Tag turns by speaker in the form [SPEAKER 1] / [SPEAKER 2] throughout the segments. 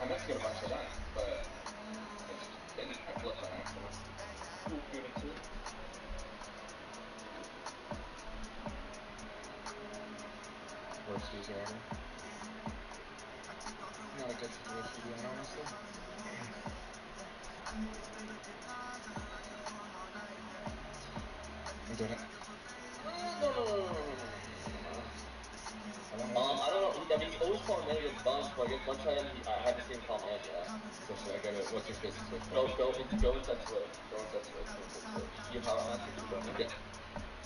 [SPEAKER 1] Mexico a Barcelona, but it's worst user ever. Not a good situation to be in, honestly. We did it.
[SPEAKER 2] I don't know. I mean, he always called manager a bunch, but I guess one time I haven't seen him call manager.
[SPEAKER 1] So should I go to, what's your business with?
[SPEAKER 2] Go inside Switch. Go inside Switch. You have an answer to go. Yeah.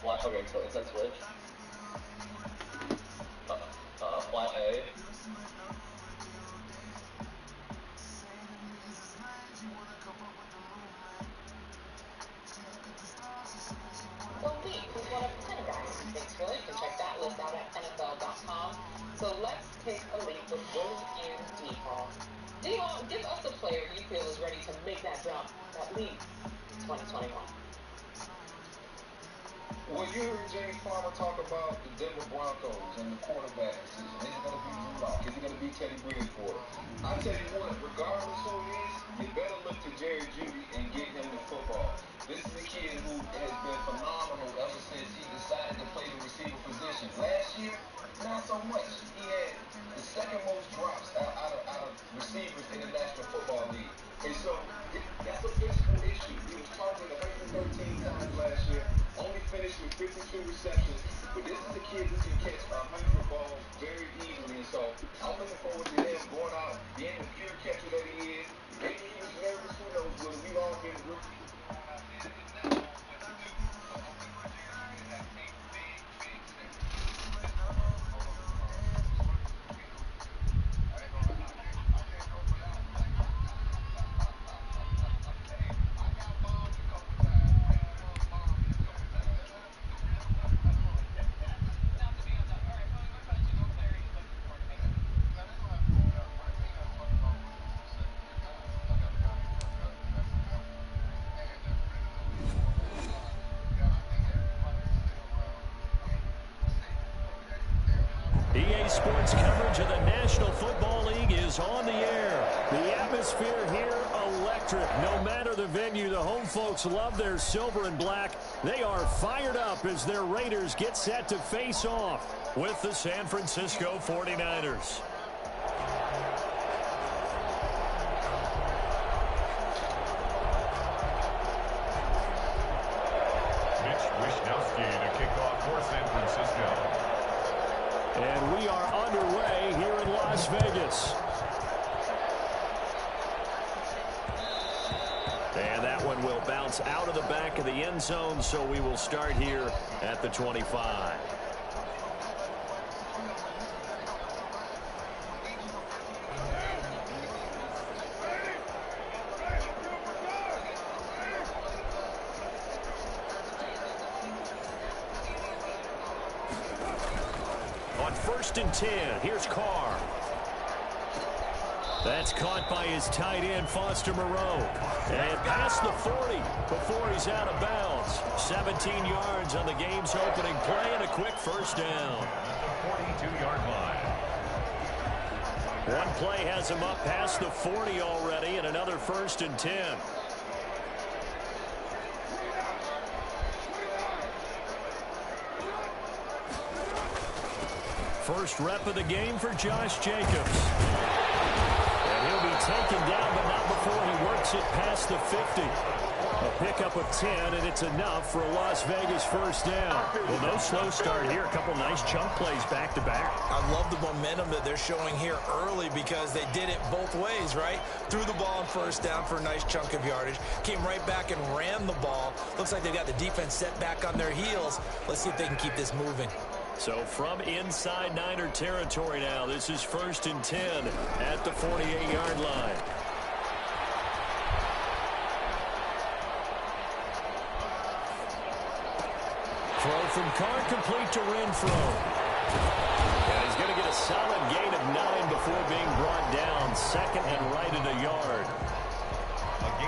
[SPEAKER 2] Why? Okay, so inside Switch. Flat A.
[SPEAKER 3] Well, Lee, who's one of 10 guys who thinks Philly. You can check that list out at NFL.com. So let's take a leap with Will and D-Hall. D-Hall, give us a player you feel is ready to make that jump, that leap in 2021.
[SPEAKER 4] Well, you heard Jamie Farmer talk about the Denver Broncos and the quarterback decision. Is it going to be Drew Lock? Is it going to be Teddy Bridgewater? I tell you what, regardless who it is, you better look to Jerry Jeudy and get him the football. This is a kid who has been phenomenal ever since he decided to play the receiver position. Last year, not so much. He had the second most drops out of receivers in the National Football League. And so that's a physical issue. He was targeted 113 times last year, only finished with 52 receptions. But this is a kid who can catch 100 balls very easily. And so I'm looking forward to him going out, being the pure catcher that he is. Maybe he was nervous, who knows, but we've all been rookies.
[SPEAKER 5] EA Sports coverage of the National Football League is on the air. The atmosphere here, electric. No matter the venue, the home folks love their silver and black. They are fired up as their Raiders get set to face off with the San Francisco 49ers. And we are underway here in Las Vegas. And that one will bounce out of the back of the end zone, so we will start here at the 25. On 1st and 10, here's Carr. That's caught by his tight end, Foster Moreau. And past the 40 before he's out of bounds. 17 yards on the game's opening play and a quick first down.
[SPEAKER 6] At the 42-yard line.
[SPEAKER 5] One play has him up past the 40 already, and another 1st and 10. First rep of the game for Josh Jacobs. And he'll be taken down, but not before he works it past the 50. A pickup of 10, and it's enough for a Las Vegas first down. Well, no slow start here. A couple nice chunk plays back-to-back.
[SPEAKER 7] I love the momentum that they're showing here early because they did it both ways, right? Threw the ball on first down for a nice chunk of yardage. Came right back and ran the ball. Looks like they've got the defense set back on their heels. Let's see if they can keep this moving.
[SPEAKER 5] So from inside Niner territory now, this is 1st and 10 at the 48-yard line. Throw from Carr complete to Renfro. And he's going to get a solid gain of 9 before being brought down. 2nd and right at a yard.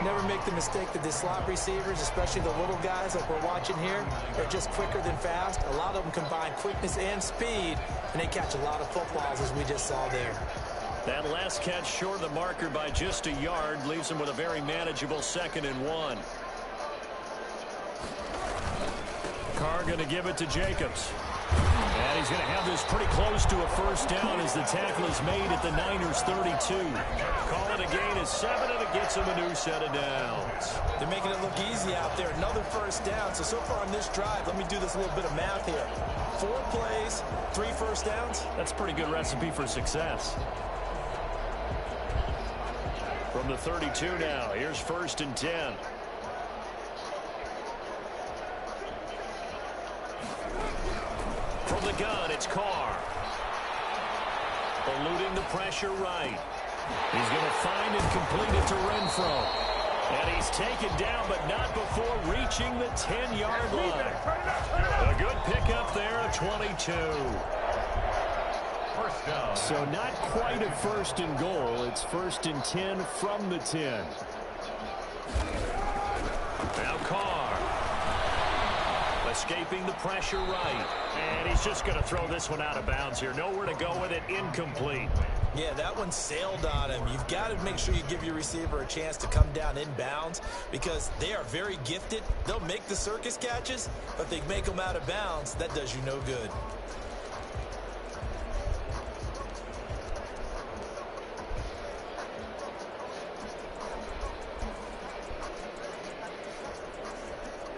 [SPEAKER 7] Never make the mistake that the slot receivers, especially the little guys like we're watching here, are just quicker than fast. A lot of them combine quickness and speed, and they catch a lot of footballs as we just saw there.
[SPEAKER 5] That last catch short of the marker by just a yard leaves him with a very manageable 2nd and 1. Carr going to give it to Jacobs. And he's going to have this pretty close to a first down as the tackle is made at the Niners' 32. Call it a gain of 7, and it gets him a new set of downs.
[SPEAKER 7] They're making it look easy out there. Another first down. So far on this drive, let me do this little bit of math here. 4 plays, 3 first downs.
[SPEAKER 5] That's a pretty good recipe for success. From the 32 now, here's 1st and 10. From the gun, it's Carr. Eluding the pressure right. He's going to find and complete it to Renfro. And he's taken down, but not before reaching the 10-yard line. A good pickup there, a 22.
[SPEAKER 6] First down.
[SPEAKER 5] So not quite a 1st and goal. It's 1st and 10 from the 10. Now Carr. Escaping the pressure right. And he's just going to throw this one out of bounds here. Nowhere to go with it. Incomplete.
[SPEAKER 7] Yeah, that one sailed on him. You've got to make sure you give your receiver a chance to come down inbounds because they are very gifted. They'll make the circus catches, but if they make them out of bounds, that does you no good.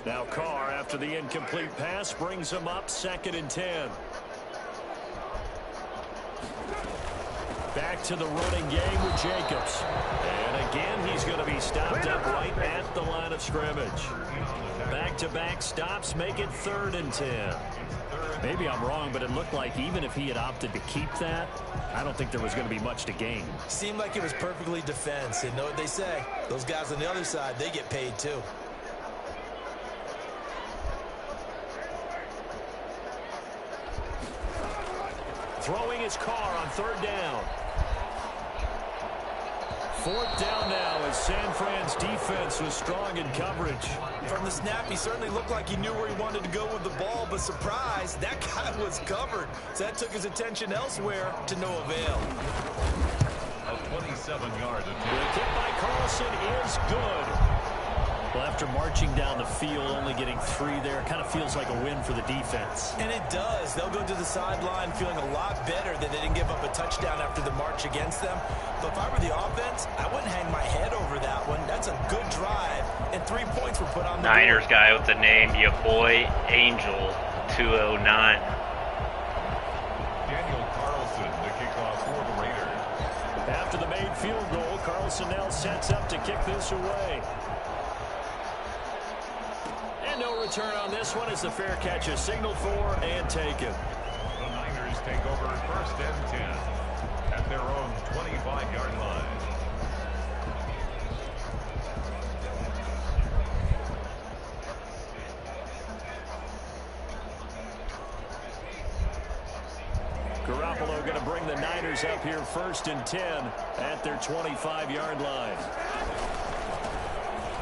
[SPEAKER 5] Now Carr, after the incomplete pass, brings him up 2nd and 10. Back to the running game with Jacobs. And again, he's going to be stopped up right at the line of scrimmage. Back-to-back stops make it 3rd and 10. Maybe I'm wrong, but it looked like even if he had opted to keep that, I don't think there was going to be much to gain.
[SPEAKER 7] Seemed like it was perfectly defense. And know what they say? Those guys on the other side, they get paid too.
[SPEAKER 5] Throwing his Carr on 3rd down. 4th down now as San Fran's defense was strong in coverage.
[SPEAKER 7] From the snap, he certainly looked like he knew where he wanted to go with the ball, but surprise, that guy was covered. So that took his attention elsewhere to no avail.
[SPEAKER 6] A 27-yard attempt.
[SPEAKER 5] The kick by Carlson is good. Well, after marching down the field, only getting 3 there, kind of feels like a win for the defense.
[SPEAKER 7] And it does. They'll go to the sideline feeling a lot better that they didn't give up a touchdown after the march against them. But if I were the offense, I wouldn't hang my head over that one. That's a good drive, and 3 points were put on the
[SPEAKER 8] Niners
[SPEAKER 7] board.
[SPEAKER 8] guy with the name, your boy Angel 209.
[SPEAKER 6] Daniel Carlson, the kickoff for the Raiders.
[SPEAKER 5] After the made field goal, Carlson now sets up to kick this away. No return on this one as the fair catch is signaled for and taken.
[SPEAKER 6] The Niners take over 1st and 10 at their own 25-yard line.
[SPEAKER 5] Garoppolo going to bring the Niners up here 1st and 10 at their 25-yard line.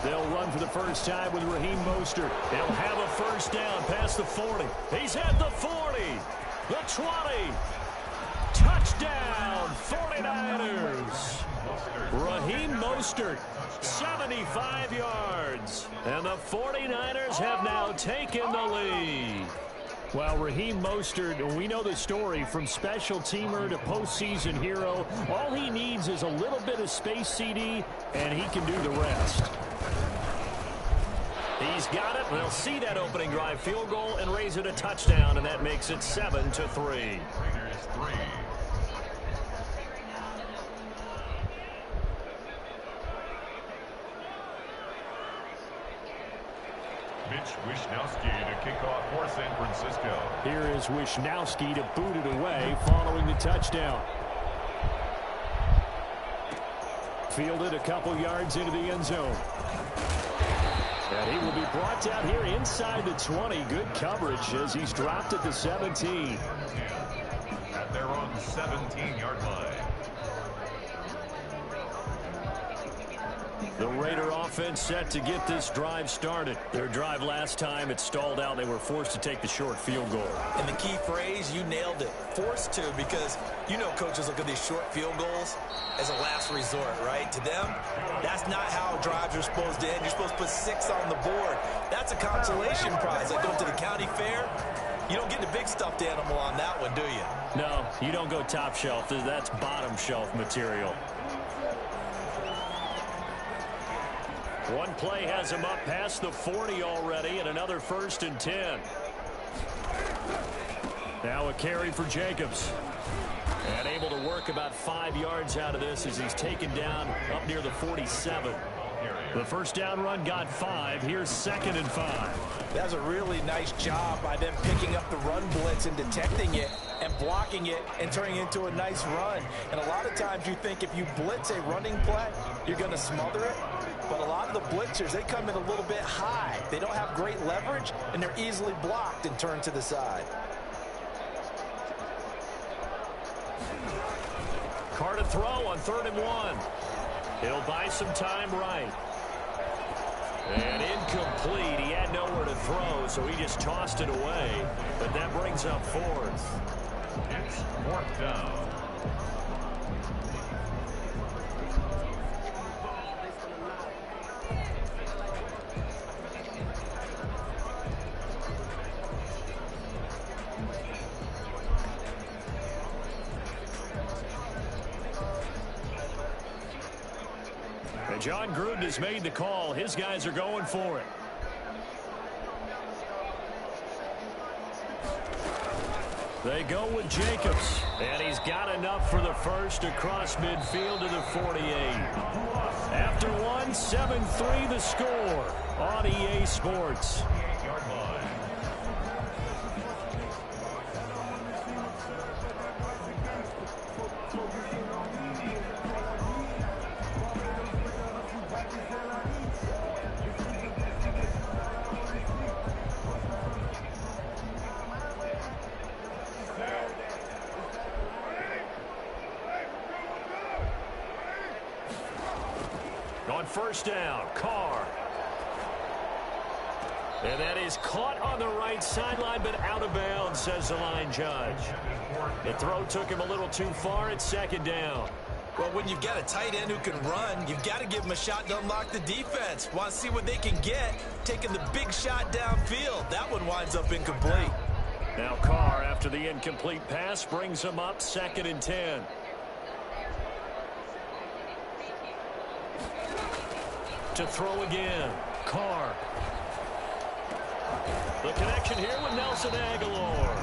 [SPEAKER 5] They'll run for the first time with Raheem Mostert. They'll have a first down past the 40. He's at the 40, the 20. Touchdown, 49ers. Raheem Mostert, 75 yards. And the 49ers have now taken the lead. Well, Raheem Mostert, we know the story from special teamer to postseason hero. All he needs is a little bit of space, CD, and he can do the rest. He's got it. They'll see that opening drive field goal and raise it a touchdown, and that makes it 7-3.
[SPEAKER 6] Raiders 3. Mitch Wishnowsky to kick off for San Francisco.
[SPEAKER 5] Here is Wishnowsky to boot it away following the touchdown. Fielded a couple yards into the end zone. And he will be brought down here inside the 20. Good coverage as he's dropped at the 17.
[SPEAKER 6] At their own 17-yard line.
[SPEAKER 5] The Raider offense set to get this drive started. Their drive last time, it stalled out. They were forced to take the short field goal.
[SPEAKER 7] And the key phrase, you nailed it. Forced to, because you know coaches look at these short field goals as a last resort, right? To them, that's not how drives are supposed to end. You're supposed to put 6 on the board. That's a consolation prize. Like going to the county fair, you don't get the big stuffed animal on that one, do you?
[SPEAKER 5] No, you don't go top shelf. That's bottom shelf material. One play has him up past the 40 already, and another 1st and 10. Now a carry for Jacobs. And able to work about 5 yards out of this as he's taken down up near the 47. The first down run got 5. Here's 2nd and 5.
[SPEAKER 7] That was a really nice job by them picking up the run blitz and detecting it and blocking it and turning it into a nice run. And a lot of times you think if you blitz a running play, you're going to smother it. But a lot of the blitzers, they come in a little bit high. They don't have great leverage, and they're easily blocked and turned to the side.
[SPEAKER 5] Carr to throw on 3rd and 1. He'll buy some time right. And incomplete. He had nowhere to throw, so he just tossed it away. But that brings up 4th.
[SPEAKER 6] It's 4th down.
[SPEAKER 5] John Gruden has made the call. His guys are going for it. They go with Jacobs. And he's got enough for the first across midfield to the 48. After 1, 7-3 the score on EA Sports. On 1st down, Carr. And that is caught on the right sideline, but out of bounds, says the line judge. The throw took him a little too far. It's 2nd down.
[SPEAKER 7] Well, when you've got a tight end who can run, you've got to give him a shot to unlock the defense. Want to see what they can get, taking the big shot downfield. That one winds up incomplete.
[SPEAKER 5] Now Carr, after the incomplete pass, brings him up 2nd and 10. To throw again, Carr. The connection here with Nelson Aguilar.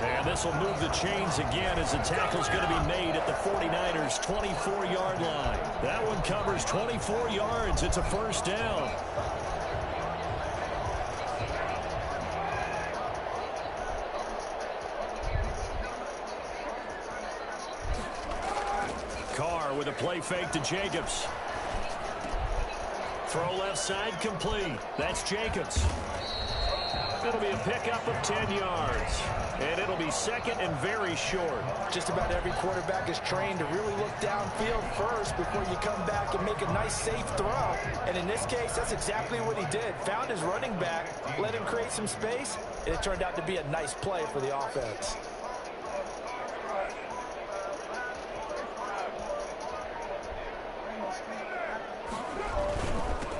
[SPEAKER 5] And this will move the chains again as the tackle's going to be made at the 49ers' 24-yard line. That one covers 24 yards. It's a 1st down. Carr with a play fake to Jacobs. Throw left side complete. That's Jacobs. It'll be a pickup of 10 yards. And it'll be 2nd and very short.
[SPEAKER 7] Just about every quarterback is trained to really look downfield first before you come back and make a nice, safe throw. And in this case, that's exactly what he did. Found his running back, let him create some space, and it turned out to be a nice play for the offense.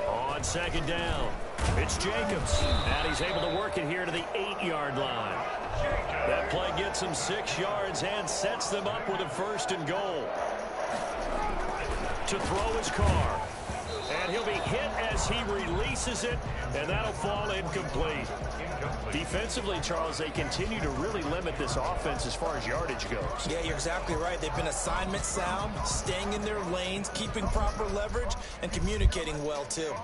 [SPEAKER 5] On 2nd down, it's Jacobs. And he's able to work it here to the 8-yard line. That play gets him 6 yards and sets them up with a 1st and goal. To throw his Carr. And he'll be hit as he releases it, and that'll fall incomplete. Defensively, Charles, they continue to really limit this offense as far as yardage goes.
[SPEAKER 7] Yeah, you're exactly right. They've been assignment sound, staying in their lanes, keeping proper leverage, and communicating well, too.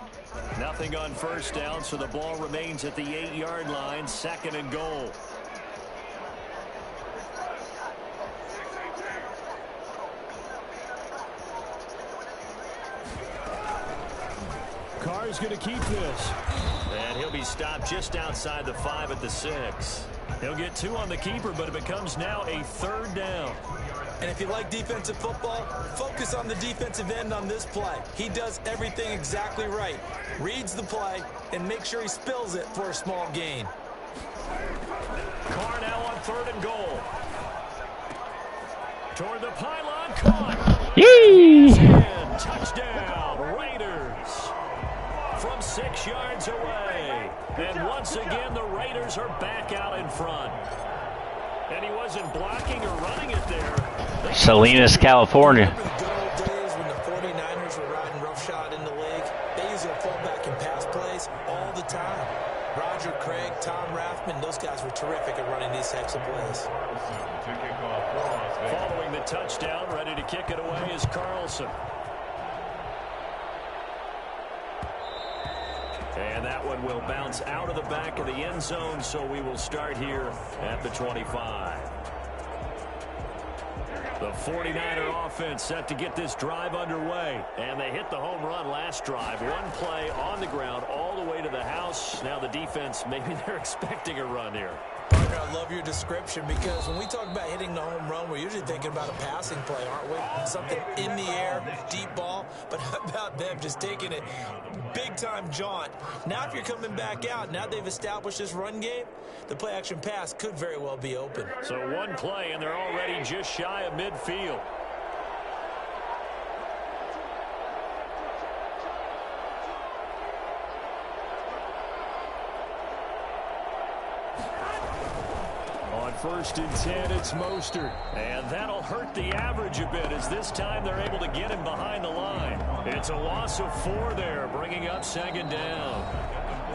[SPEAKER 5] Nothing on 1st down, so the ball remains at the 8-yard line, 2nd and goal. Carr's going to keep this. And he'll be stopped just outside the 5 at the 6. He'll get 2 on the keeper, but it becomes now a 3rd down.
[SPEAKER 7] And if you like defensive football, focus on the defensive end on this play. He does everything exactly right. Reads the play and makes sure he spills it for a small gain.
[SPEAKER 5] Carr now on 3rd and goal. Toward the pylon, caught. Yee! Touchdown, Raiders. From 6 yards away. And once again, the Raiders are back out in front. And he wasn't blocking or running it there.
[SPEAKER 8] Salinas, California.
[SPEAKER 7] Remember the good old days when the 49ers were riding roughshod in the league? They used their fullback in pass plays all the time. Roger Craig, Tom Rathman, those guys were terrific at running these types of plays.
[SPEAKER 5] Following the touchdown, ready to kick it away is Carlson. And that one will bounce out of the back of the end zone, so we will start here at the 25. The 49er offense set to get this drive underway. And they hit the home run last drive. One play on the ground all the way to the house. Now the defense, maybe they're expecting a run here.
[SPEAKER 7] Parker, I love your description because when we talk about hitting the home run, we're usually thinking about a passing play, aren't we? Something in the air, deep ball. But how about them just taking it big-time jaunt? Now if you're coming back out, now they've established this run game, the play-action pass could very well be open.
[SPEAKER 5] So one play, and they're already just shy of midfield. On 1st and 10, it's Mostert. And that'll hurt the average a bit as this time they're able to get him behind the line. It's a loss of 4 there, bringing up 2nd down.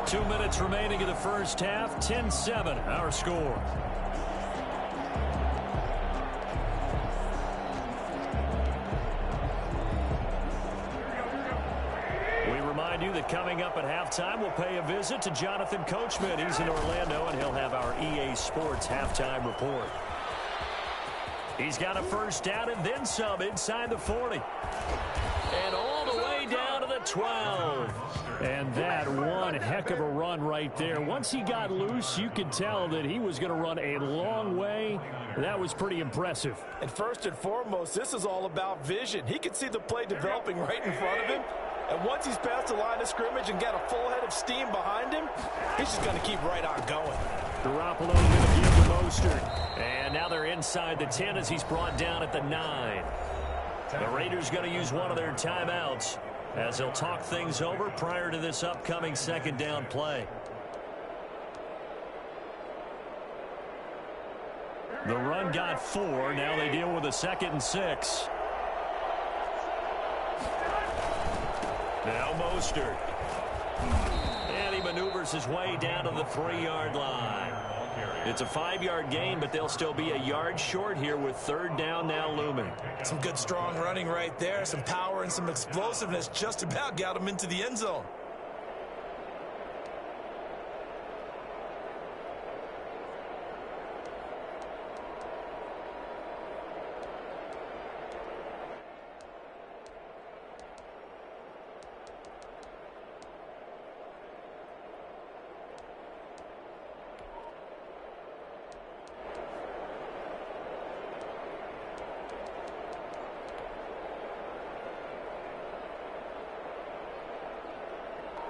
[SPEAKER 5] 2 minutes remaining in the first half, 10-7, our score. You that coming up at halftime, we'll pay a visit to Jonathan Coachman. He's in Orlando, and he'll have our EA Sports halftime report. He's got a first down and then some inside the 40. And all the way down to the 12. And that one heck of a run right there. Once he got loose, you could tell that he was going to run a long way. That was pretty impressive.
[SPEAKER 7] And first and foremost, this is all about vision. He could see the play developing right in front of him. And once he's past the line of scrimmage and got a full head of steam behind him, he's just going to keep right on going.
[SPEAKER 5] Garoppolo's going to give to Mostert. And now they're inside the 10 as he's brought down at the 9. The Raiders going to use one of their timeouts as they'll talk things over prior to this upcoming 2nd down play. The run got 4. Now they deal with a 2nd and 6. Now Mostert. And he maneuvers his way down to the 3-yard line. It's a 5-yard gain, but they'll still be a yard short here with 3rd down now looming.
[SPEAKER 7] Some good strong running right there. Some power and some explosiveness just about got him into the end zone.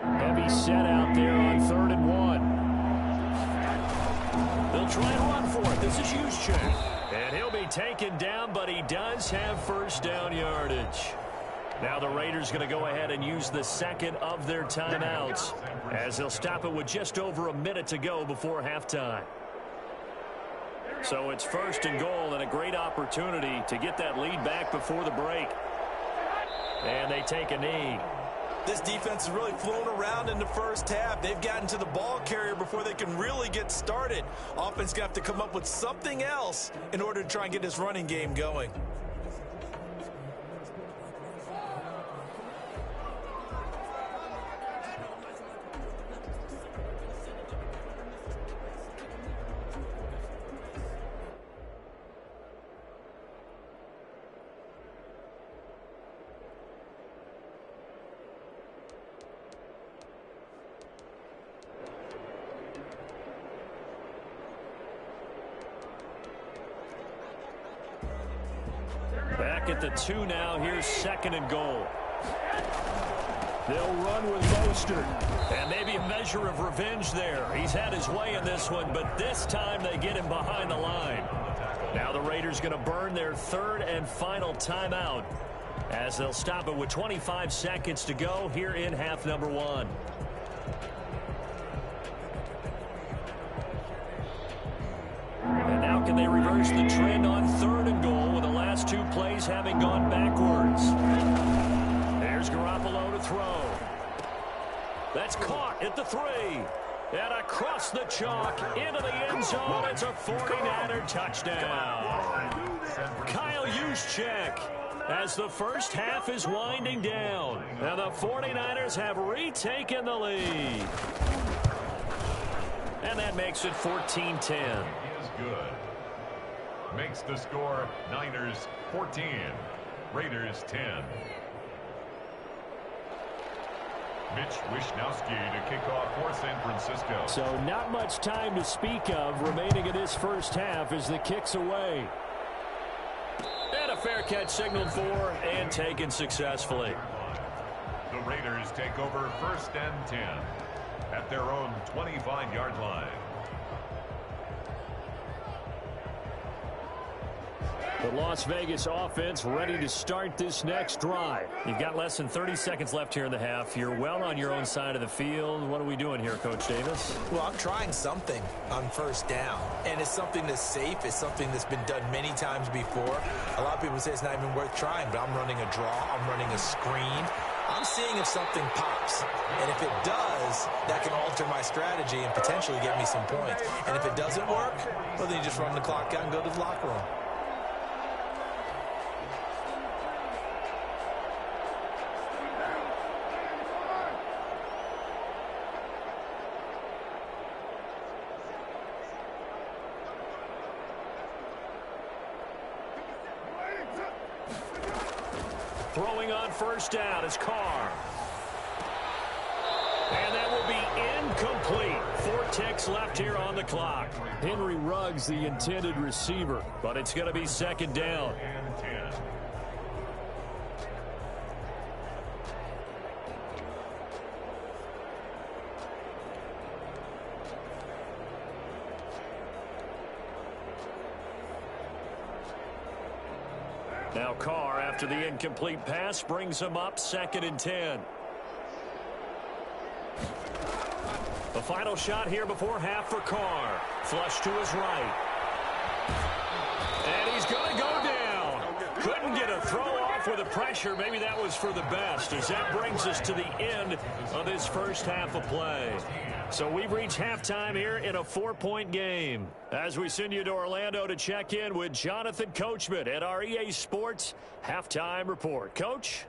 [SPEAKER 5] Heavy set out there on 3rd and 1. They'll try and run for it. This is Juszczyk. And he'll be taken down, but he does have first down yardage. Now the Raiders going to go ahead and use the 2nd of their timeouts as they'll stop it with just over a minute to go before halftime. So it's 1st and goal and a great opportunity to get that lead back before the break. And they take a knee.
[SPEAKER 7] This defense has really flown around in the first half. They've gotten to the ball carrier before they can really get started. Offense going to have to come up with something else in order to try and get this running game going.
[SPEAKER 5] Back at the 2 now. Here's 2nd and goal. They'll run with Mostert. And maybe a measure of revenge there. He's had his way in this one, but this time they get him behind the line. Now the Raiders going to burn their 3rd and final timeout as they'll stop it with 25 seconds to go here in half number 1. And now can they reverse the trend on 3rd and goal with the last 2 plays having gone backwards? There's Garoppolo to throw. That's caught at the 3. And across the chalk into the end zone. It's a 49er touchdown. Kyle Juszczyk as the first half is winding down. And the 49ers have retaken the lead. And that makes it 14-10.
[SPEAKER 6] Is good. Makes the score Niners 14, Raiders 10. Mitch Wishnowsky to kick off for San Francisco.
[SPEAKER 5] So not much time to speak of remaining in this first half as the kick's away. And a fair catch signaled for and taken successfully.
[SPEAKER 6] The Raiders take over 1st and 10 at their own 25-yard line.
[SPEAKER 5] The Las Vegas offense ready to start this next drive. You've got less than 30 seconds left here in the half. You're well on your own side of the field. What are we doing here, Coach Davis?
[SPEAKER 7] Well, I'm trying something on 1st down, and it's something that's safe. It's something that's been done many times before. A lot of people say it's not even worth trying, but I'm running a draw. I'm running a screen. I'm seeing if something pops, and if it does, that can alter my strategy and potentially get me some points. And if it doesn't work, well, then you just run the clock out and go to the locker room.
[SPEAKER 5] Throwing on 1st down is Carr. And that will be incomplete. 4 ticks left here on the clock. Henry Ruggs, the intended receiver, but it's going to be 2nd down.
[SPEAKER 6] And 10.
[SPEAKER 5] Now Carr, after the incomplete pass, brings him up 2nd and 10. The final shot here before half for Carr. Flush to his right. And he's going to go down. Couldn't get a throw off with the pressure. Maybe that was for the best, as that brings us to the end of this first half of play. So we've reached halftime here in a 4-point game. As we send you to Orlando to check in with Jonathan Coachman at our EA Sports Halftime Report. Coach?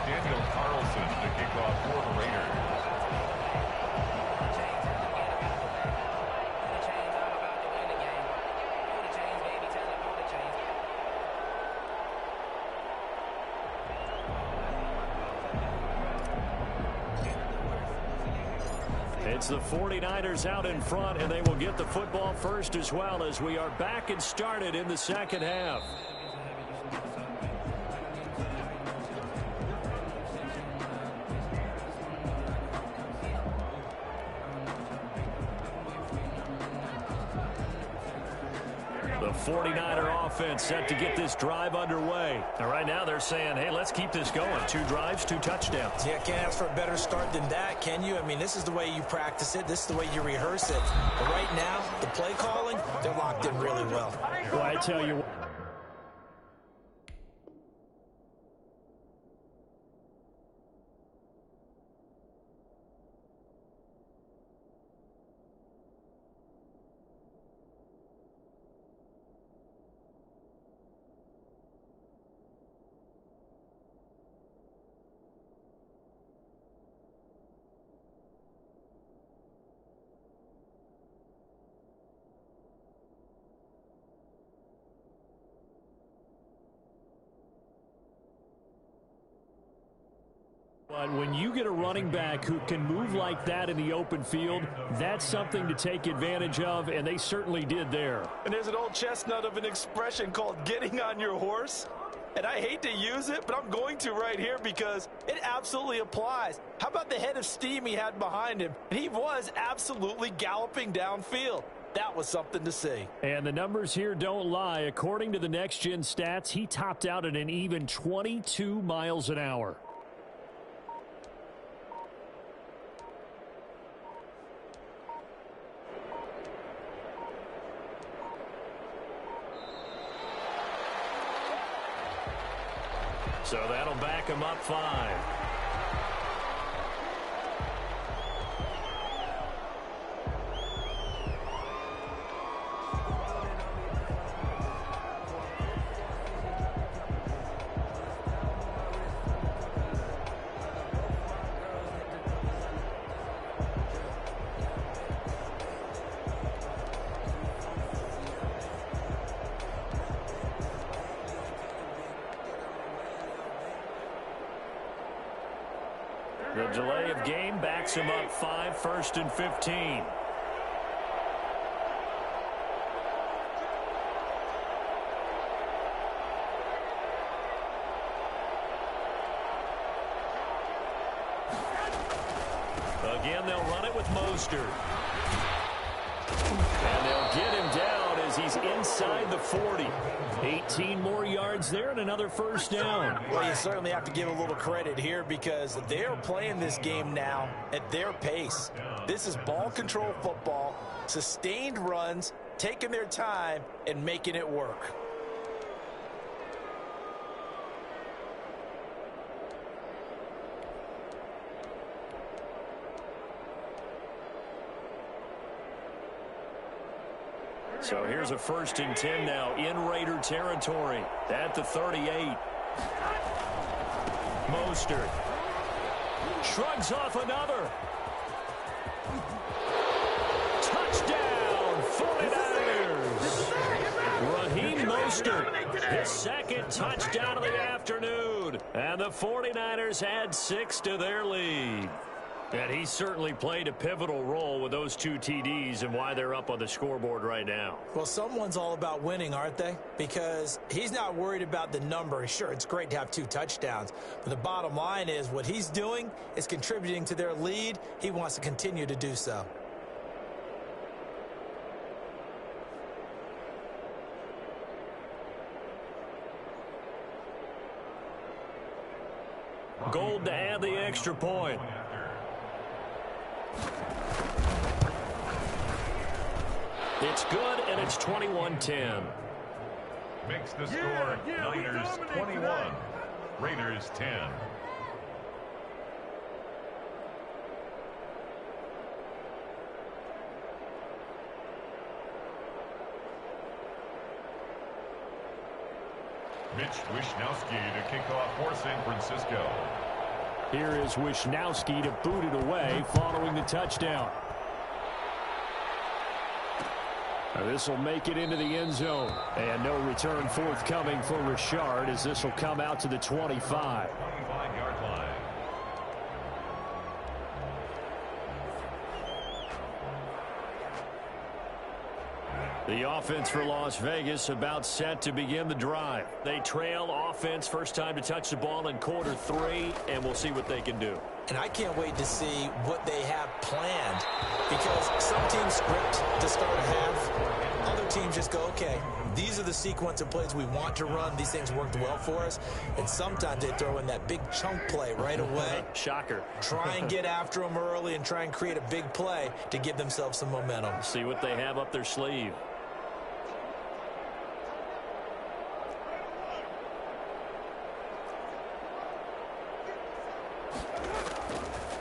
[SPEAKER 6] Daniel Carlson to kick off for the Raiders.
[SPEAKER 5] It's the 49ers out in front, and they will get the football first as well as we are back and started in the second half. The 49er offense set to get this drive underway. And right now they're saying, hey, let's keep this going. 2 drives, 2 touchdowns.
[SPEAKER 7] Yeah, can't ask for a better start than that, can you? I mean, this is the way you practice it. This is the way you rehearse it. But right now, the play calling, they're locked in really well.
[SPEAKER 5] Well, I tell you what. But when you get a running back who can move like that in the open field, that's something to take advantage of, and they certainly did there.
[SPEAKER 7] And there's an old chestnut of an expression called getting on your horse. And I hate to use it, but I'm going to right here because it absolutely applies. How about the head of steam he had behind him? And he was absolutely galloping downfield. That was something to see.
[SPEAKER 5] And the numbers here don't lie. According to the next-gen stats, he topped out at an even 22 miles an hour. So that'll back him up 5. The delay of game backs him up 5, 1st and 15. Again, they'll run it with Mostert. And they'll get him down as he's inside the 40. 18 more yards there and another first down.
[SPEAKER 7] Well, you certainly have to give a little credit here because they're playing this game now at their pace. This is ball control football, sustained runs, taking their time and making it work.
[SPEAKER 5] So here's a 1st and 10 now in Raider territory at the 38. Mostert shrugs off another. Touchdown, 49ers. Raheem Mostert, his 2nd touchdown of the afternoon. And the 49ers add 6 to their lead. And he certainly played a pivotal role with those 2 TDs and why they're up on the scoreboard right now.
[SPEAKER 7] Well, someone's all about winning, aren't they? Because he's not worried about the number. Sure, it's great to have 2 touchdowns. But the bottom line is what he's doing is contributing to their lead. He wants to continue to do so.
[SPEAKER 5] Gold to add the extra point. It's good, and it's 21-10.
[SPEAKER 6] Makes the score Niners 21, Raiders 10. Mitch Wishnowski to kick off for San Francisco.
[SPEAKER 5] Here is Wishnowski to boot it away following the touchdown. This will make it into the end zone. And no return forthcoming for Richard as this will come out to the 25.
[SPEAKER 6] 25-yard line.
[SPEAKER 5] The offense for Las Vegas about set to begin the drive. They trail offense, first time to touch the ball in quarter 3, and we'll see what they can do.
[SPEAKER 7] And I can't wait to see what they have planned because some teams script to start a half. Other teams just go, okay, these are the sequence of plays we want to run. These things worked well for us. And sometimes they throw in that big chunk play right away.
[SPEAKER 5] Shocker.
[SPEAKER 7] Try and get after them early and try and create a big play to give themselves some momentum.
[SPEAKER 5] See what they have up their sleeve.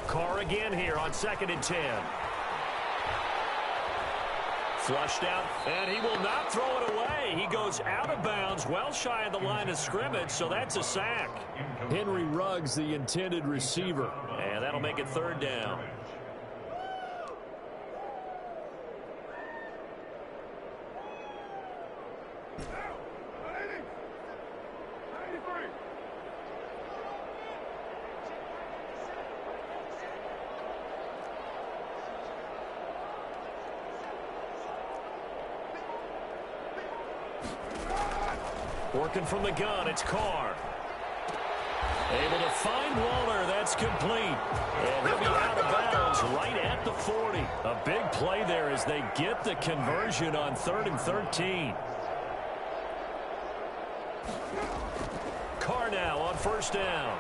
[SPEAKER 5] Carr again here on 2nd and 10. Flushed out, and he will not throw it away. He goes out of bounds, well shy of the line of scrimmage, so that's a sack. Henry Ruggs, the intended receiver, and that'll make it 3rd down. Working from the gun, it's Carr. Able to find Waller. That's complete. And he'll be out of bounds right at the 40. A big play there as they get the conversion on 3rd and 13. Carr now on 1st down.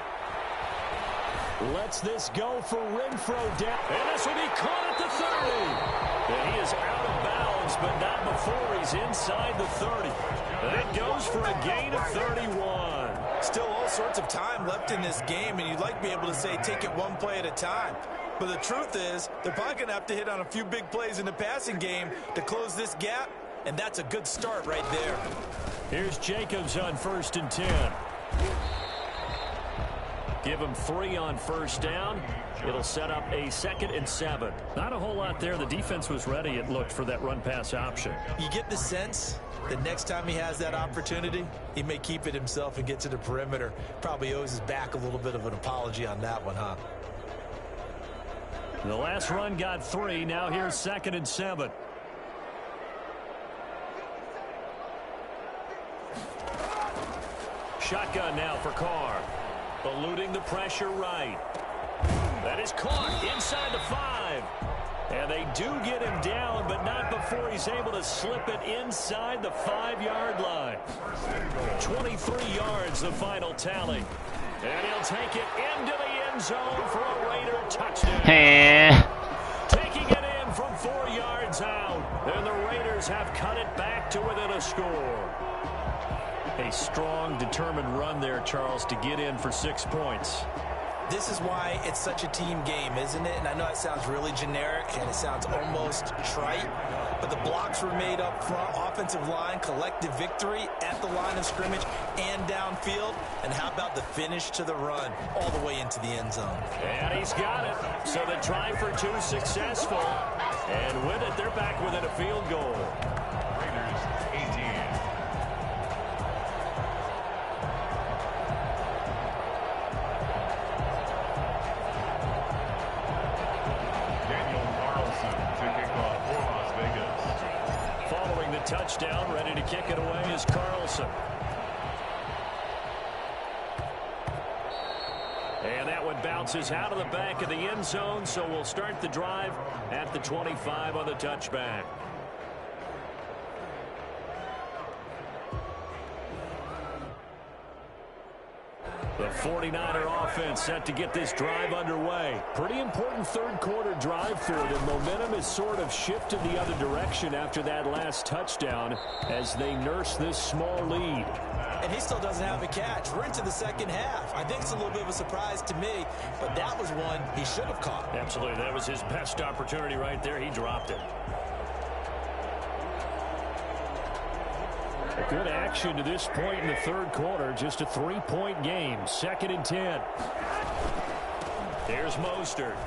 [SPEAKER 5] Lets this go for Renfro down. And this will be caught at the 30. And he is out of bounds, but not before he's inside the 30. That goes for a gain of 31.
[SPEAKER 7] Still all sorts of time left in this game, and you'd like to be able to say take it one play at a time. But the truth is, they're probably going to have to hit on a few big plays in the passing game to close this gap, and that's a good start right there.
[SPEAKER 5] Here's Jacobs on 1st and 10. Give him 3 on 1st down. It'll set up a 2nd and 7. Not a whole lot there. The defense was ready, it looked, for that run-pass option.
[SPEAKER 7] You get the sense that next time he has that opportunity, he may keep it himself and get to the perimeter. Probably owes his back a little bit of an apology on that one, huh?
[SPEAKER 5] The last run got 3. Now here's 2nd and 7. Shotgun now for Carr. Eluding the pressure right. That is caught inside the 5. And they do get him down, but not before he's able to slip it inside the 5-yard line. 23 yards, the final tally. And he'll take it into the end zone for a Raider touchdown. Taking it in from 4 yards out. And the Raiders have cut it back to within a score. A strong, determined run there, Charles, to get in for 6 points.
[SPEAKER 7] This is why it's such a team game, isn't it? And I know it sounds really generic and it sounds almost trite, but the blocks were made up front, offensive line, collective victory at the line of scrimmage and downfield. And how about the finish to the run all the way into the end zone?
[SPEAKER 5] And he's got it. So the try for 2 successful. And with it, they're back within a field goal.
[SPEAKER 6] Raiders 18.
[SPEAKER 5] Touchdown, ready to kick it away is Carlson. And that one bounces out of the back of the end zone, so we'll start the drive at the 25 on the touchback. The 49er offense set to get this drive underway. Pretty important 3rd quarter drive for them. Momentum has sort of shifted the other direction after that last touchdown as they nurse this small lead.
[SPEAKER 7] And he still doesn't have a catch. We're into the 2nd half. I think it's a little bit of a surprise to me, but that was one he should have caught.
[SPEAKER 5] Absolutely. That was his best opportunity right there. He dropped it. A good action to this point in the 3rd quarter. Just a 3-point game. 2nd and 10. Here's Mostert.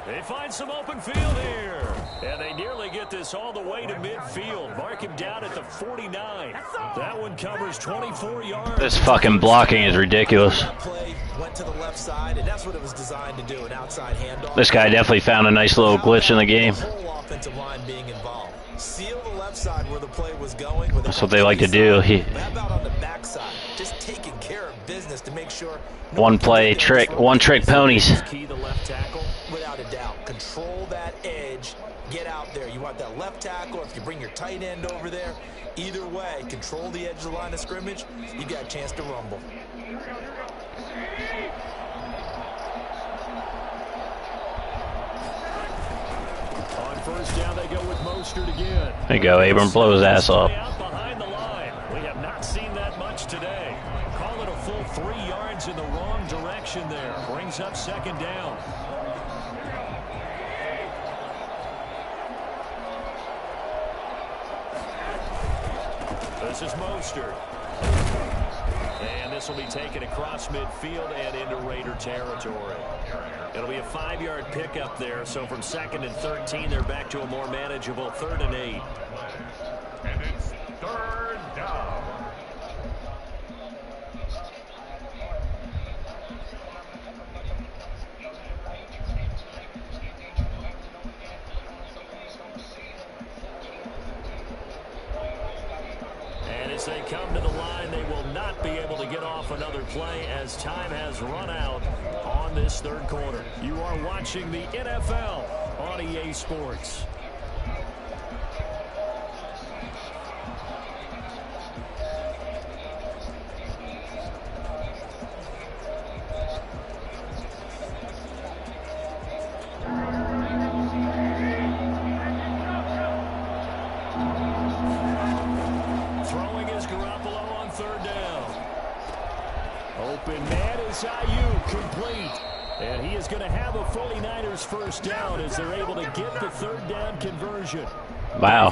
[SPEAKER 5] They find some open field here. And they nearly get this all the way to midfield. Mark him down at the 49. That one covers 24 yards.
[SPEAKER 8] This fucking blocking is ridiculous.
[SPEAKER 7] That play went to the left side, and that's what it was designed to do, an outside handoff.
[SPEAKER 8] This guy definitely found a nice little glitch in the game.
[SPEAKER 7] The whole offensive line being involved. Seal the left side where the play was going.
[SPEAKER 8] That's what they like to do.
[SPEAKER 7] How about on the back side? Just taking care of business to make sure.
[SPEAKER 8] One trick ponies.
[SPEAKER 7] Key the left tackle, without a doubt. Control that edge. Get out there. You want that left tackle. If you bring your tight end over there, either way, control the edge of the line of scrimmage. You got a chance to rumble.
[SPEAKER 5] On 1st down, they go with Mostert again.
[SPEAKER 8] There you go, Abram. Blow his ass off.
[SPEAKER 5] Out behind the line. We have not seen that much today. Call it a full 3 yards in the wrong direction there. Brings up 2nd down. This is Mostert. And this will be taken across midfield and into Raider territory. It'll be a 5-yard pickup there, so from 2nd and 13, they're back to a more manageable 3rd and 8.
[SPEAKER 6] And it's 3rd down.
[SPEAKER 5] As they come to the line, they will not be able to get off another play as time has run out on this third quarter. You are watching the NFL on EA Sports. And he is going to have a 49ers first down as they're able to get the third down conversion.
[SPEAKER 8] Wow.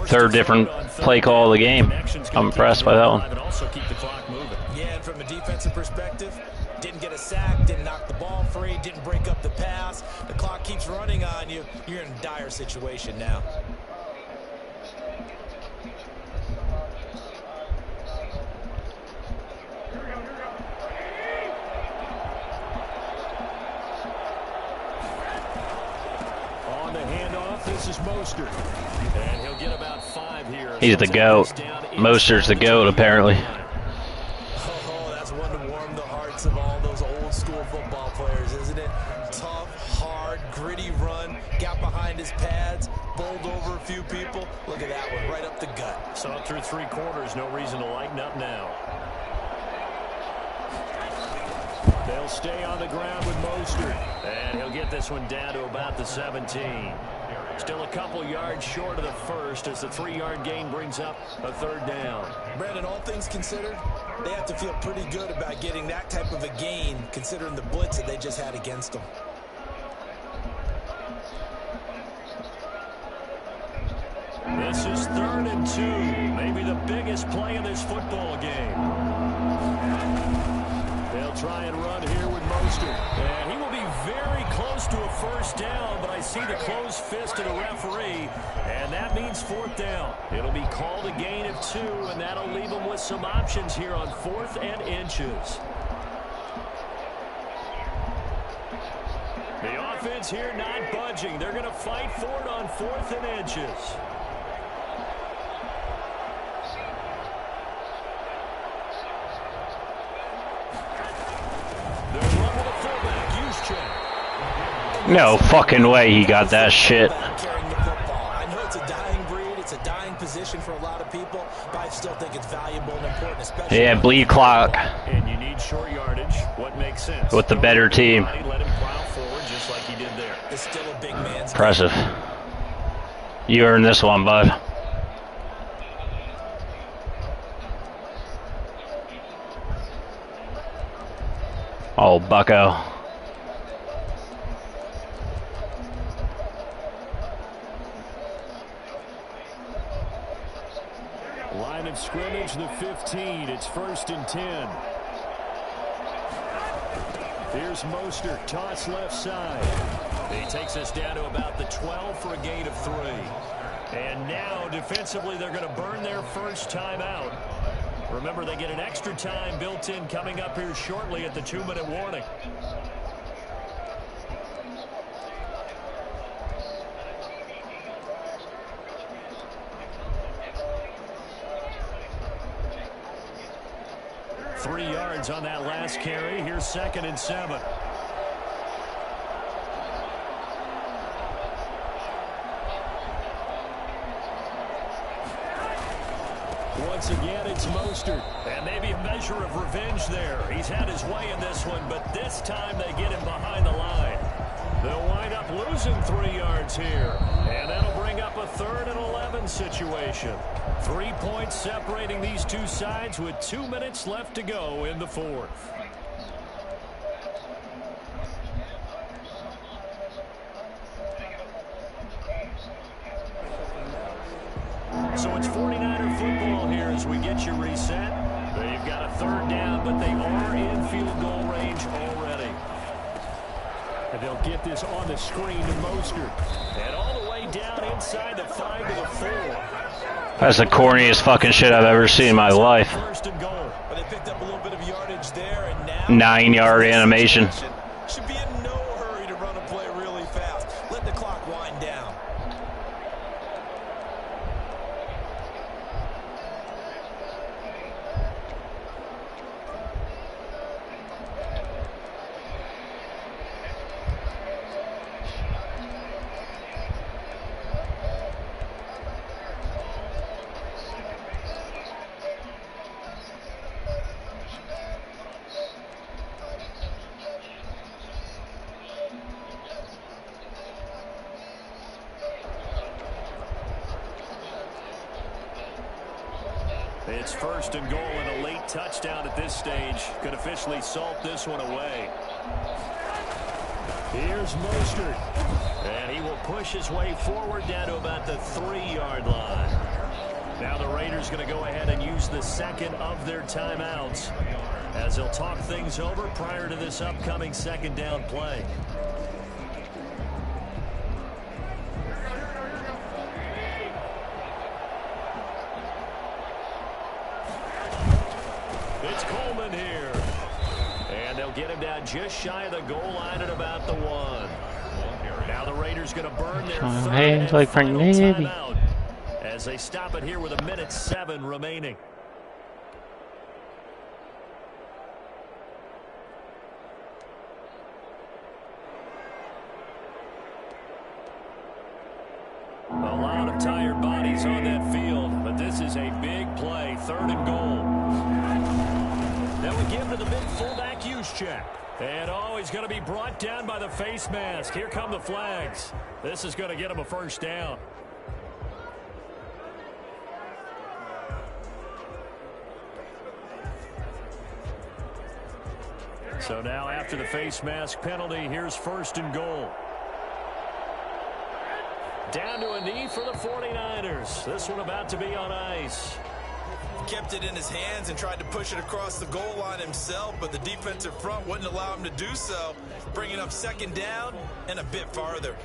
[SPEAKER 8] Third different play call of the game. I'm impressed by that one.
[SPEAKER 5] And also keep the clock moving.
[SPEAKER 7] Yeah, and from a defensive perspective, didn't get a sack, didn't knock the ball free, didn't break up the pass. The clock keeps running on you. You're in a dire situation now.
[SPEAKER 5] This is Mostert, and he'll get about 5 here.
[SPEAKER 8] He's the GOAT. Mostert's the GOAT, apparently.
[SPEAKER 7] Oh, that's one to warm the hearts of all those old school football players, isn't it? Tough, hard, gritty run, got behind his pads, bowled over a few people. Look at that one, right up the gut.
[SPEAKER 5] Saw it through 3 quarters, no reason to lighten up now. They'll stay on the ground with Mostert, and he'll get this one down to about the 17. Still a couple yards short of the first as the 3-yard gain brings up a third down.
[SPEAKER 7] Brandon, all things considered, they have to feel pretty good about getting that type of a gain considering the blitz that they just had against them.
[SPEAKER 5] This is 3rd and 2, maybe the biggest play of this football game. They'll try and run here with Mostert. And he will be very close to a first down, but I see the closed fist of the referee, and that means 4th down. It'll be called a gain of 2, and that'll leave them with some options here on 4th and inches. The offense here not budging. They're going to fight for it on 4th and inches.
[SPEAKER 8] No fucking way he got that shit.
[SPEAKER 7] I know it's a dying breed, it's a dying position for a lot of people, but I still think it's valuable and important, especially.
[SPEAKER 8] Yeah, bleed clock.
[SPEAKER 5] And you need short yardage. What makes sense?
[SPEAKER 8] With the better team.
[SPEAKER 5] Let him plow forward just like he did there.
[SPEAKER 7] It's still a big man's
[SPEAKER 8] impressive.
[SPEAKER 7] game.
[SPEAKER 8] You earned this one, bud. Oh, bucko.
[SPEAKER 5] Line of scrimmage, the 15. It's 1st and 10. Here's Mostert, toss left side. He takes us down to about the 12 for a gain of 3. And now, defensively, they're going to burn their first time out. Remember, they get an extra time built in coming up here shortly at the 2-minute warning. Three yards on that last carry. Here's 2nd and 7. Once again, it's Mostert. And maybe a measure of revenge there. He's had his way in this one, but this time they get him behind the line. They'll wind up losing 3 yards here. And that'll bring up a 3rd and 11 situation. 3 points separating these two sides with 2 minutes left to go in the 4th. So it's 49er football here as we get you reset. They've got a 3rd down, but they are in field goal range already. And they'll get this on the screen to Mostert. And all the way down inside the 5 to the 4.
[SPEAKER 8] That's the corniest fucking shit I've ever seen in my life.
[SPEAKER 5] 1st and goal.
[SPEAKER 7] But they picked up a little bit of yardage there, and now
[SPEAKER 8] 9-yard animation.
[SPEAKER 7] Should be in no hurry to run a play really fast. Let the clock wind down.
[SPEAKER 5] It's first and goal, and a late touchdown at this stage could officially salt this one away. Here's Mostert, and he will push his way forward down to about the 3-yard line. Now the Raiders going to go ahead and use the second of their timeouts as they'll talk things over prior to this upcoming second down play. It's Coleman here. And they'll get him down just shy of the goal line at about the 1. Now the Raiders going to burn their third and final timeout as they stop it here with 1:07 remaining. A lot of tired bodies on that field, but this is a big play, 3rd and goal. That would give to the big fullback use check. And he's going to be brought down by the face mask. Here come the flags. This is going to get him a first down. So now after the face mask penalty, here's 1st and goal. Down to a knee for the 49ers. This one about to be on ice.
[SPEAKER 7] Kept it in his hands and tried to push it across the goal line himself, but the defensive front wouldn't allow him to do so, bringing up 2nd down and a bit farther.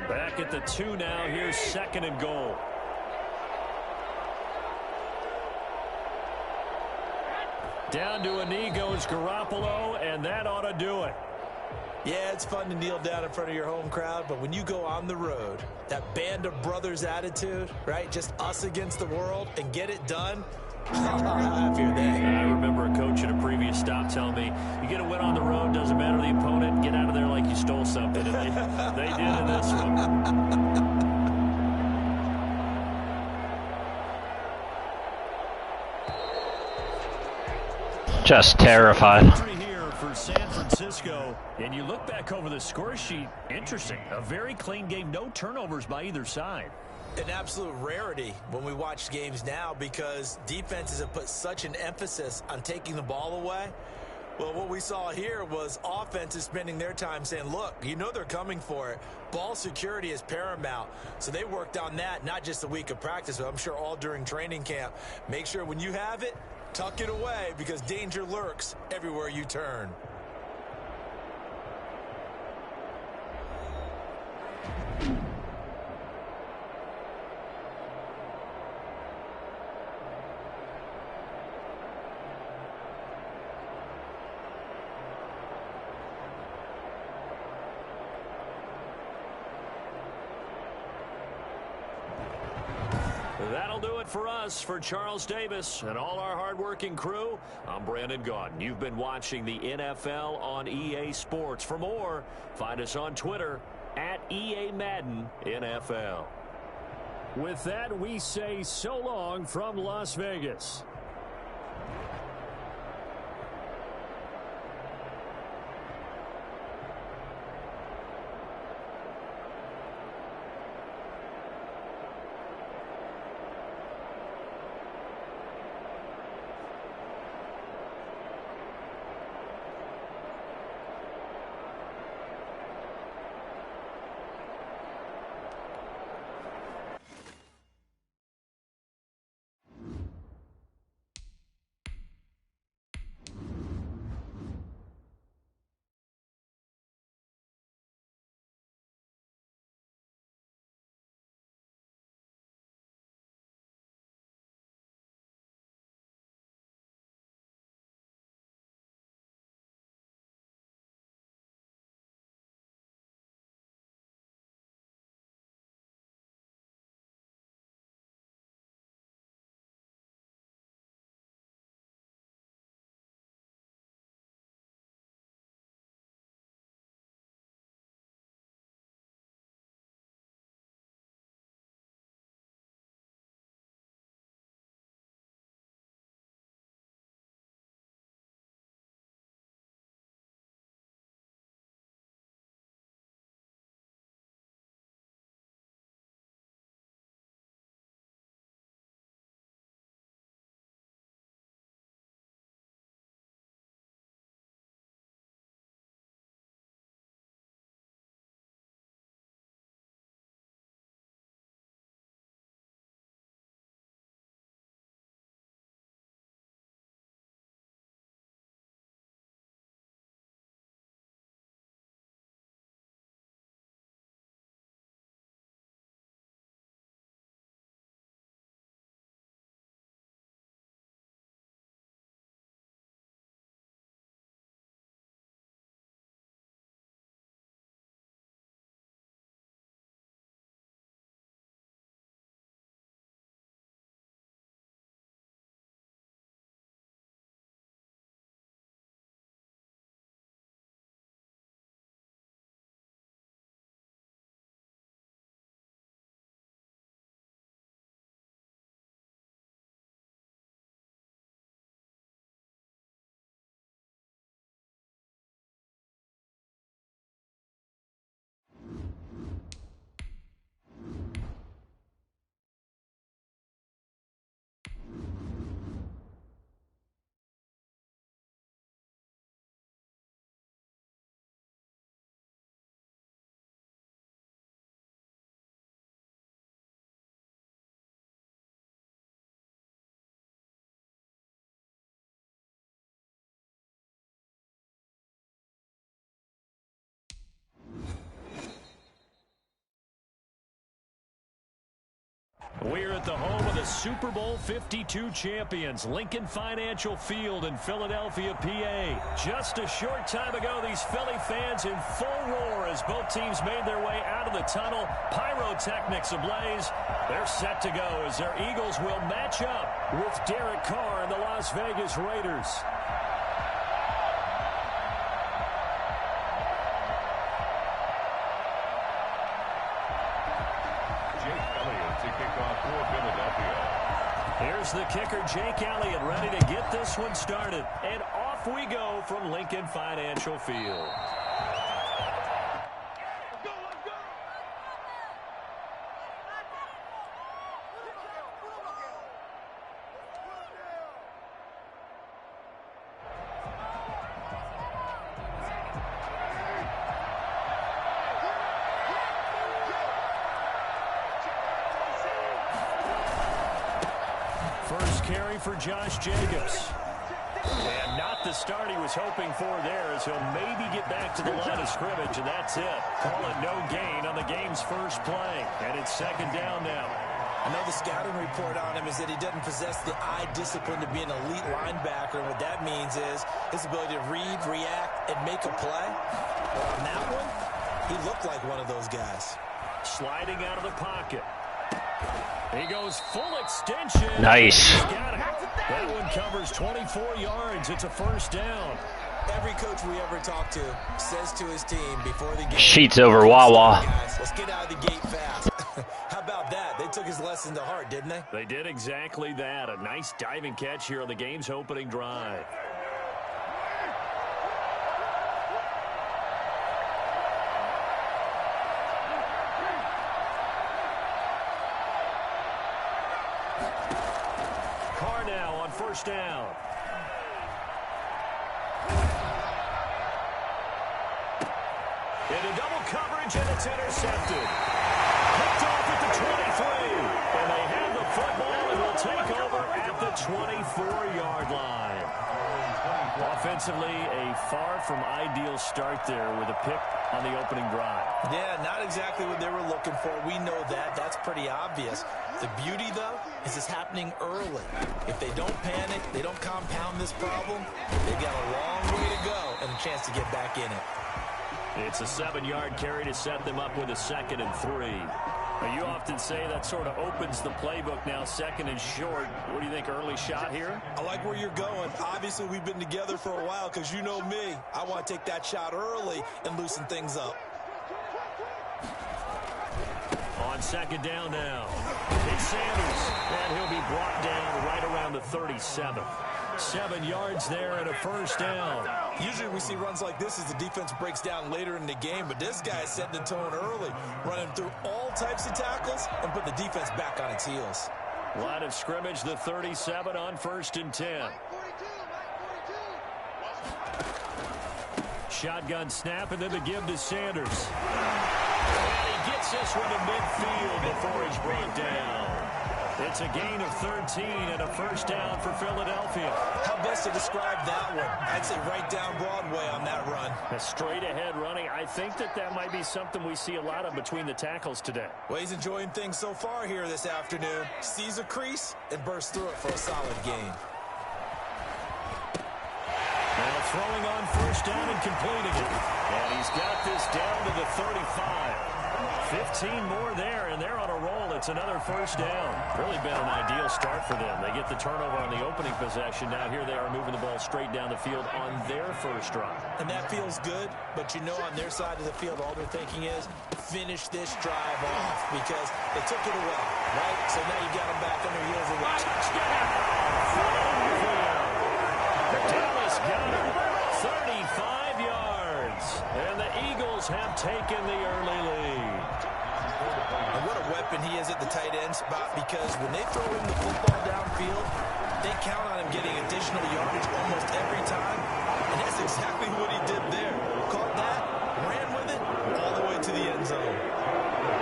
[SPEAKER 5] Back at the 2 now. Here's 2nd and goal. Down to a knee goes Garoppolo, and that ought to do it.
[SPEAKER 7] Yeah, it's fun to kneel down in front of your home crowd, but when you go on the road, that band of brothers attitude, right? Just us against the world and get it done. How happy are they?
[SPEAKER 5] I remember a coach at a previous stop telling me, you get a win on the road, doesn't matter the opponent, get out of there like you stole something. And they did in this one.
[SPEAKER 8] Just terrified.
[SPEAKER 5] Here for San Francisco, and you look back over the score sheet, interesting. A very clean game, no turnovers by either side.
[SPEAKER 7] An absolute rarity when we watch games now because defenses have put such an emphasis on taking the ball away. Well, what we saw here was offenses spending their time saying, look, you know they're coming for it. Ball security is paramount. So they worked on that, not just a week of practice, but I'm sure all during training camp. Make sure when you have it, tuck it away because danger lurks everywhere you turn.
[SPEAKER 5] That'll do it for us. For Charles Davis and all our hardworking crew, I'm Brandon Gaudin. You've been watching the NFL on EA Sports. For more, find us on Twitter at ALL-MADDEN NFL. With that, we say so long from Las Vegas. We're at the home of the Super Bowl 52 champions, Lincoln Financial Field in Philadelphia, PA. Just a short time ago, these Philly fans in full roar as both teams made their way out of the tunnel. Pyrotechnics ablaze. They're set to go as their Eagles will match up with Derek Carr and the Las Vegas Raiders. Here's the kicker, Jake Elliott, ready to get this one started. And off we go from Lincoln Financial Field. First carry for Josh Jacobs. And not the start he was hoping for there, as he'll maybe get back to the line of scrimmage, and that's it. Call it no gain on the game's first play. And it's second down now.
[SPEAKER 7] I know the scouting report on him is that he doesn't possess the eye discipline to be an elite linebacker, and what that means is his ability to read, react, and make a play. But on that one, he looked like one of those guys.
[SPEAKER 5] Sliding out of the pocket. He goes full extension.
[SPEAKER 8] Nice.
[SPEAKER 5] Got it. That one covers 24 yards. It's a first down.
[SPEAKER 7] Every coach we ever talk to says to his team before the game,
[SPEAKER 8] Sheets over Wawa.
[SPEAKER 7] Guys, let's get out of the gate fast. How about that? They took his lesson to heart, didn't they?
[SPEAKER 5] They did exactly that. A nice diving catch here on the game's opening drive. Carr now on first down. Into double coverage, and it's intercepted. Picked off at the 23. And they have the football and will take over at the 24-yard line. Offensively, a far from ideal start there with a pick on the opening drive.
[SPEAKER 7] Yeah, not exactly what they were looking for. We know that. That's pretty obvious. The beauty, though, is it's happening early. If they don't panic, they don't compound this problem, they've got a long way to go and a chance to get back in it.
[SPEAKER 5] It's a 7-yard carry to set them up with a 2nd and 3. Now, you often say that sort of opens the playbook now, 2nd and short. What do you think, early shot here?
[SPEAKER 7] I like where you're going. Obviously, we've been together for a while because you know me. I want to take that shot early and loosen things up.
[SPEAKER 5] On 2nd down now, it's Sanders, and he'll be brought down right around the 37. 7 yards there and a first down.
[SPEAKER 7] Usually we see runs like this as the defense breaks down later in the game, but this guy is setting the tone early, running through all types of tackles and put the defense back on its heels.
[SPEAKER 5] Line of scrimmage, the 37 on 1st and 10. Shotgun snap, and then the give to Sanders. And he gets this one to midfield before he's brought down. It's a gain of 13 and a first down for Philadelphia.
[SPEAKER 7] How best to describe that one? I'd say right down Broadway on that run.
[SPEAKER 5] A straight-ahead running. I think that might be something we see a lot of between the tackles today.
[SPEAKER 7] Well, he's enjoying things so far here this afternoon. Sees a crease and bursts through it for a solid gain.
[SPEAKER 5] Now throwing on first down and completing it. And he's got this down to the 35. 15 more there, and they're on a roll. It's another first down. Really been an ideal start for them. They get the turnover on the opening possession. Now here they are moving the ball straight down the field on their first drive.
[SPEAKER 7] And that feels good, but you know on their side of the field, all they're thinking is finish this drive off because they took it away, right? So now you got them back on their heels with a touchdown.
[SPEAKER 5] Dallas got it. 35 yards. And the Eagles have taken the early lead.
[SPEAKER 7] And what a weapon he is at the tight end spot, because when they throw him the football downfield, they count on him getting additional yardage almost every time. And that's exactly what he did there. Caught that, ran with it, all the way to the end zone.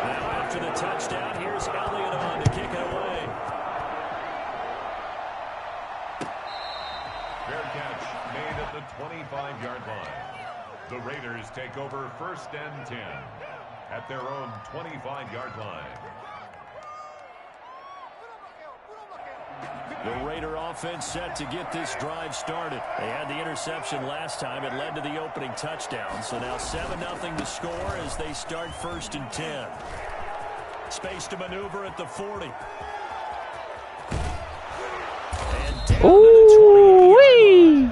[SPEAKER 5] Now after the touchdown, here's Elliott on to kick it away.
[SPEAKER 6] Fair catch made at the 25-yard line. The Raiders take over 1st and 10 at their own 25-yard line.
[SPEAKER 5] The Raider offense set to get this drive started. They had the interception last time. It led to the opening touchdown. So now 7-0 to score as they start 1st and 10. Space to maneuver at the 40. And down to the 28.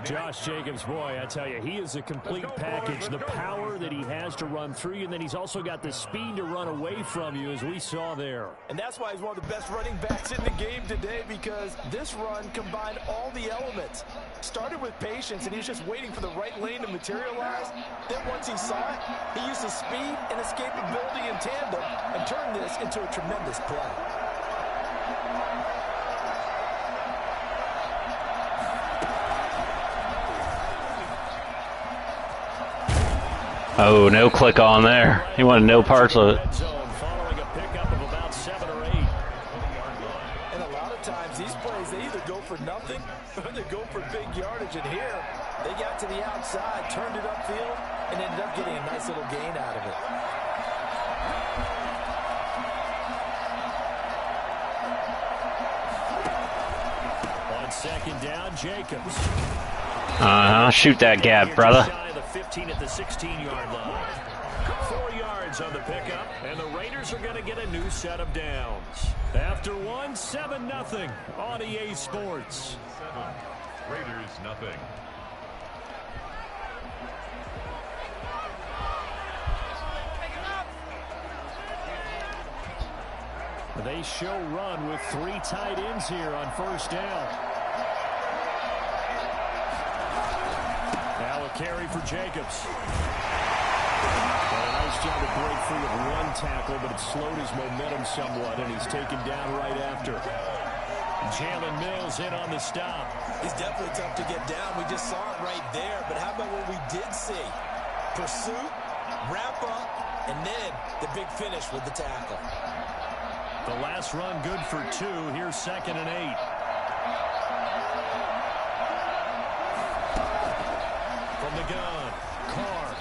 [SPEAKER 5] Josh Jacobs, boy, I tell you, he is a complete package. The power that he has to run through you, and then he's also got the speed to run away from you, as we saw there.
[SPEAKER 7] And that's why he's one of the best running backs in the game today, because this run combined all the elements. Started with patience, and he was just waiting for the right lane to materialize. Then once he saw it, he used his speed and escapability in tandem and turned this into a tremendous play.
[SPEAKER 8] Oh, no click on there. He wanted no parts of it.
[SPEAKER 5] Following a pickup of about 7 or 8.
[SPEAKER 7] And a lot of times these plays, they either go for nothing or they go for big yardage. And here, they got to the outside, turned it upfield, and ended up getting a nice little gain out of it.
[SPEAKER 5] On 2nd down, Jacobs.
[SPEAKER 8] Shoot that gap, brother.
[SPEAKER 5] 15 at the 16-yard line. 4 yards on the pickup, and the Raiders are going to get a new set of downs. After 7-0 on EA Sports.
[SPEAKER 6] Raiders nothing.
[SPEAKER 5] They show run with 3 tight ends here on 1st down. Now a carry for Jacobs. Well, a nice job to break free of 1 tackle, but it slowed his momentum somewhat, and he's taken down right after. Jalen Mills in on the stop.
[SPEAKER 7] He's definitely tough to get down. We just saw it right there, but how about what we did see? Pursuit, wrap up, and then the big finish with the tackle.
[SPEAKER 5] The last run good for 2. Here's 2nd and 8. From the gun, Carr.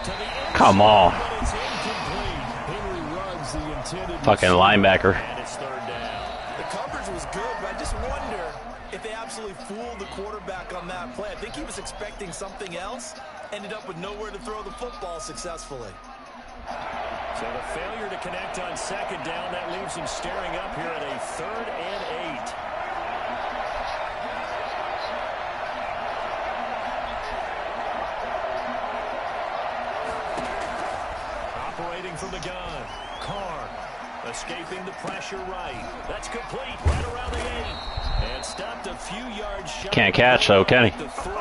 [SPEAKER 5] To the end.
[SPEAKER 8] Come on.
[SPEAKER 5] It's incomplete. Henry runs the intended
[SPEAKER 8] Fucking linebacker.
[SPEAKER 5] And it's 3rd down.
[SPEAKER 7] The coverage was good, but I just wonder if they absolutely fooled the quarterback on that play. I think he was expecting something else, ended up with nowhere to throw the football successfully.
[SPEAKER 5] So the failure to connect on 2nd down, that leaves him staring up here at a 3rd and 8. Operating from the gun, Carr escaping the pressure right. That's complete right around the 8. And stopped a few yards shy.
[SPEAKER 8] Can't catch though, can he?
[SPEAKER 5] The 3.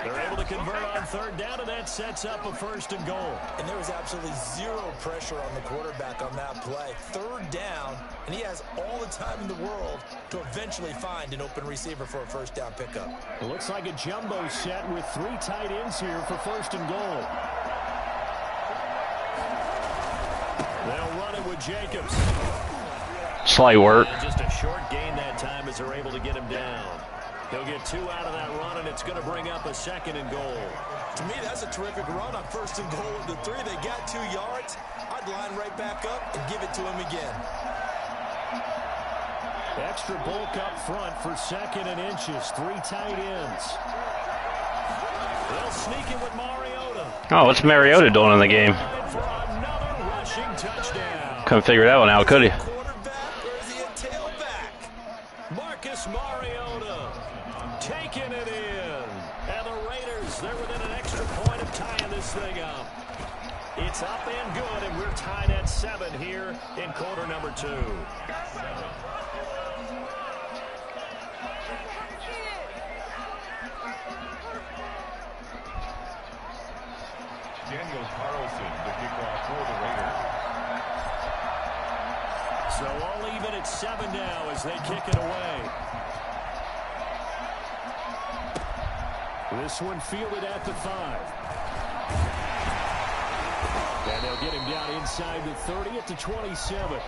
[SPEAKER 5] They're able to convert on 3rd down, and that sets up a 1st and goal.
[SPEAKER 7] And there was absolutely zero pressure on the quarterback on that play. 3rd down, and he has all the time in the world to eventually find an open receiver for a 1st down pickup.
[SPEAKER 5] It looks like a jumbo set with 3 tight ends here for 1st and goal. They'll run it with Jacobs.
[SPEAKER 8] Slight work.
[SPEAKER 5] Just a short gain that time as they're able to get him down. He'll get 2 out of that run, and it's going to bring up a 2nd and goal.
[SPEAKER 7] To me, that's a terrific run on 1st and goal with the 3. They got 2 yards. I'd line right back up and give it to him again.
[SPEAKER 5] Extra bulk up front for 2nd and inches. 3 tight ends. They'll sneak it with Mariota.
[SPEAKER 8] Oh, what's Mariota doing in the game?
[SPEAKER 5] For another rushing touchdown.
[SPEAKER 8] Couldn't figure that one out, could he?
[SPEAKER 7] Quarterback, or is he a tailback?
[SPEAKER 5] Marcus Mariota taking it in. And the Raiders, they're within an extra point of tying this thing up. It's up and good, and we're tied at 7 here in quarter number 2.
[SPEAKER 6] Daniel Carlson, the kickoff for the Raiders.
[SPEAKER 5] So all even at 7 now as they kick it away. This one fielded at the 5. And they'll get him down inside the 30 at the 27.
[SPEAKER 6] The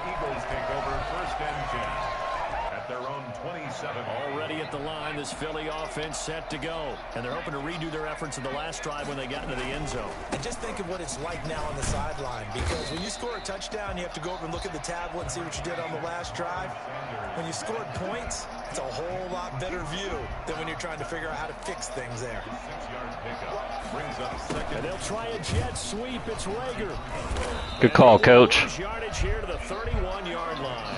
[SPEAKER 6] Eagles take over 1st and 10 at their own 27.
[SPEAKER 5] Already at at the line. This Philly offense set to go. And they're hoping to redo their efforts in the last drive when they got into the end zone.
[SPEAKER 7] And just think of what it's like now on the sideline, because when you score a touchdown, you have to go over and look at the tablet and see what you did on the last drive. When you scored points, it's a whole lot better view than when you're trying to figure out how to fix things there.
[SPEAKER 5] And they'll try a jet sweep. It's Reger.
[SPEAKER 8] Good call, Coach.
[SPEAKER 5] Yardage here to the 31-yard line.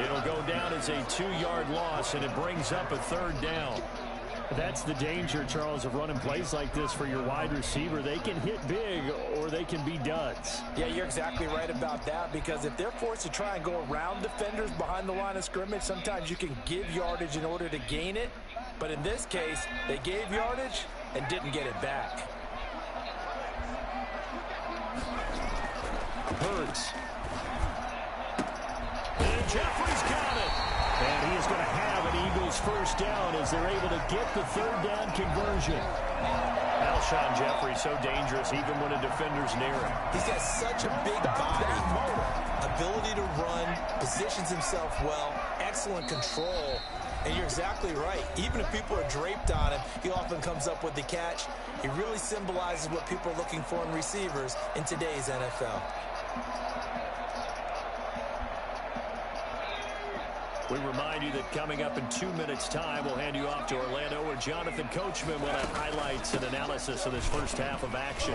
[SPEAKER 5] It'll go down as a 2-yard loss, and it brings up a 3rd down. That's the danger, Charles, of running plays like this for your wide receiver. They can hit big or they can be duds.
[SPEAKER 7] Yeah, you're exactly right about that, because if they're forced to try and go around defenders behind the line of scrimmage, sometimes you can give yardage in order to gain it. But in this case, they gave yardage and didn't get it back.
[SPEAKER 5] Hurts. And Jeffrey's got it. And he is going to have an Eagles first down as they're able to get the 3rd down conversion. Alshon Jeffrey so dangerous even when a defender's near him.
[SPEAKER 7] He's got such a big body, ability to run, positions himself well, excellent control. And you're exactly right. Even if people are draped on him, he often comes up with the catch. He really symbolizes what people are looking for in receivers in today's NFL.
[SPEAKER 5] We remind you that coming up in 2 minutes' time, we'll hand you off to Orlando, where Jonathan Coachman will have highlights and analysis of this first half of action.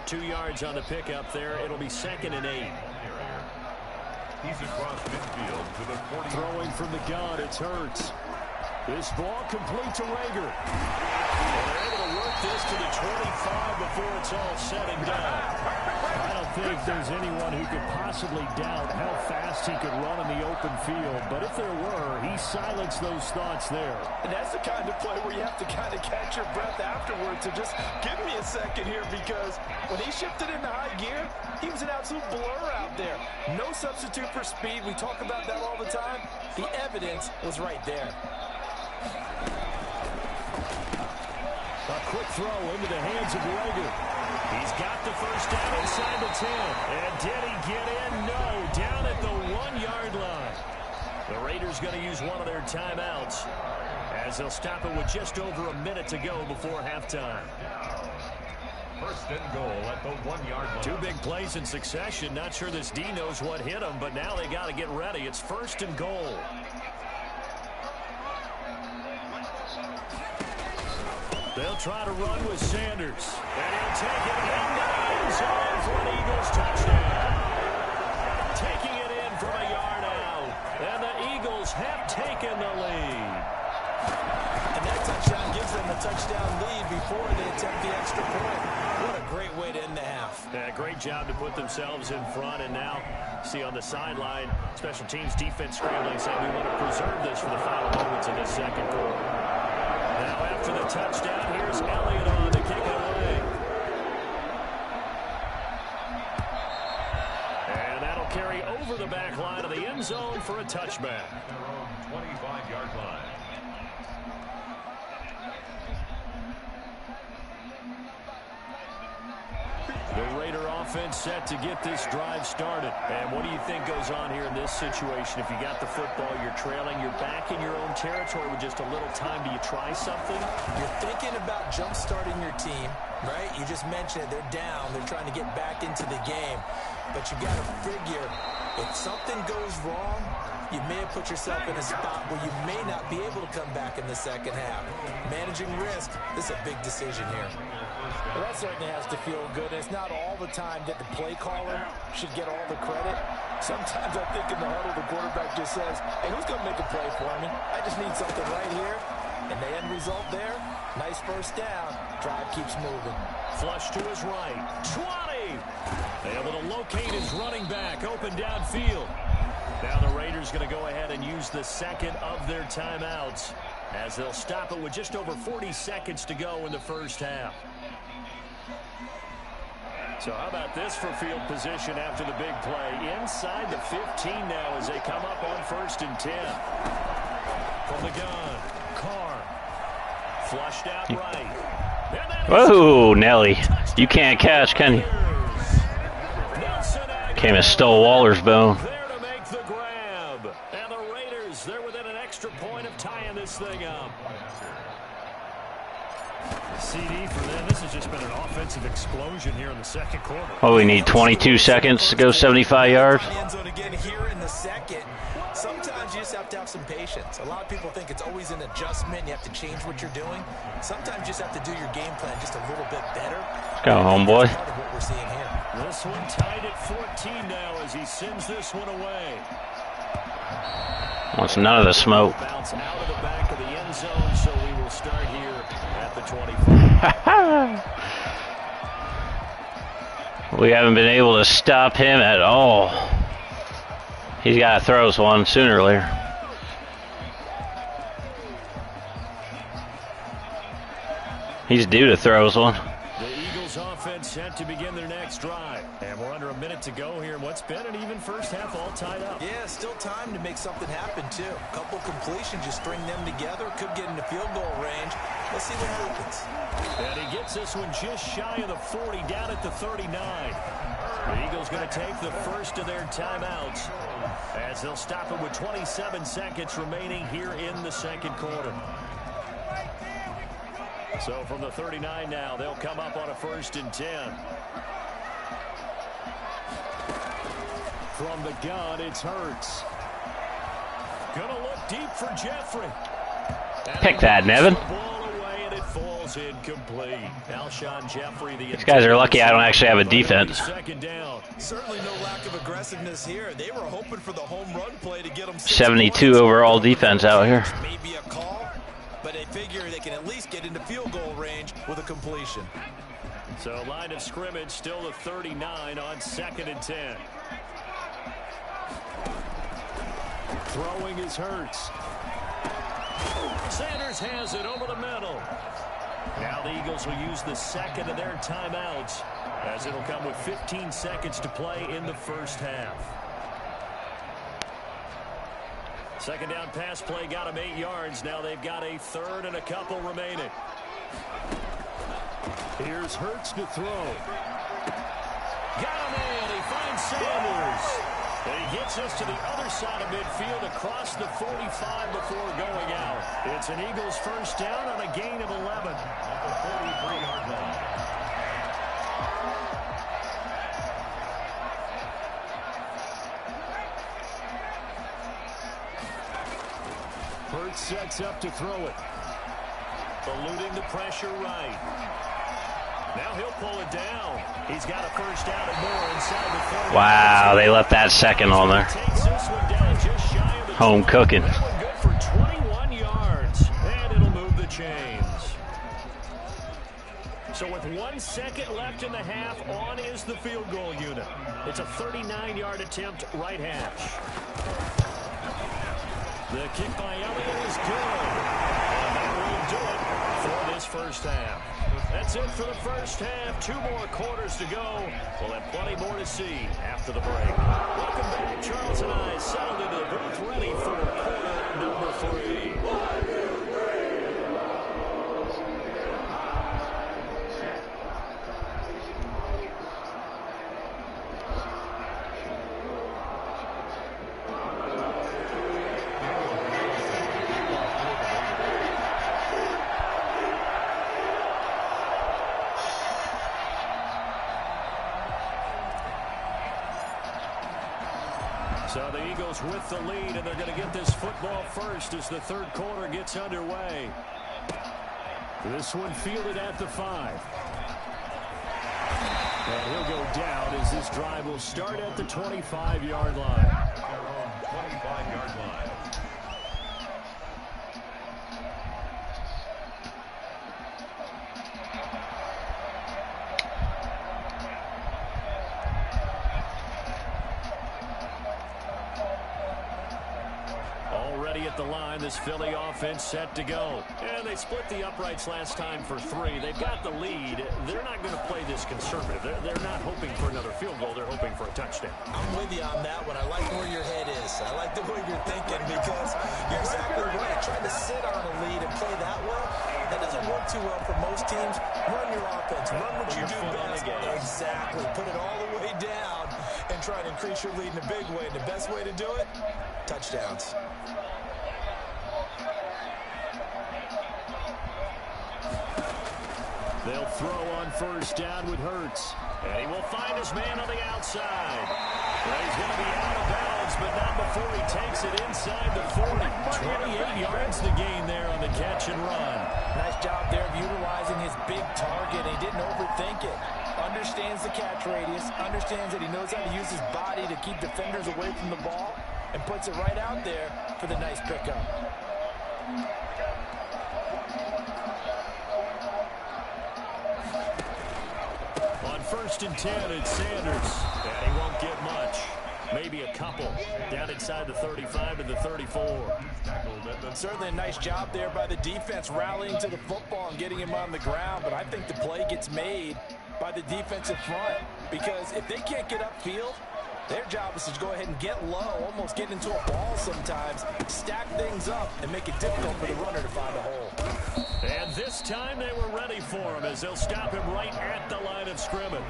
[SPEAKER 5] 2 yards on the pickup there. It'll be 2nd and 8.
[SPEAKER 6] He's across midfield to the 40.
[SPEAKER 5] Throwing from the gun, it's Hurts. This ball complete to Reger. And they're able to work this to the 25 before it's all said and done. I don't think there's anyone who could possibly doubt how fast he could run in the open field. But if there were, he silenced those thoughts there.
[SPEAKER 7] And that's the kind of play where you have to kind of catch your breath afterwards to just give me a second here, because when he shifted into high gear, he was an absolute blur out there. No substitute for speed. We talk about that all the time. The evidence was right there.
[SPEAKER 5] A quick throw into the hands of Reger. He's got the first down inside the 10. And did he get in? No. Down at the 1-yard line. The Raiders going to use one of their timeouts as they'll stop it with just over a minute to go before halftime.
[SPEAKER 6] First and goal at the 1-yard line.
[SPEAKER 5] 2 big plays in succession. Not sure this D knows what hit him, but now they got to get ready. It's 1st and goal. They'll try to run with Sanders. And he'll take it into the end zone for an Eagles touchdown. Taking it in from a yard out. And the Eagles have taken the lead.
[SPEAKER 7] And that touchdown gives them a touchdown lead before they attempt the extra point. What a great way to end the half.
[SPEAKER 5] Yeah, great job to put themselves in front. And now, see on the sideline, special teams defense scrambling, saying we want to preserve this for the final moments of this second quarter. Now after the touchdown, here's Elliott on to kick it away. And that'll carry over the back line of the end zone for a touchback.
[SPEAKER 6] Their own 25-yard line.
[SPEAKER 5] The Raider offense set to get this drive started. And what do you think goes on here in this situation? If you got the football, you're trailing, you're back in your own territory with just a little time. Do you try something?
[SPEAKER 7] You're thinking about jump-starting your team, right? You just mentioned it. They're down. They're trying to get back into the game. But you got to figure, if something goes wrong, you may have put yourself in a spot where you may not be able to come back in the second half. Managing risk, this is a big decision here. Well, that certainly has to feel good. It's not all the time that the play caller should get all the credit. Sometimes I think in the huddle, the quarterback just says, hey, who's going to make a play for me? I just need something right here. And the end result there, nice first down. Drive keeps moving.
[SPEAKER 5] Flush to his right. 20! Able to locate his running back. Open downfield. Now the Raiders going to go ahead and use the second of their timeouts as they'll stop it with just over 40 seconds to go in the first half. So how about this for field position after the big play? Inside the 15 now as they come up on 1st and 10. From the gun, Carr. Flushed out right.
[SPEAKER 8] Whoa, Nelly. You can't catch, can you? Came and stole Waller's bone.
[SPEAKER 5] There to make the grab. good. And the Raiders, they're within an extra point of tying this thing up. CD for them. This has just been an offensive explosion here in the second quarter.
[SPEAKER 8] Oh, we need 22 seconds to go 75 yards.
[SPEAKER 7] End zone again here in the second. Sometimes you just have to have some patience. A lot of people think it's always an adjustment. You have to change what you're doing. Sometimes you just have to do your game plan just a little bit better.
[SPEAKER 8] Let's go, homeboy.
[SPEAKER 7] That's part of what we're seeing here.
[SPEAKER 5] This one tied at 14 now as he sends this one away.
[SPEAKER 8] Wants none of the smoke.
[SPEAKER 5] Bounce out of the back of the end zone, so we will start here at the 25.
[SPEAKER 8] We haven't been able to stop him at all. He's got to throw us one sooner or later. He's due to throw us one.
[SPEAKER 5] The Eagles offense set to begin their next drive. And we're under a minute to go here in what's been an even first half, all tied up.
[SPEAKER 7] Yeah, still time to make something happen, too. A couple completions, just string them together. Could get into field goal range. Let's see what happens.
[SPEAKER 5] And he gets this one just shy of the 40, down at the 39. The Eagles going to take the first of their timeouts as they'll stop it with 27 seconds remaining here in the second quarter. So from the 39 now, they'll come up on a 1st and 10. From the gun, it's Hurts. Gonna look deep for Jeffrey.
[SPEAKER 8] Pick that, Nevin.
[SPEAKER 5] Ball away and it falls incomplete. Alshon Jeffrey,
[SPEAKER 8] These guys are lucky I don't actually have a defense.
[SPEAKER 5] Second down.
[SPEAKER 7] Certainly no lack of aggressiveness here. They were hoping for the home run play to get them
[SPEAKER 8] 72 overall defense out here.
[SPEAKER 7] Maybe a call, but they figure they can at least get into field goal range with a completion.
[SPEAKER 5] So line of scrimmage still the 39 on 2nd and 10. Throwing is Hurts. Sanders has it over the middle. Now the Eagles will use the second of their timeouts as it'll come with 15 seconds to play in the first half. Second down pass play got him 8 yards. Now they've got a 3rd and a couple remaining. Here's Hurts to throw. Got him in. He finds Sanders. And he gets us to the other side of midfield across the 45 before going out. It's an Eagles first down on a gain of 11. At the 43-yard line. Hurts sets up to throw it. Eluding the pressure right. Now he'll pull it down. He's got a first down and more inside the 40.
[SPEAKER 8] Wow, they left that second on there. Home cooking.
[SPEAKER 5] That one good for 21 yards. And it'll move the chains. So with 1 second left in the half, on is the field goal unit. It's a 39-yard attempt, right hash. The kick by Elliott is good. And that will do it for this first half. That's it for the first half. 2 more quarters to go. We'll have plenty more to see after the break. Welcome back. Charles and I settled into the booth ready for quarter number 3. 1, 2, So the Eagles with the lead, and they're going to get this football first as the third quarter gets underway. This one fielded at the 5. And he'll go down as this drive will start at the 25-yard line.
[SPEAKER 6] 25-yard line.
[SPEAKER 5] Already at the line, this Philly offense set to go. And they split the uprights last time for 3. They've got the lead. They're not going to play this conservative. They're not hoping for another field goal. They're hoping for a touchdown.
[SPEAKER 7] I'm with you on that one. I like where your head is. I like the way you're thinking because you're exactly right. Trying to sit on a lead and play that well, that doesn't work too well for most teams. Run your offense. Run what you do best. Exactly. Put it all the way down and try to increase your lead in a big way. And the best way to do it, touchdowns.
[SPEAKER 5] They'll throw on first down with Hurts. And he will find his man on the outside. Well, he's going to be out of bounds, but not before he takes it inside the 40. 28 yards to gain there on the catch and run.
[SPEAKER 7] Nice job there of utilizing his big target. He didn't overthink it. Understands the catch radius, understands that he knows how to use his body to keep defenders away from the ball, and puts it right out there for the nice pickup.
[SPEAKER 5] On 1st and 10, it's Sanders. And he won't get much. Maybe a couple. Down inside the 35 to the 34.
[SPEAKER 7] Certainly a nice job there by the defense, rallying to the football and getting him on the ground. But I think the play gets made by the defensive front, because if they can't get upfield, their job is to go ahead and get low, almost get into a ball sometimes, stack things up, and make it difficult for the runner to find a hole.
[SPEAKER 5] And this time they were ready for him as they'll stop him right at the line of scrimmage.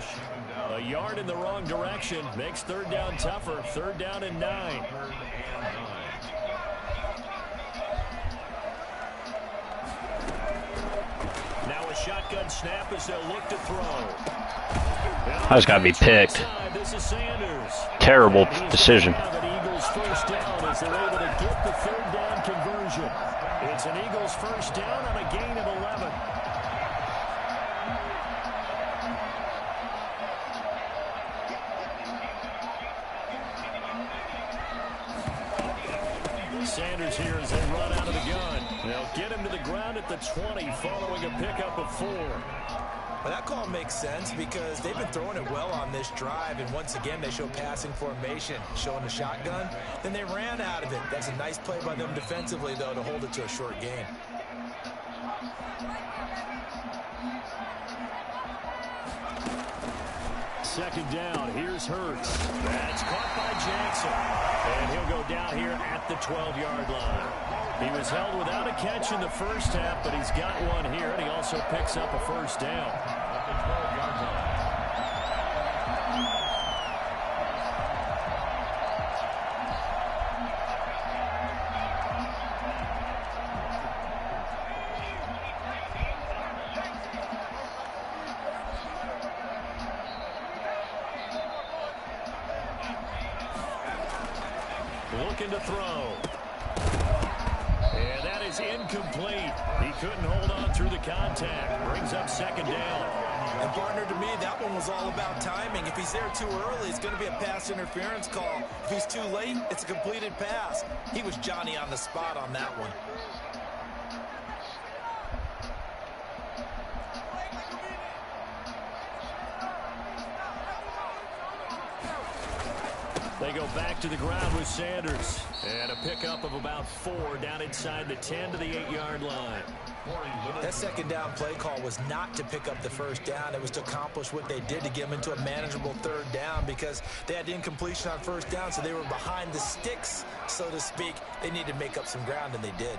[SPEAKER 5] A yard in the wrong direction makes 3rd down tougher. 3rd down and 9. Now a shotgun snap as they'll look to throw.
[SPEAKER 8] That's got to be picked.
[SPEAKER 5] This is Sanders.
[SPEAKER 8] Terrible decision.
[SPEAKER 5] Eagles first down as they're able to get the 3rd down conversion. It's an Eagles first down on a gain of 11. Sanders here as they run out of the gun. They'll get him to the ground at the 20 following a pickup of 4.
[SPEAKER 7] Well, that call makes sense because they've been throwing it well on this drive, and once again they show passing formation, showing the shotgun. Then they ran out of it. That's a nice play by them defensively, though, to hold it to a short gain.
[SPEAKER 5] Second down, here's Hurts. That's caught by Jackson. And he'll go down here at the 12-yard line. He was held without a catch in the first half, but he's got one here, and he also picks up a first down.
[SPEAKER 6] At the 12-yard line.
[SPEAKER 5] Looking to throw. And that is incomplete. He couldn't hold on through the contact. Brings up 2nd down.
[SPEAKER 7] And partner, to me, that one was all about timing. If he's there too early, it's going to be a pass interference call. If he's too late, it's a completed pass. He was Johnny on the spot on that one.
[SPEAKER 5] They go back to the ground with Sanders. And a pickup of about 4 down inside the 10 to the 8-yard line.
[SPEAKER 7] That 2nd down play call was not to pick up the first down. It was to accomplish what they did, to get them into a manageable 3rd down, because they had incompletion on first down, so they were behind the sticks, so to speak. They needed to make up some ground, and they did.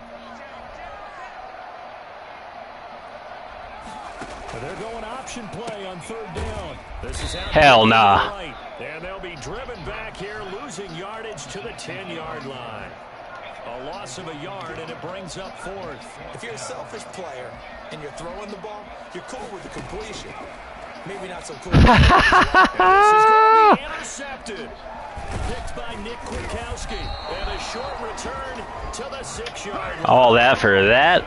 [SPEAKER 5] They're going option play on 3rd down. This is
[SPEAKER 8] hell nah.
[SPEAKER 5] Right. And they'll be driven back here, losing yardage to the 10-yard line. A loss of a yard, and it brings up 4th.
[SPEAKER 7] If you're a selfish player and you're throwing the ball, you're cool with the completion. Maybe not so cool.
[SPEAKER 5] And this is going to be intercepted. Picked by Nick Kwiatkowski. And a short return to the 6-yard line.
[SPEAKER 8] All that for that.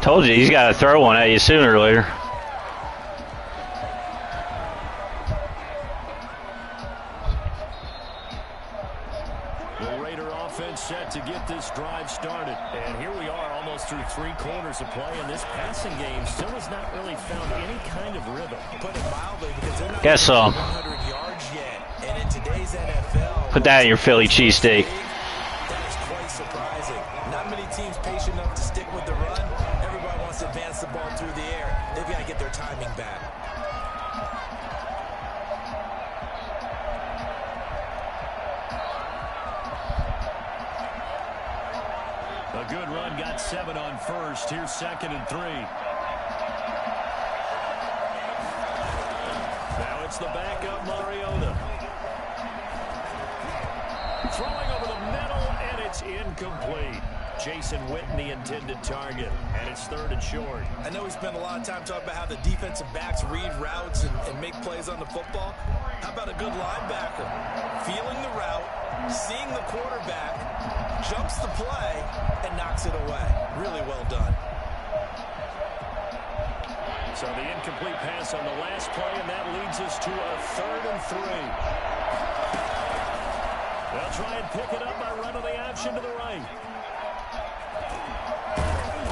[SPEAKER 8] Told you, he's got to throw one at you sooner or later.
[SPEAKER 5] The Raider offense set to get this drive started. And here we are almost through 3 quarters of play, and this passing game still has not really found any kind of rhythm.
[SPEAKER 7] Put it mildly, because they're not
[SPEAKER 8] Guess so.
[SPEAKER 7] 100 yards yet. And in today's NFL,
[SPEAKER 8] Put that in your Philly cheesesteak.
[SPEAKER 7] that is quite surprising. Not many teams patient enough to stick with the run. Everybody wants to advance the ball through the air. They've got to get their timing back.
[SPEAKER 5] A good run, got 7 on first. Here's 2nd and 3. Now it's the backup, Mariota. Throwing over the middle, and it's incomplete. Jason Witten, the intended target, and it's 3rd and short.
[SPEAKER 7] I know we spent a lot of time talking about how the defensive backs read routes and make plays on the football. How about a good linebacker? Feeling the route, seeing the quarterback, jumps the play, and knocks it away. Really well done.
[SPEAKER 5] So the incomplete pass on the last play, and that leads us to a 3rd and 3. They'll try and pick it up by running the option to the right.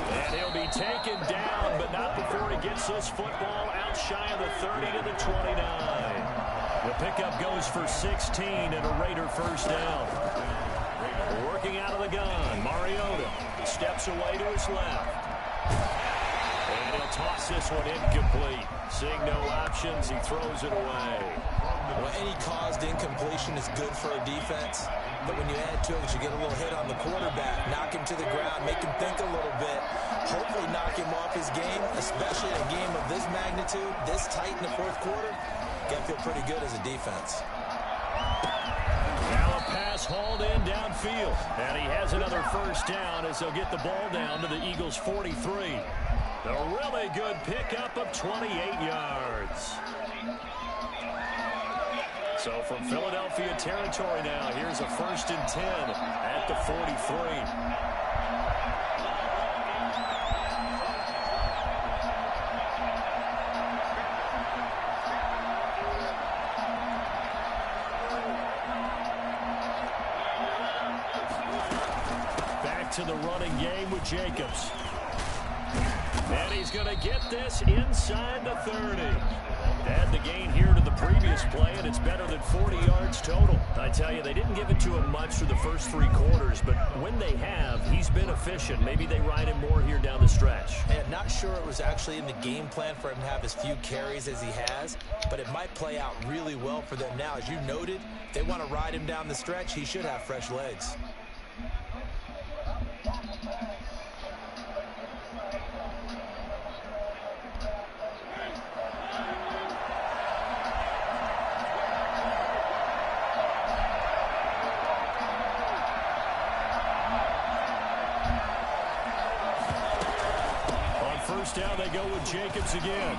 [SPEAKER 5] And he'll be taken down, but not before he gets this football out shy of the 30 to the 29. The pickup goes for 16 and a Raider first down. Working out of the gun, Mariota steps away to his left. And he'll toss this one incomplete. Seeing no options, he throws it away.
[SPEAKER 7] Well, any caused incompletion is good for a defense. But when you add to it, you get a little hit on the quarterback, knock him to the ground, make him think a little bit, hopefully knock him off his game, especially in a game of this magnitude, this tight in the 4th quarter. Got to feel pretty good as a defense.
[SPEAKER 5] Now a pass hauled in downfield. And he has another first down as they'll get the ball down to the Eagles' 43. A really good pickup of 28 yards. So from Philadelphia territory now, here's a 1st and 10 at the 43. Back to the running game with Jacobs. And he's going to get this inside the 30. Add the gain here to the previous play, and it's better than 40 yards total. I tell you, they didn't give it to him much through the first 3 quarters, but when they have, he's been efficient. Maybe they ride him more here down the stretch.
[SPEAKER 7] And not sure it was actually in the game plan for him to have as few carries as he has, but it might play out really well for them now. As you noted, if they want to ride him down the stretch, he should have fresh legs.
[SPEAKER 5] Down they go with Jacobs again.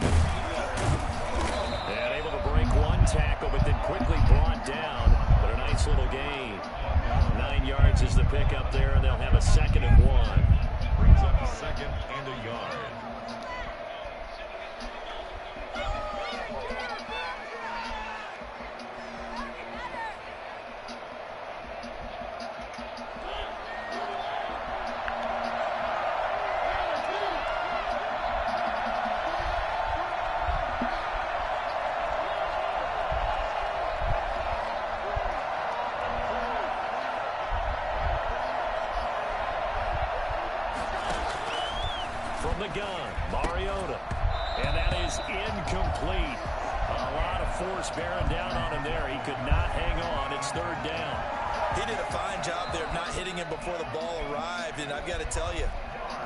[SPEAKER 5] And able to break one tackle, but then quickly brought down. But a nice little gain. 9 yards is the pickup there, and they'll have a 2nd and 1.
[SPEAKER 6] Brings up 2nd and a yard.
[SPEAKER 5] The gun, Mariota, and that is incomplete. A lot of force bearing down on him there. He could not hang on. It's 3rd down.
[SPEAKER 7] He did a fine job there of not hitting him before the ball arrived, and I've got to tell you,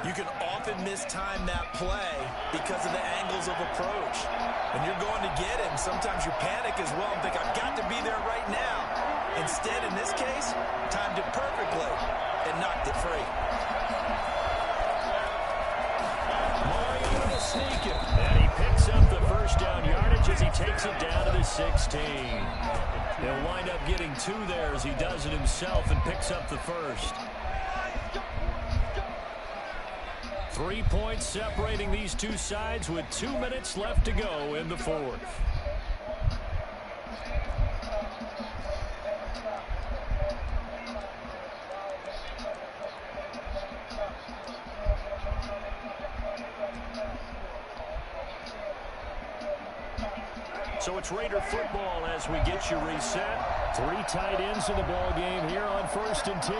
[SPEAKER 7] you can often mistime that play because of the angles of approach. When you're going to get him, sometimes you panic as well and think, I've got to be there right now. Instead, in this case, timed it perfectly and knocked it free.
[SPEAKER 5] Sneaking, and he picks up the first down yardage as he takes it down to the 16. He'll wind up getting 2 there as he does it himself and picks up the first. 3 points separating these two sides with 2 minutes left to go in the 4th. So it's Raider football as we get you reset. 3 tight ends in the ball game here on 1st and 10.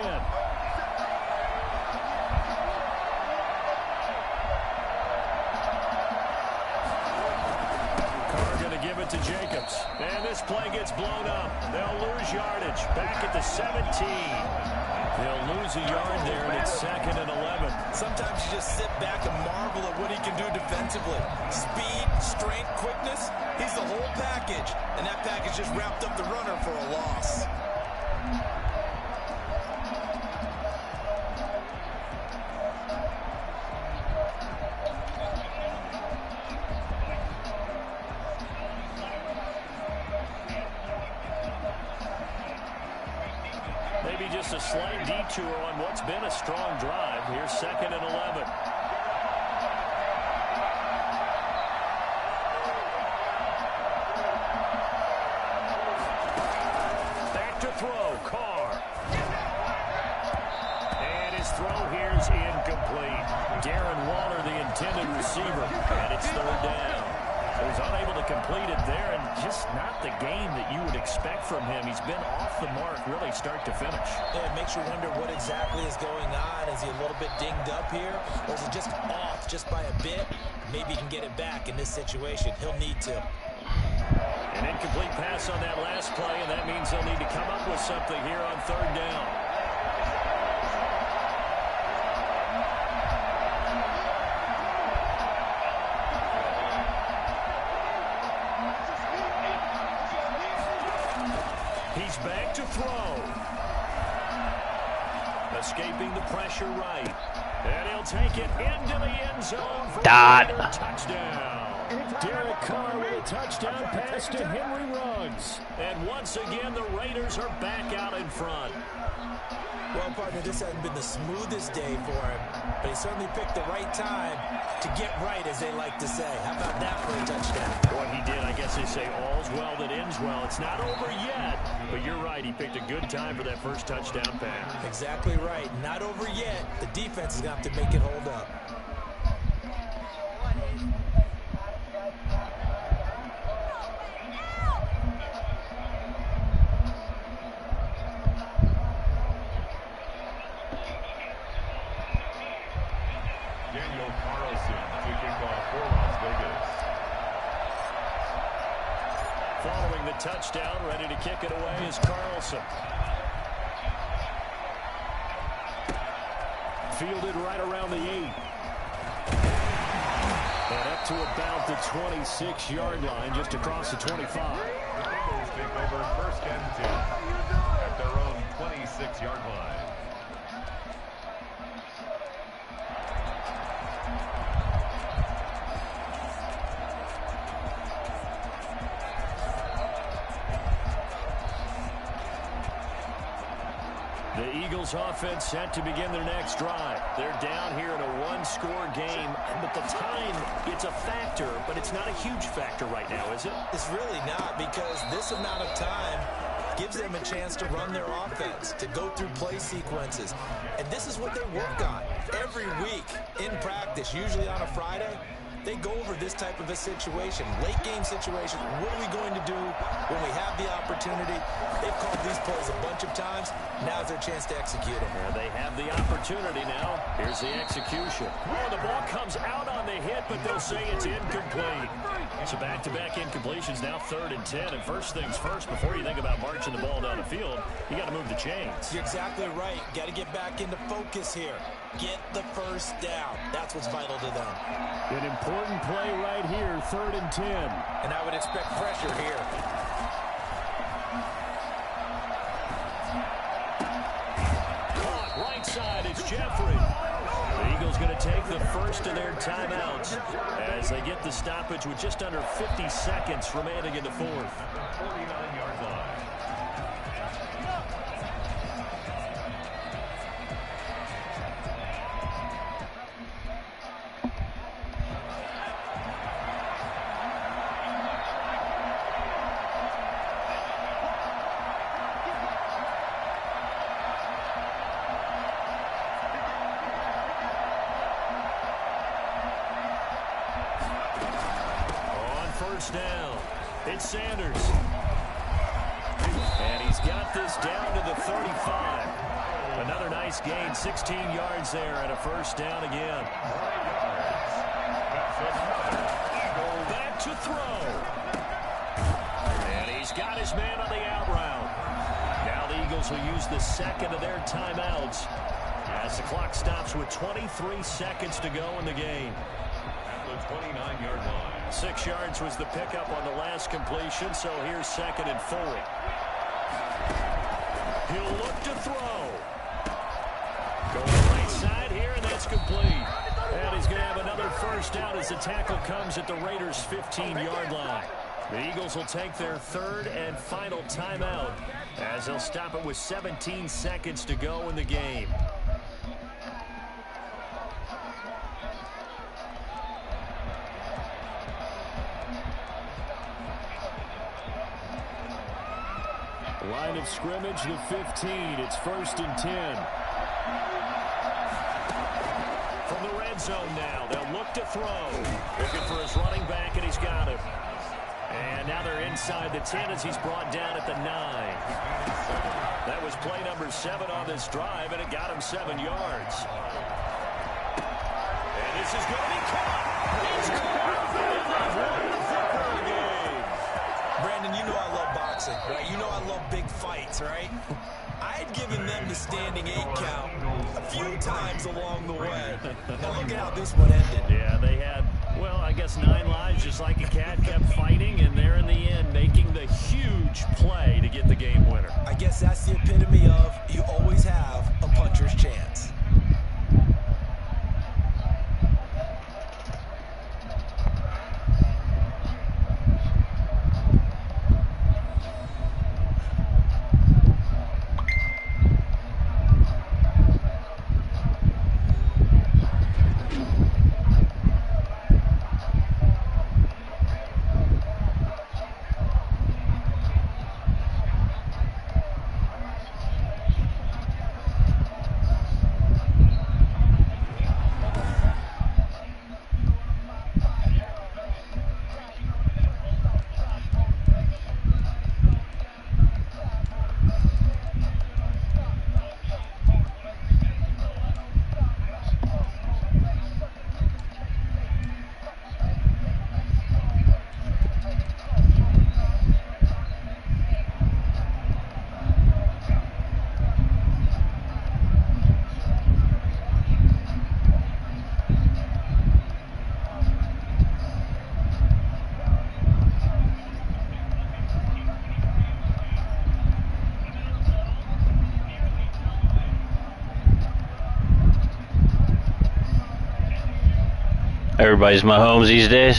[SPEAKER 5] Carr going to give it to Jacobs. And this play gets blown up. They'll lose yardage. Back at the 17. They'll lose a yard there, and it's 2nd and 11.
[SPEAKER 7] Sometimes you just sit back and marvel at what he can do defensively. Speed, strength, quickness. He's the whole package, and that package just wrapped up the runner for a loss.
[SPEAKER 5] maybe just a slight detour on what's been a strong drive. Here's 2nd and 11. Back to throw, Carr. And his throw here's incomplete. Darren Waller, the intended receiver, and it's 3rd down. He was unable to complete it there, and just not the game that you would expect from him. He's been off the mark really start to finish.
[SPEAKER 7] Yeah, it makes you wonder what exactly is going on. Is he a little bit dinged up here, or is it just off just by a bit? Maybe he can get it back in this situation. He'll need to.
[SPEAKER 5] An incomplete pass on that last play, and that means they'll need to come up with something here on 3rd down. He's back to throw. Escaping the pressure right. And he'll take it into the end zone for a touchdown. Derek Carr with a touchdown pass to Henry Ruggs. And once again, the Raiders are back out in front.
[SPEAKER 7] Well, partner, this hasn't been the smoothest day for him, but he certainly picked the right time to get right, as they like to say. How about that for a touchdown?
[SPEAKER 5] Boy, he did. I guess they say all's well that ends well. It's not over yet, but you're right. He picked a good time for that first touchdown pass.
[SPEAKER 7] Exactly right. Not over yet. The defense is going to have to make it hold up.
[SPEAKER 5] Following the touchdown, ready to kick it away is Carlson. Fielded right around the 8. And up to about the 26-yard line, just across the 25.
[SPEAKER 6] Eagles take over 1st and 10 at their own 26-yard line.
[SPEAKER 5] The Eagles offense set to begin their next drive. They're down here in a one-score game, but the time, it's a factor, but it's not a huge factor right now, is it?
[SPEAKER 7] It's really not, because this amount of time gives them a chance to run their offense, to go through play sequences. And this is what they work on every week in practice, usually on a Friday. They go over this type of a situation, late game situation. What are we going to do when we have the opportunity? They've called these plays a bunch of times. Now's their chance to execute them.
[SPEAKER 5] Yeah, they have the opportunity now. Here's the execution. Oh, the ball comes out on the hit, but they'll say it's incomplete. So back-to-back incompletions, now 3rd and 10. And first things first, before you think about marching the ball down the field, you got to move the chains.
[SPEAKER 7] You're exactly right. Got to get back into focus here. Get the first down. That's what's vital to them.
[SPEAKER 5] An important play right here, 3rd and 10.
[SPEAKER 7] And I would expect pressure here.
[SPEAKER 5] Caught right side, it's Jeffrey. The Eagles going to take the first of their timeouts as they get the stoppage with just under 50 seconds remaining in the 4th.
[SPEAKER 6] 49-yard line.
[SPEAKER 5] Down. It's Sanders. And he's got this down to the 35. Another nice gain, 16 yards there, and a first down again. Back to throw. And he's got his man on the out route. Now the Eagles will use the second of their timeouts as the clock stops with 23 seconds to go in the game.
[SPEAKER 6] At the 29-yard line.
[SPEAKER 5] 6 yards was the pickup on the last completion, so here's 2nd and 4. He'll look to throw. Going right side here, and that's complete. And he's going to have another first down as the tackle comes at the Raiders' 15-yard line. The Eagles will take their 3rd and final timeout as as they'll stop it with 17 seconds to go in the game. Line of scrimmage, the 15. It's 1st and 10. From the red zone now, they'll look to throw. Looking for his running back, and he's got him. And now they're inside the 10 as he's brought down at the 9. That was play number 7 on this drive, and it got him 7 yards. And this is going to be caught. It's caught.
[SPEAKER 7] Brandon, you know I love boxing, right? You know I love big fights, right? I had given them the standing 8 count a few times along the way. Now look at how this one ended.
[SPEAKER 5] Yeah, they had, well, I guess 9 lives, just like a cat, kept fighting, and they're in the end making the huge play to get the game winner.
[SPEAKER 7] I guess that's the epitome of you always have a puncher's chance.
[SPEAKER 8] Everybody's Mahomes these days.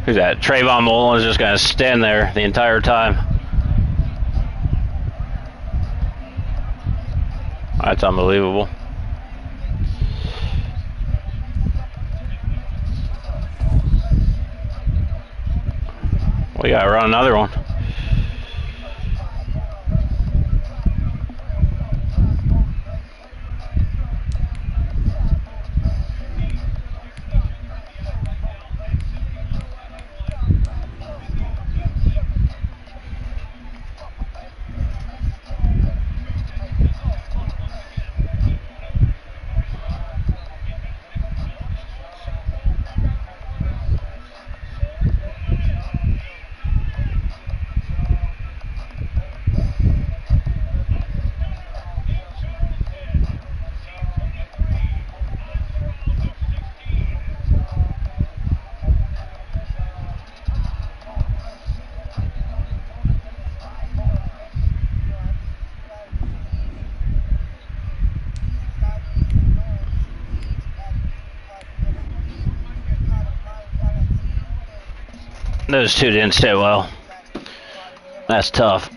[SPEAKER 8] Who's that? Trayvon Mullen's just going to stand there the entire time. That's unbelievable. We got to run another one. Those two didn't stay well. That's tough.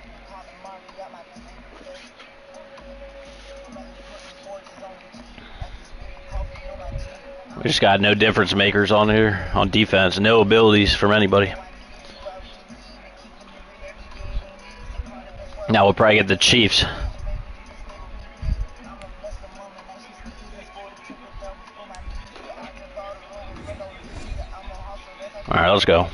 [SPEAKER 8] We just got no difference makers on here on defense. No abilities from anybody. Now we'll probably get the Chiefs. All right, let's go.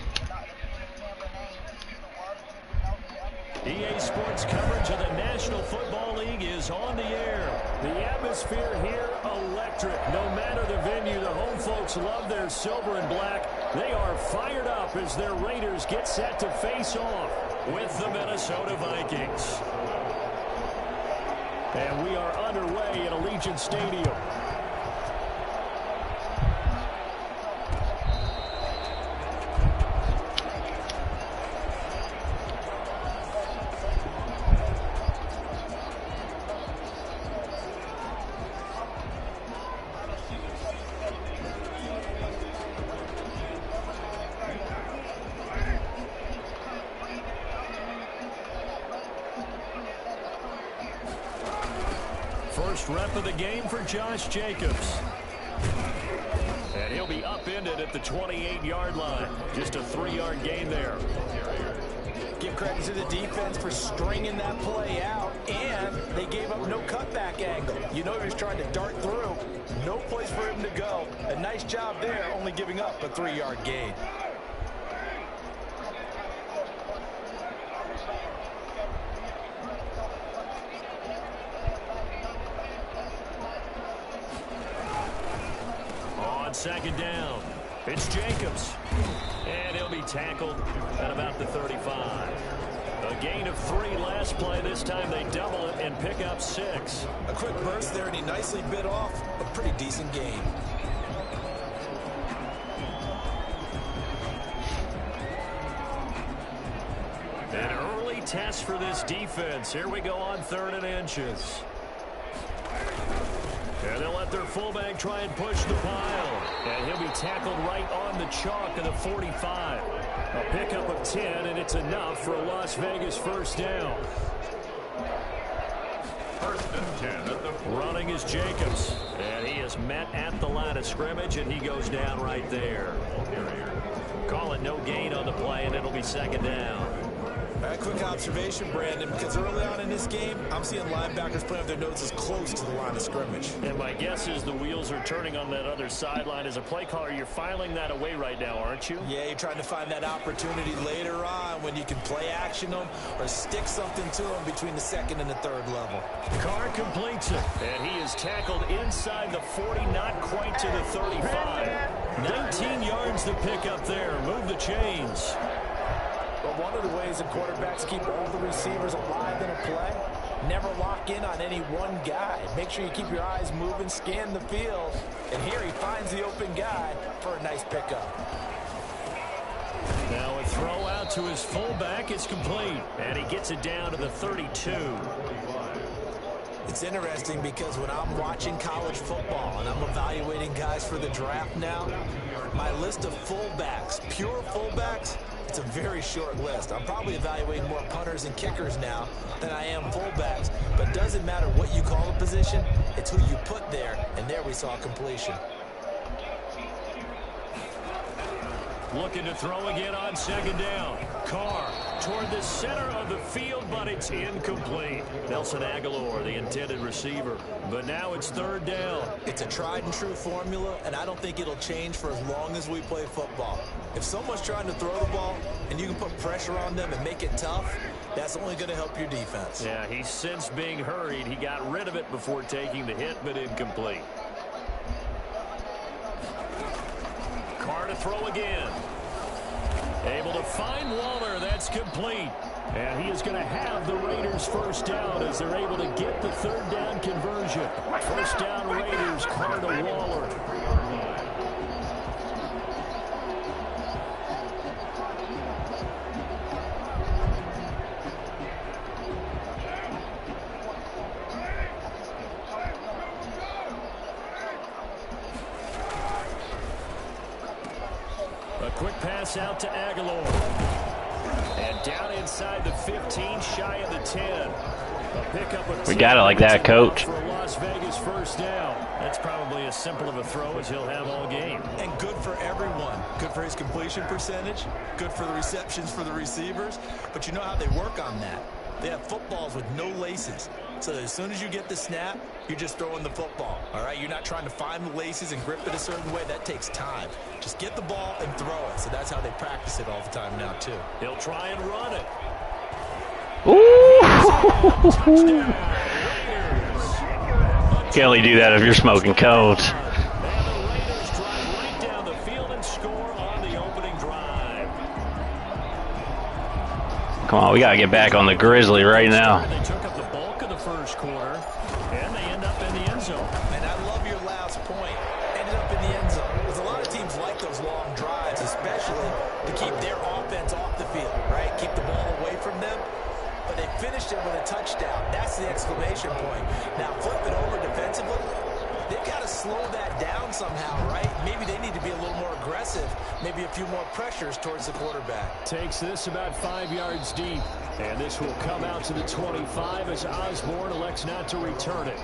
[SPEAKER 5] EA Sports coverage of the National Football League is on the air. The atmosphere here, electric. No matter the venue, the home folks love their silver and black. They are fired up as their Raiders get set to face off with the Minnesota Vikings. And we are underway at Allegiant Stadium. First rep of the game for Josh Jacobs. And he'll be upended at the 28-yard line. Just a 3-yard gain there.
[SPEAKER 7] Give credit to the defense for stringing that play out, and they gave up no cutback angle. You know he was trying to dart through. No place for him to go. A nice job there, only giving up a 3-yard gain.
[SPEAKER 5] On second down, it's Jacobs. And he'll be tackled at about the 35. A gain of 3 last play. This time they double it and pick up 6.
[SPEAKER 7] A quick burst there, and he nicely bit off a pretty decent gain.
[SPEAKER 5] An early test for this defense. Here we go on 3rd and inches. And they'll let their fullback try and push the pile. And he'll be tackled right on the chalk of the 45. A pickup of 10, and it's enough for a Las Vegas first down.
[SPEAKER 6] 1st and 10 at the 40.
[SPEAKER 5] Running is Jacobs. And he is met at the line of scrimmage, and he goes down right there. Call it no gain on the play, and it'll be 2nd down.
[SPEAKER 7] A quick observation, Brandon, because early on in this game, I'm seeing linebackers playing with their noses close to the line of scrimmage.
[SPEAKER 5] And my guess is the wheels are turning on that other sideline. As a play caller, you're filing that away right now, aren't you?
[SPEAKER 7] Yeah, you're trying to find that opportunity later on when you can play action them or stick something to them between the 2nd and the 3rd level.
[SPEAKER 5] Carr completes it, and he is tackled inside the 40, not quite to the 35. 19 yards to pick up there. Move the chains.
[SPEAKER 7] But one of the ways the quarterbacks keep all the receivers alive in a play, never lock in on any one guy. Make sure you keep your eyes moving, scan the field. And here he finds the open guy for a nice pickup.
[SPEAKER 5] Now a throw out to his fullback is complete, and he gets it down to the 32.
[SPEAKER 7] It's interesting because when I'm watching college football and I'm evaluating guys for the draft now, my list of fullbacks, pure fullbacks, it's a very short list. I'm probably evaluating more punters and kickers now than I am fullbacks. But it doesn't matter what you call a position, it's who you put there. And there we saw completion.
[SPEAKER 5] Looking to throw again on 2nd down. Carr toward the center of the field, but it's incomplete. Nelson Aguilar, the intended receiver. But now it's 3rd down.
[SPEAKER 7] It's a tried and true formula, and I don't think it'll change for as long as we play football. If someone's trying to throw the ball and you can put pressure on them and make it tough, that's only going to help your defense.
[SPEAKER 5] Yeah, he's since being hurried. He got rid of it before taking the hit, but incomplete. Carr to throw again. Able to find Waller. That's complete. And he is going to have the Raiders first down as they're able to get the 3rd down conversion. First down Raiders, Carr to Waller. A quick pass out to Aguilar. And down inside the 15, shy of the 10. A pickup of 10.
[SPEAKER 8] We got it like that, coach.
[SPEAKER 5] For a Las Vegas first down. That's probably as simple of a throw as he'll have all game.
[SPEAKER 7] And good for everyone. Good for his completion percentage. Good for the receptions for the receivers. But you know how they work on that. They have footballs with no laces. So as soon as you get the snap, you're just throwing the football. All right, you're not trying to find the laces and grip it a certain way. That takes time. Just get the ball and throw it. So that's how they practice it all the time now, too.
[SPEAKER 5] He'll try and run it.
[SPEAKER 8] Ooh! Can only do that if you're smoking codes.
[SPEAKER 5] And the Raiders drive right down the field and score on the opening drive.
[SPEAKER 8] Come on, we got to get back on the Grizzly right now.
[SPEAKER 5] They took up the bulk of the first quarter, and they end up in the end zone.
[SPEAKER 7] And I love your last point. Ended up in the end zone. Because a lot of teams like those long drives, especially to keep their offense off the field, right? Keep the ball away from them. But they finished it with a touchdown. That's the exclamation point. Now flip it over defensively. they've got to slow that down somehow, right? Maybe they need to be a little more aggressive, maybe a few more pressures towards the quarterback.
[SPEAKER 5] Takes this about 5 yards deep, and this will come out to the 25 as Osborne elects not to return it.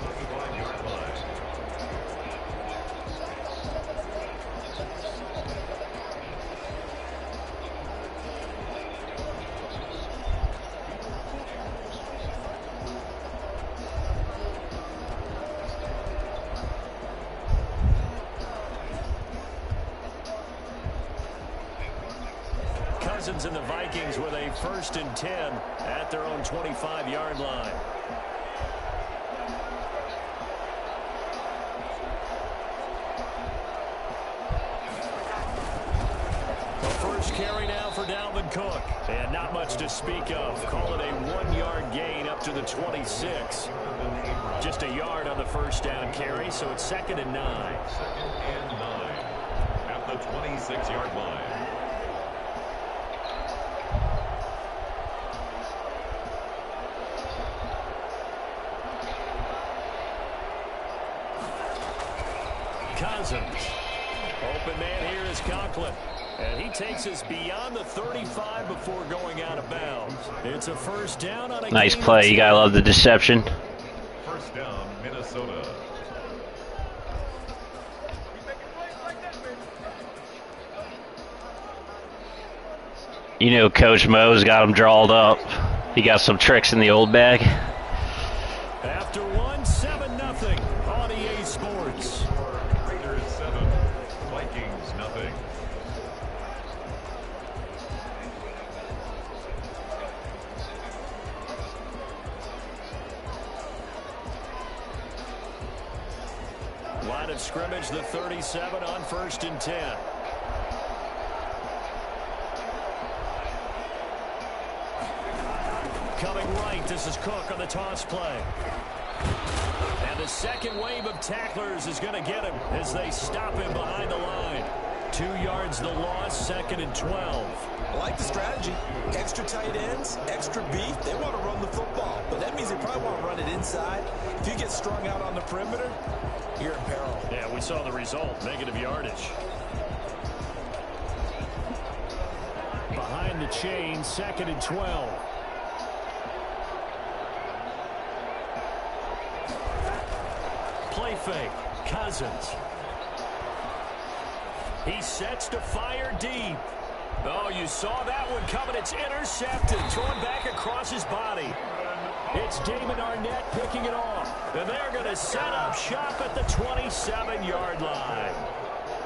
[SPEAKER 5] Cousins and the Vikings with a 1st and 10 at their own 25-yard line. The first carry now for Dalvin Cook. And not much to speak of. Call it a 1-yard gain up to the 26. Just a yard on the first down carry, so it's 2nd and 9.
[SPEAKER 6] 2nd and 9 at the 26-yard line.
[SPEAKER 5] Cousins. Open man here is Conklin. And he takes us beyond the 35 before going out of bounds. It's a first down on a
[SPEAKER 8] nice play. You gotta love the deception.
[SPEAKER 6] First down, Minnesota.
[SPEAKER 8] You know Coach Mo's got him drawled up. He got some tricks in the old bag.
[SPEAKER 5] After 7-0 on EA Sports.
[SPEAKER 6] Raiders 7, Vikings 0.
[SPEAKER 5] Line of scrimmage, the 37 on 1st and 10. Coming right, this is Cook on the toss play. And the second wave of tacklers is going to get him as they stop him behind the line. 2 yards the loss, 2nd and 12.
[SPEAKER 7] I like the strategy. Extra tight ends, extra beef. They want to run the football, but that means they probably want to run it inside. If you get strung out on the perimeter, you're in peril.
[SPEAKER 5] Yeah, we saw the result, negative yardage. Behind the chain, 2nd and 12. Play fake, Cousins. He sets to fire deep. Oh, you saw that one coming. It's intercepted, thrown back across his body. It's Damon Arnett picking it off. And they're going to set up shop at the 27-yard line.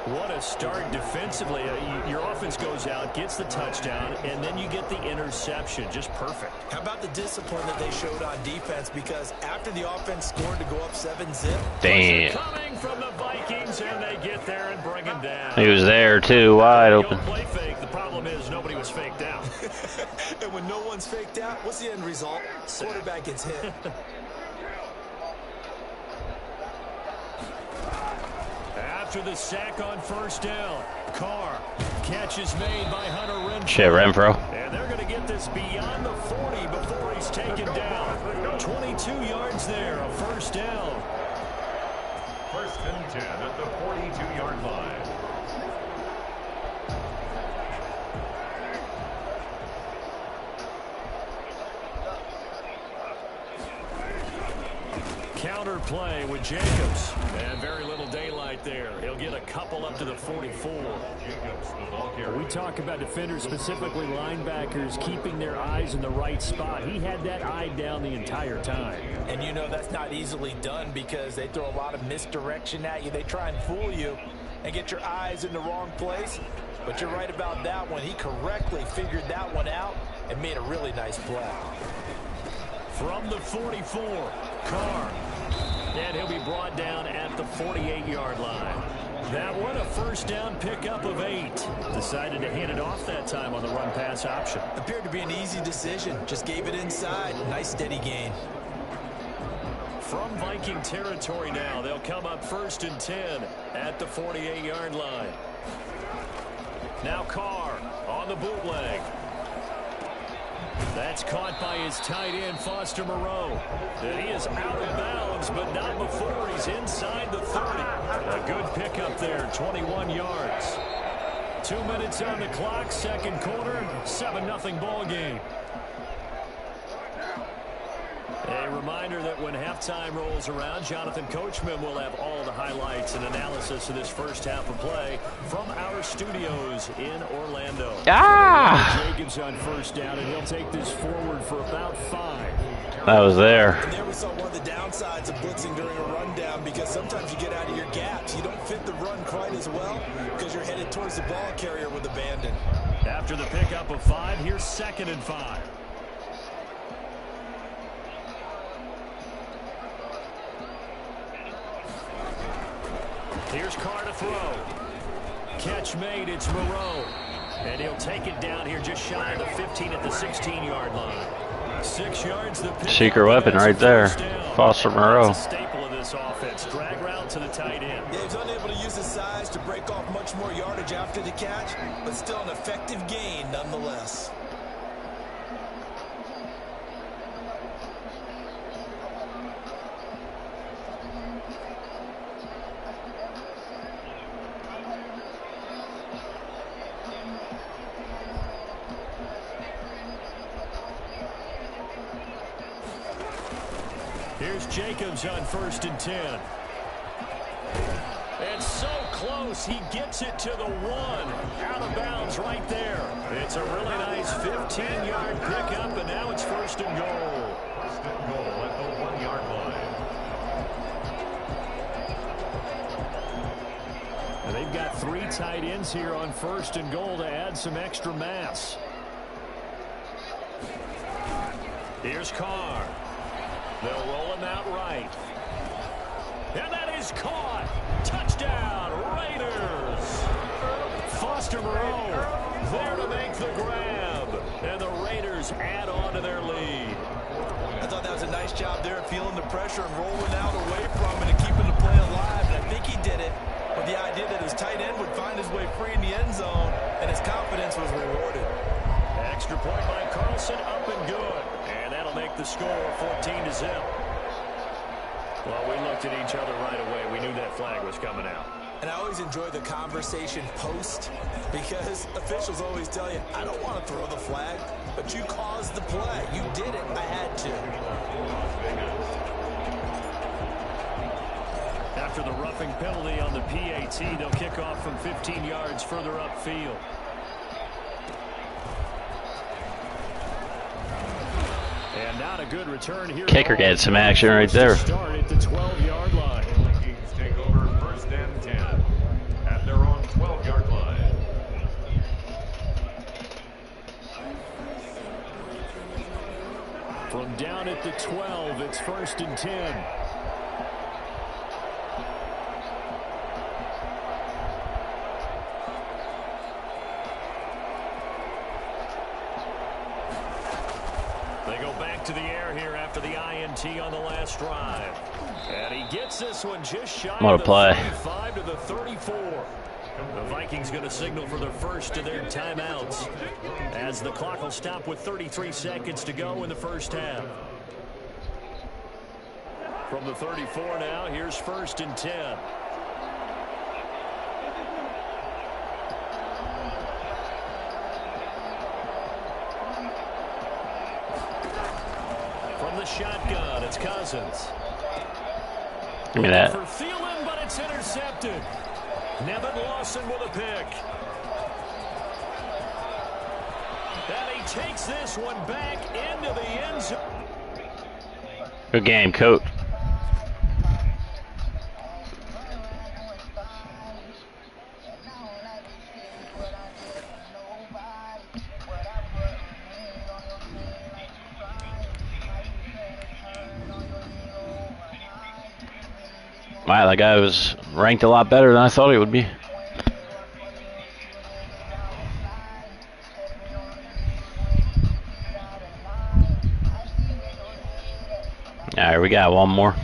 [SPEAKER 5] What a start defensively. Your offense goes out, gets the touchdown, and then you get the interception. Just perfect.
[SPEAKER 7] How about the discipline that they showed on defense? Because after the offense scored to go up 7-zip.
[SPEAKER 8] Damn.
[SPEAKER 5] Coming from the Vikings, and they get there and bring him down.
[SPEAKER 8] He was there, too, wide open.
[SPEAKER 5] Play fake. The problem is nobody was faked out.
[SPEAKER 7] And when no one's faked out, what's the end result? Quarterback gets hit.
[SPEAKER 5] After the sack on 1st down, Carr. Catch is made by Hunter Renfro.
[SPEAKER 8] Shit, Renfro.
[SPEAKER 5] And they're going to get this beyond the 40 before he's taken down. 22 yards there, a 1st down.
[SPEAKER 6] 1st and 10 at the 42-yard line.
[SPEAKER 5] Counter play with Jacobs. And very little daylight there. He'll get a couple up to the 44. We talk about defenders, specifically linebackers, keeping their eyes in the right spot. He had that eye down the entire time.
[SPEAKER 7] And you know that's not easily done because they throw a lot of misdirection at you. They try and fool you and get your eyes in the wrong place. But you're right about that one. He correctly figured that one out and made a really nice play.
[SPEAKER 5] From the 44, Carr. And he'll be brought down at the 48-yard line. That one, a 1st down pickup of 8. Decided to hand it off that time on the run-pass option.
[SPEAKER 7] Appeared to be an easy decision. Just gave it inside. Nice steady gain.
[SPEAKER 5] From Viking territory now, they'll come up 1st and 10 at the 48-yard line. Now Carr on the bootleg. That's caught by his tight end, Foster Moreau. And he is out of bounds, but not before he's inside the 30. A good pickup there, 21 yards. 2 minutes on the clock, second quarter, 7-0 ball game. A reminder that when halftime rolls around, Jonathan Coachman will have all the highlights and analysis of this first half of play from our studios in Orlando.
[SPEAKER 8] Ah!
[SPEAKER 5] Jacobs on first down, and he'll take this forward for about 5.
[SPEAKER 8] That was there.
[SPEAKER 7] And there we saw one of the downsides of blitzing during a rundown, because sometimes you get out of your gaps. You don't fit the run quite as well because you're headed towards the ball carrier with abandon.
[SPEAKER 5] After the pickup of 5, here's 2nd and 5. Here's Carr to throw. Catch made, it's Moreau. And he'll take it down here just shy of the 15 at the 16-yard line. 6 yards. The
[SPEAKER 8] secret weapon right there. Foster Moreau.
[SPEAKER 5] That's a staple of this offense. Drag route to the tight end.
[SPEAKER 7] Yeah, he's unable to use his size to break off much more yardage after the catch, but still an effective gain nonetheless.
[SPEAKER 5] Here's Jacobs on 1st and 10. And so close, he gets it to the 1. Out of bounds right there. It's a really nice 15-yard pickup, and now it's 1st and goal.
[SPEAKER 6] 1st and goal at the 1-yard line.
[SPEAKER 5] And they've got 3 tight ends here on 1st and goal to add some extra mass. Here's Carr. They'll roll him out right. And that is caught. Touchdown, Raiders. Foster Moreau there to make the grab. And the Raiders add on to their lead.
[SPEAKER 7] I thought that was a nice job there, feeling the pressure and rolling out away from it and keeping the play alive. And I think he did it with the idea that his tight end would find his way free in the end zone, and his confidence was rewarded.
[SPEAKER 5] Extra point by Carlson, up and good. And that'll make the score 14-0. Well, we looked at each other right away. We knew that flag was coming out.
[SPEAKER 7] And I always enjoy the conversation post, because officials always tell you, I don't want to throw the flag, but you caused the play. You did it. I had to.
[SPEAKER 5] After the roughing penalty on the PAT, they'll kick off from 15 yards further upfield. And not a good return here.
[SPEAKER 8] Kicker gets some action right there.
[SPEAKER 5] Start at the 12-yard line.
[SPEAKER 6] Vikings take over 1st and 10 at their own 12-yard line.
[SPEAKER 5] From down at the 12, it's 1st and 10. To the air here after the INT on the last drive. And he gets this one just shy of the 35 to the 34. The Vikings going to signal for their first of their timeouts as the clock will stop with 33 seconds to go in the first half. From the 34 now, here's 1st and 10. Shotgun, it's Cousins.
[SPEAKER 8] Give me that.
[SPEAKER 5] For Thielen, but it's intercepted. Nevin Lawson with a pick. And he takes this one back into the end zone.
[SPEAKER 8] Good game, coach. Wow, that guy was ranked a lot better than I thought he would be. All right, we got one more.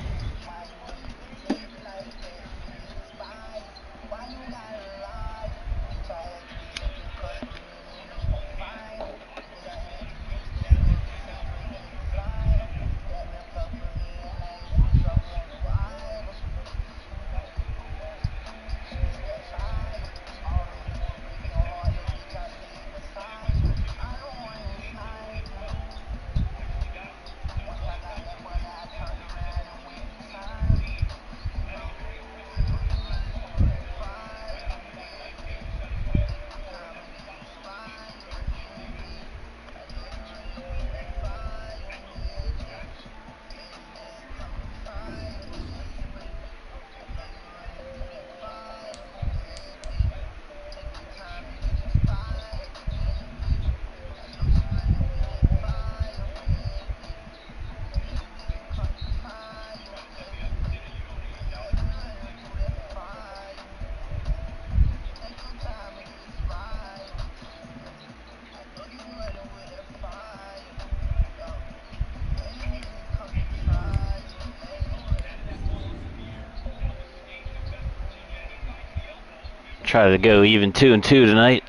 [SPEAKER 8] try to go even 2-2 tonight.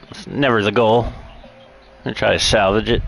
[SPEAKER 8] It's never the goal. I'm gonna try to salvage it.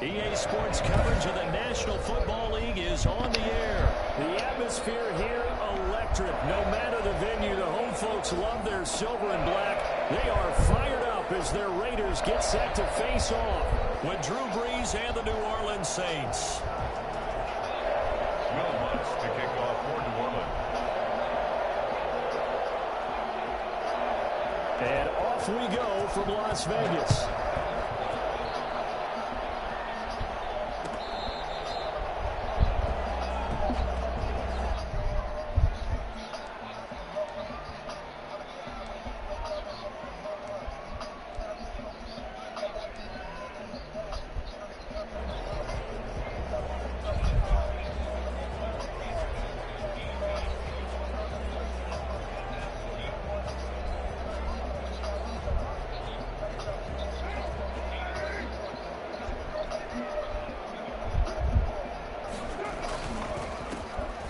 [SPEAKER 5] EA Sports coverage of the National Football League is on the air. The atmosphere here, electric. No matter the venue, the home folks love their silver and black. They are fired up as their Raiders get set to face off with Drew Brees and the New Orleans Saints.
[SPEAKER 6] Will Lutz to kick off for New Orleans.
[SPEAKER 5] And off we go from Las Vegas.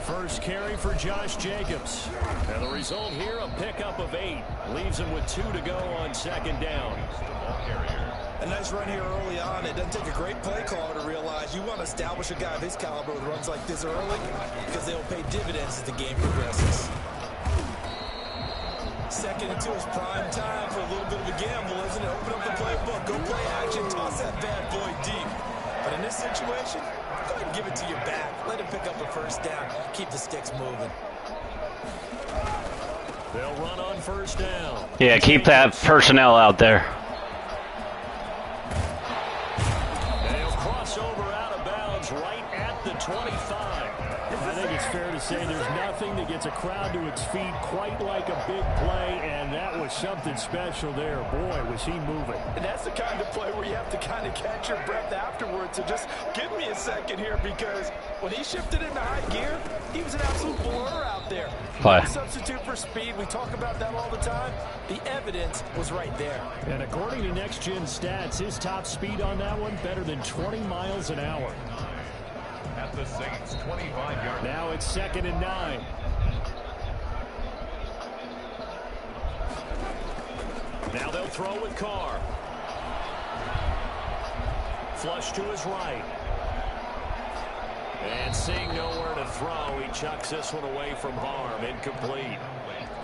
[SPEAKER 5] First carry for Josh Jacobs. And the result here, a pickup of 8. Leaves him with 2 to go on second down.
[SPEAKER 7] A nice run here early on. It doesn't take a great play caller to realize you want to establish a guy of his caliber with runs like this early because they'll pay dividends as the game progresses. Second and 2 is prime time for a little bit of a gamble, isn't it? Open up the playbook, go play action, toss that bad boy deep. But in this situation, go ahead and give it to your back. Let him pick up a first down. Keep the sticks moving.
[SPEAKER 5] They'll run on first down.
[SPEAKER 8] Yeah, keep that personnel out there.
[SPEAKER 5] And he'll cross over out of bounds right at the 25. I think it's fair to say there's nothing that gets a crowd to its feet quite like a big play, and that was something special there. Boy, was he moving.
[SPEAKER 7] And that's the kind of play where you have to kind of catch your breath afterwards. So just give me a second here, because when he shifted into high gear, he was an absolute blur out there. Substitute for speed. We talk about that all the time. The evidence was right there.
[SPEAKER 5] And according to Next Gen Stats, his top speed on that one, better than 20 miles an hour.
[SPEAKER 6] At the Saints' 25-yard.
[SPEAKER 5] Now it's 2nd and 9. Now they'll throw with Carr. Flush to his right. And seeing nowhere to throw, he chucks this one away from Barb. Incomplete.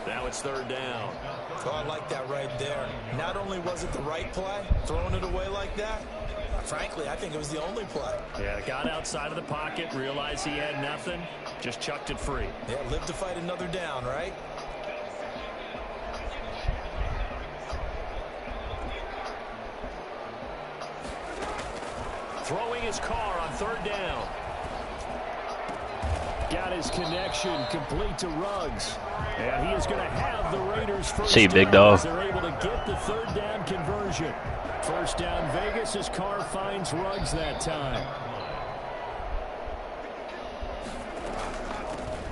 [SPEAKER 5] Now it's 3rd down.
[SPEAKER 7] Oh, I like that right there. Not only was it the right play, throwing it away like that, frankly, I think it was the only play.
[SPEAKER 5] Yeah, got outside of the pocket, realized he had nothing, just chucked it free.
[SPEAKER 7] Yeah, live to fight another down, right?
[SPEAKER 5] Throwing his Carr on 3rd down. Got his connection complete to Ruggs. And he is going to have the Raiders first.
[SPEAKER 8] See, big dog.
[SPEAKER 5] They're able to get the 3rd down conversion. First down Vegas as Carr finds Ruggs that time.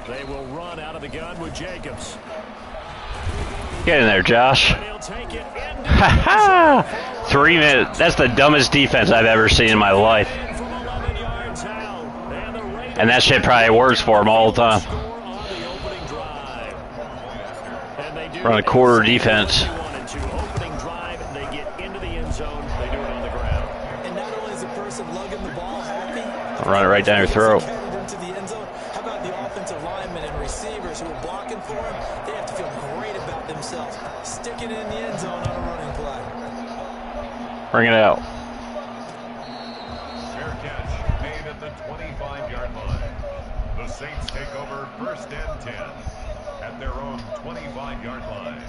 [SPEAKER 5] They will run out of the gun with Jacobs.
[SPEAKER 8] Get in there, Josh. Ha ha! 3 minutes. That's the dumbest defense I've ever seen in my life. And that shit probably works for him all the time. Run a quarter defense.
[SPEAKER 5] Opening drive, they get into the end zone. They do it on the ground.
[SPEAKER 7] And not only is the person lugging the ball happy,
[SPEAKER 8] Run it right down your throat.
[SPEAKER 7] Into the end zone. How about the offensive linemen and receivers who are blocking for him? They have to feel great about themselves. Stick it in the end zone on a running play.
[SPEAKER 8] Bring it out.
[SPEAKER 6] Fair catch made at the 25-yard line. The Saints take over 1st and 10 at their own 25-yard line.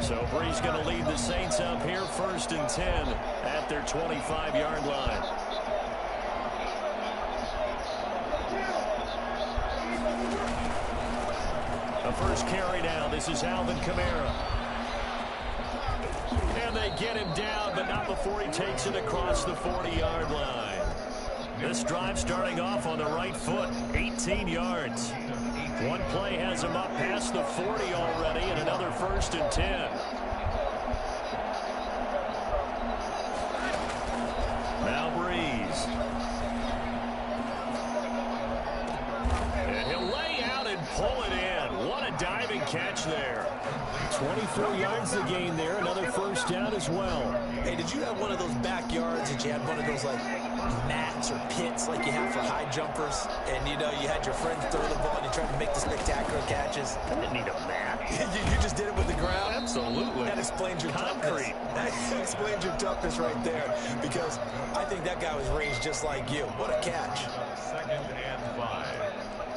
[SPEAKER 5] So Bree's going to lead the Saints up here 1st and 10 at their 25-yard line. The first carry now. This is Alvin Kamara. And they get him down, but not before he takes it across the 40-yard line. This drive starting off on the right foot, 18 yards. One play has him up past the 40 already, and another 1st and 10. Now Breeze. And he'll lay out and pull it in. What a diving catch there. 24 yards to gain there, another 1st down as well.
[SPEAKER 7] Hey, did you have one of those backyards that you had one of those like mats or pits like you have for high jumpers, and you know you had your friends throw the ball and you tried to make the spectacular catches?
[SPEAKER 5] I didn't need a mat.
[SPEAKER 7] you just did it with the ground?
[SPEAKER 5] Absolutely.
[SPEAKER 7] That explains your toughness. That explains your toughness right there, because I think that guy was raised just like you. What a catch.
[SPEAKER 6] 2nd and 5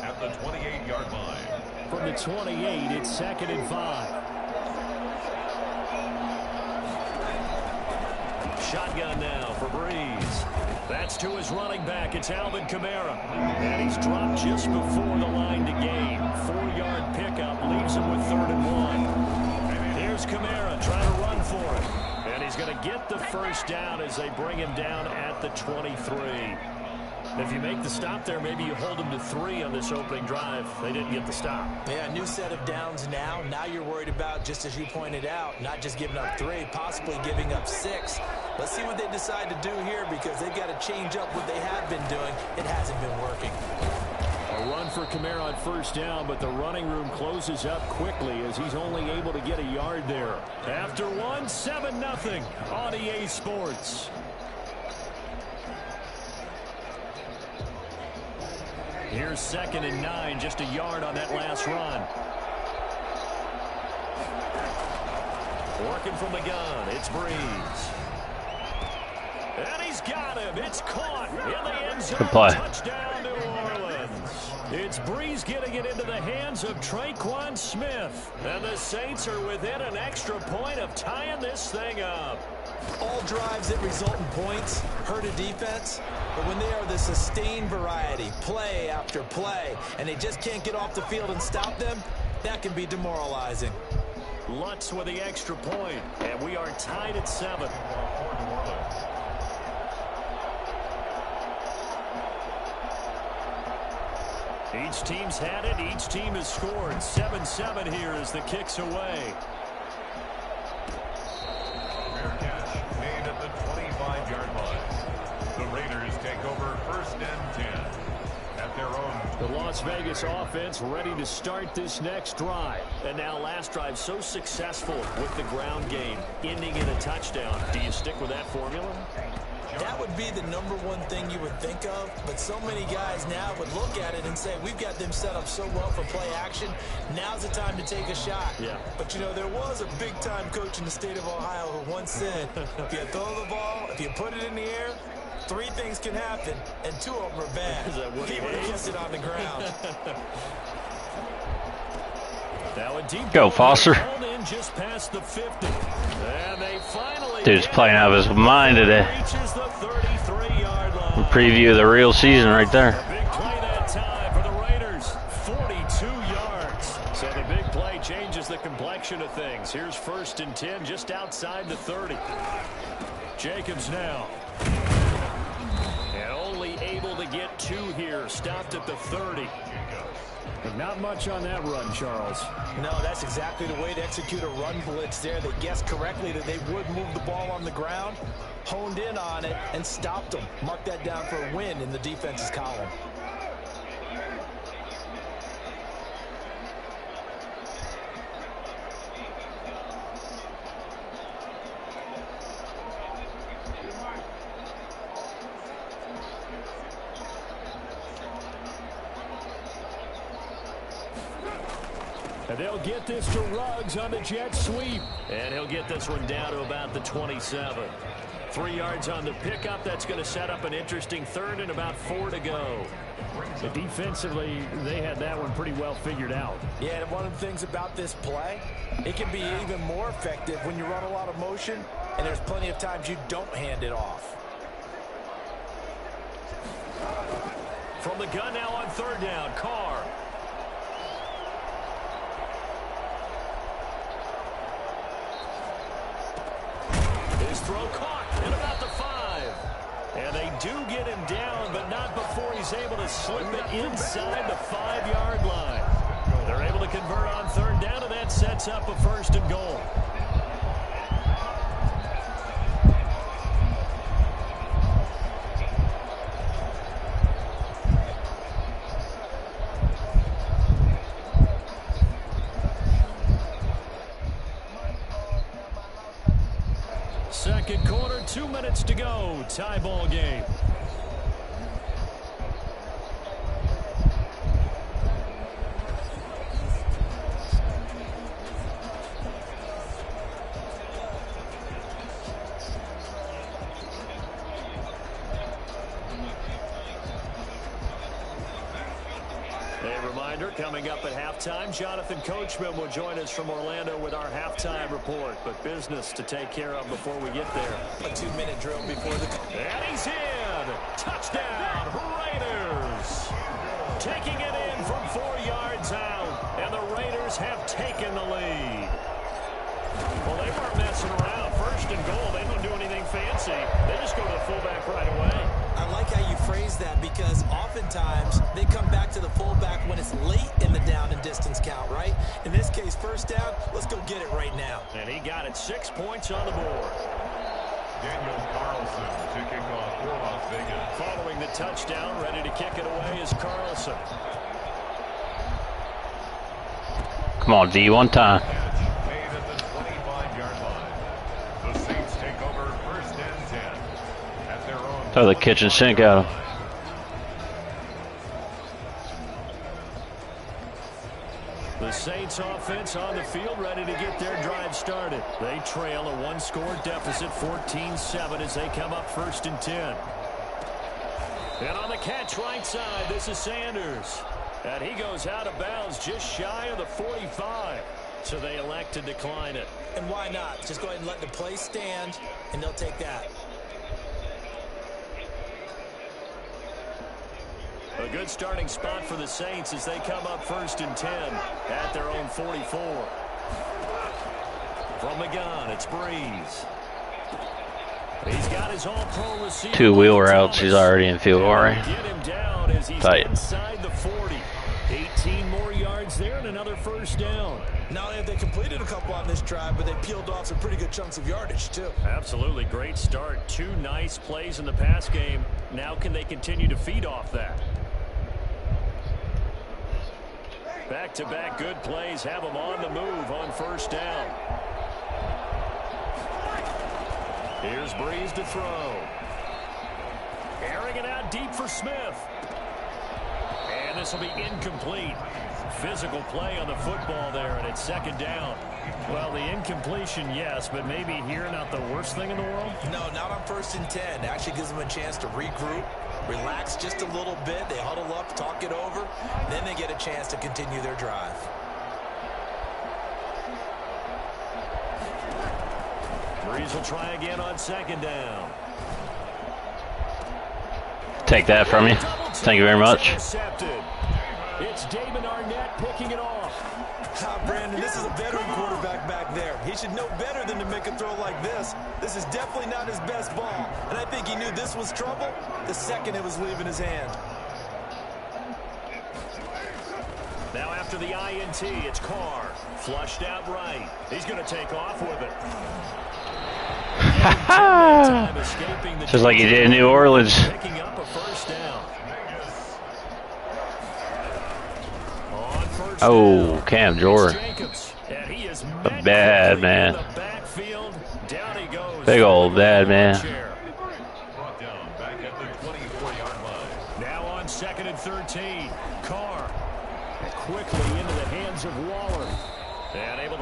[SPEAKER 6] at the 28-yard line.
[SPEAKER 5] From the 28, it's 2nd and 5. Shotgun now for Breeze. That's to his running back. It's Alvin Kamara. And he's dropped just before the line to gain. 4-yard pickup leaves him with 3rd and 1. Here's Kamara trying to run for it. And he's going to get the 1st down as they bring him down at the 23. If you make the stop there, maybe you hold them to 3 on this opening drive. They didn't get the stop.
[SPEAKER 7] Yeah, new set of downs now. Now you're worried about, just as you pointed out, not just giving up 3, possibly giving up 6. Let's see what they decide to do here, because they've got to change up what they have been doing. It hasn't been working.
[SPEAKER 5] A run for Kamara on 1st down, but the running room closes up quickly as he's only able to get a yard there. After 1, 7-0 on EA Sports. Here's 2nd and 9, just a yard on that last run. Working from the gun, it's Breeze. And he's got him. It's caught in the end zone.
[SPEAKER 8] Good play.
[SPEAKER 5] Touchdown, New Orleans. It's Breeze getting it into the hands of Traquan Smith. And the Saints are within an extra point of tying this thing up.
[SPEAKER 7] All drives that result in points hurt a defense, but when they are the sustained variety, play after play, and they just can't get off the field and stop them, that can be demoralizing.
[SPEAKER 5] Lutz with the extra point, and we are tied at 7. Each team's had it. Each team has scored. 7-7 here as the kick's away.
[SPEAKER 6] Fair catch made at the 25-yard line. The Raiders take over 1st and 10 at their own.
[SPEAKER 5] The Las Vegas offense ready to start this next drive. And now last drive so successful with the ground game, ending in a touchdown. Do you stick with that formula?
[SPEAKER 7] That would be the #1 thing you would think of, but so many guys now would look at it and say, we've got them set up so well for play action, now's the time to take a shot.
[SPEAKER 5] Yeah.
[SPEAKER 7] But, you know, there was a big-time coach in the state of Ohio who once said, if you throw the ball, if you put it in the air, 3 things can happen, and 2 of them are bad. He would have kept it on the ground.
[SPEAKER 5] Now a deep
[SPEAKER 8] Go, Foster.
[SPEAKER 5] in just past the 50. And they finally
[SPEAKER 8] Dude's playing out of his mind today.
[SPEAKER 5] reaches the 33-yard line.
[SPEAKER 8] Preview of the real season right there.
[SPEAKER 5] A big play that time for the Raiders. 42 yards. So the big play changes the complexion of things. Here's 1st and 10 just outside the 30. Jacobs now. And only able to get 2 here. Stopped at the 30. But not much on that run, Charles.
[SPEAKER 7] No, that's exactly the way to execute a run blitz there. They guessed correctly that they would move the ball on the ground, honed in on it, and stopped them. Mark that down for a win in the defense's column.
[SPEAKER 5] And they'll get this to Ruggs on the jet sweep. And he'll get this one down to about the 27. 3 yards on the pickup. That's going to set up an interesting third and about 4 to go.
[SPEAKER 9] But defensively, they had that one pretty well figured out.
[SPEAKER 7] Yeah, and one of the things about this play, it can be even more effective when you run a lot of motion, and there's plenty of times you don't hand it off.
[SPEAKER 5] From the gun now on third down, Carr. His throw caught at about the 5. And they do get him down, but not before he's able to slip it inside the 5-yard line. They're able to convert on third down, and that sets up a 1st and goal. Second quarter, 2 minutes to go. Tie ball game. A reminder, coming up at halftime, Jonathan Coachman will join us from Orlando with our halftime report. But business to take care of before we get there.
[SPEAKER 7] A 2-minute drill before the...
[SPEAKER 5] And he's in! Touchdown, Raiders! Taking it in from 4 yards out. And the Raiders have taken the lead. Well, they weren't messing around. 1st and goal. They don't do anything fancy. They just go to the fullback right away.
[SPEAKER 7] I like how you phrase that because oftentimes they come back to the fullback when it's late in the down and distance count, right? In this case, 1st down, let's go get it right now.
[SPEAKER 5] And he got it 6 points on the board.
[SPEAKER 6] Daniel Carlson to kick off for Las Vegas.
[SPEAKER 5] Following the touchdown, ready to kick it away is Carlson.
[SPEAKER 8] Come on, D, one time.
[SPEAKER 6] Made at the 25-yard line. The Saints take over 1st and 10 at their own.
[SPEAKER 8] Throw the kitchen sink at him.
[SPEAKER 5] The Saints offense on the field, ready to get their drive started. They trail a 1-score deficit, 14-7, as they come up 1st and 10. And on the catch right side, this is Sanders. And he goes out of bounds just shy of the 45. So they elect to decline it.
[SPEAKER 7] And why not? Just go ahead and let the play stand, and they'll take that.
[SPEAKER 5] A good starting spot for the Saints as they come up 1st and 10 at their own 44. From the gun, it's Breeze. He's got his all-pro receiver.
[SPEAKER 8] 2 wheel routes, he's already in field goal range.
[SPEAKER 5] Get him down as he's
[SPEAKER 8] Tight.
[SPEAKER 5] inside the 40. 18 more yards there and another 1st down.
[SPEAKER 7] Not only have they completed a couple on this drive, but they peeled off some pretty good chunks of yardage, too.
[SPEAKER 5] Absolutely great start. 2 nice plays in the pass game. Now can they continue to feed off that? Back-to-back good plays have them on the move on 1st down. Here's Breeze to throw. Airing it out deep for Smith. And this will be incomplete. Physical play on the football there, and it's 2nd down. Well, the incompletion, yes, but maybe here not the worst thing in the world?
[SPEAKER 7] No, not on 1st and 10. It actually gives them a chance to regroup, relax just a little bit. They huddle up, talk it over, then they get a chance to continue their drive.
[SPEAKER 5] Breeze will try again on 2nd down.
[SPEAKER 8] Take that from you. Thank you very much.
[SPEAKER 5] It's David Arnett picking it off.
[SPEAKER 7] Brandon, this is a veteran quarterback back there. He should know better than to make a throw like this. This is definitely not his best ball. And I think he knew this was trouble the second it was leaving his hand.
[SPEAKER 5] Now after the INT, it's Carr. Flushed out right. He's going to take off with it.
[SPEAKER 8] Just like he did in New Orleans.
[SPEAKER 5] Picking up a 1st down.
[SPEAKER 8] Oh, Cam Jordan. A bad man. Big old bad man.
[SPEAKER 5] Now on 2nd and 13. Carr quickly into the hands of Waller.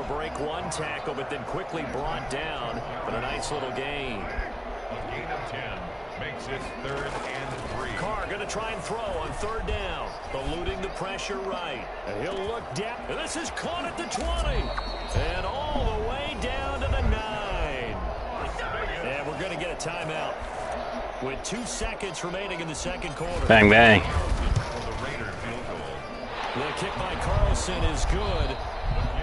[SPEAKER 5] break one tackle, but then quickly brought down. But a nice little gain.
[SPEAKER 6] A gain of 10 makes it 3rd and 3.
[SPEAKER 5] Carr going to try and throw on 3rd down. Eluding the pressure right. And he'll look depth. And this is caught at the 20. And all the way down to the 9. And we're going to get a timeout with 2 seconds remaining in the second quarter.
[SPEAKER 8] Bang, bang.
[SPEAKER 5] The kick by Carlson is good.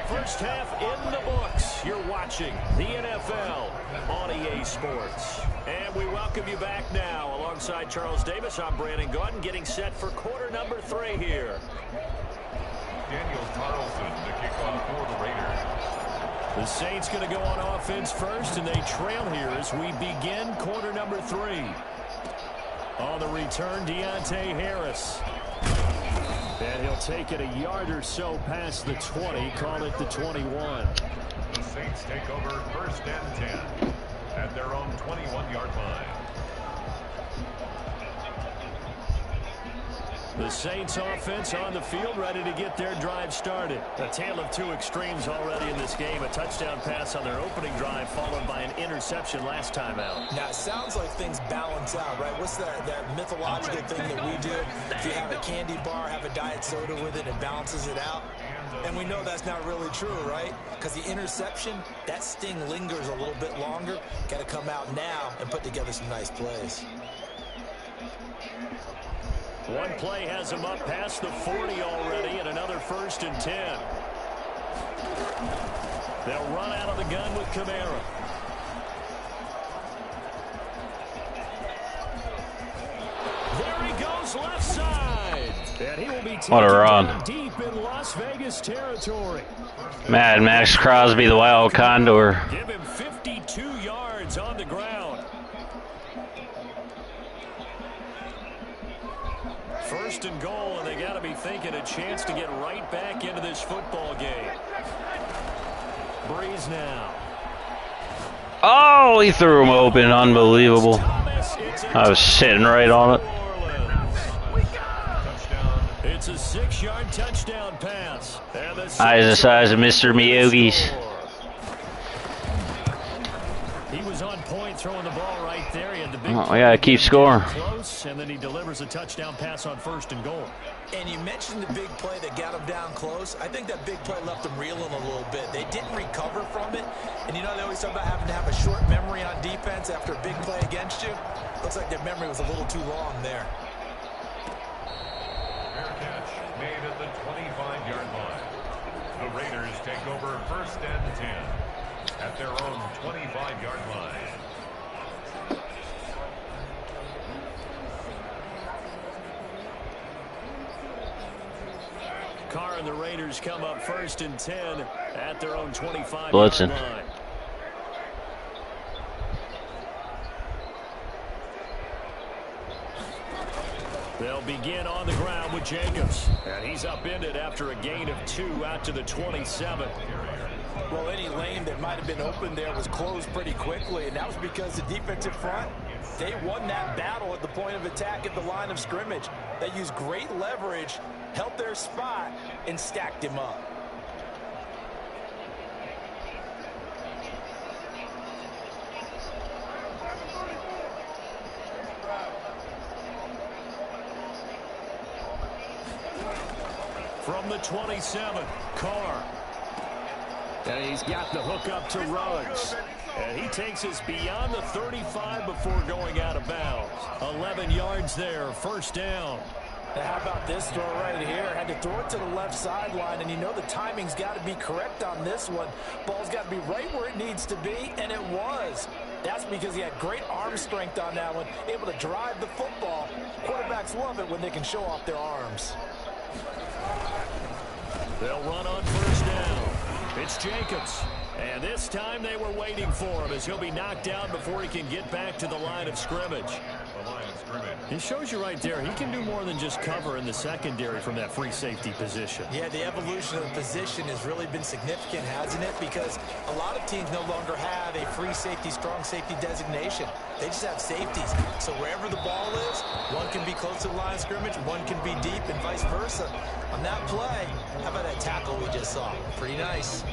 [SPEAKER 5] First half in the books. You're watching the NFL on EA Sports. And we welcome you back now. Alongside Charles Davis, I'm Brandon Gordon, getting set for quarter number 3 here.
[SPEAKER 6] Daniel Carlson, the kickoff for the Raiders.
[SPEAKER 5] The Saints going to go on offense first, and they trail here as we begin quarter number 3. On the return, Deontay Harris. And he'll take it a yard or so past the 20, call it the 21.
[SPEAKER 6] The Saints take over 1st and 10 at their own 21-yard line.
[SPEAKER 5] The Saints offense on the field, ready to get their drive started. A tale of 2 extremes already in this game. A touchdown pass on their opening drive, followed by an interception last time out.
[SPEAKER 7] Now, it sounds like things balance out, right? What's that mythological thing that we do? If you have a candy bar, have a diet soda with it, it balances it out. And we know that's not really true, right? Because the interception, that sting lingers a little bit longer. Got to come out now and put together some nice plays.
[SPEAKER 5] One play has him up past the 40 already, and another 1st and 10. They'll run out of the gun with Kamara. There he goes, left side. And he will be taken down deep in Las Vegas territory.
[SPEAKER 8] Mad Max Crosby, the Wild Condor.
[SPEAKER 5] Give him 52 yards on the ground. 1st and goal, and they got to be thinking a chance to get right back into this football game. Breeze now.
[SPEAKER 8] Oh, he threw him open. Unbelievable. I was sitting right on it.
[SPEAKER 5] It's a 6-yard touchdown pass.
[SPEAKER 8] Eyes the size of Mr. Miyogi's.
[SPEAKER 5] He was on point throwing the ball right there. He had the big
[SPEAKER 8] we got to keep scoring.
[SPEAKER 5] Close, and then he delivers a touchdown pass on 1st and goal.
[SPEAKER 7] And you mentioned the big play that got him down close. I think that big play left them reeling a little bit. They didn't recover from it. And you know, they always talk about having to have a short memory on defense after a big play against you. Looks like their memory was a little too long there.
[SPEAKER 6] Fair catch made at the 25-yard line. The Raiders take over 1st and 10 at their own 25-yard line.
[SPEAKER 5] Carr and the Raiders come up 1st and 10 at their own 25-yard
[SPEAKER 8] Blitzing.
[SPEAKER 5] line. They'll begin on the ground with Jacobs. And he's upended after a gain of 2 out to the 27.
[SPEAKER 7] Well, any lane that might have been open there was closed pretty quickly, and that was because the defensive front, they won that battle at the point of attack at the line of scrimmage. They used great leverage, held their spot, and stacked him up.
[SPEAKER 5] From the 27, Carr. And he's got the hook up to Ruggs. And he takes us beyond the 35 before going out of bounds. 11 yards there, 1st down.
[SPEAKER 7] Now how about this throw right here? Had to throw it to the left sideline, and you know the timing's got to be correct on this one. Ball's got to be right where it needs to be, and it was. That's because he had great arm strength on that one, able to drive the football. Quarterbacks love it when they can show off their arms.
[SPEAKER 5] They'll run on 1st down. It's Jacobs. And this time they were waiting for him as he'll be knocked down before he can get back to the line of scrimmage.
[SPEAKER 6] The line of scrimmage.
[SPEAKER 5] He shows you right there, he can do more than just cover in the secondary from that free safety position.
[SPEAKER 7] Yeah, the evolution of the position has really been significant, hasn't it? Because a lot of teams no longer have a free safety, strong safety designation. They just have safeties. So wherever the ball is, one can be close to the line of scrimmage, one can be deep, and vice versa. On that play, how about that tackle we just saw? Pretty nice.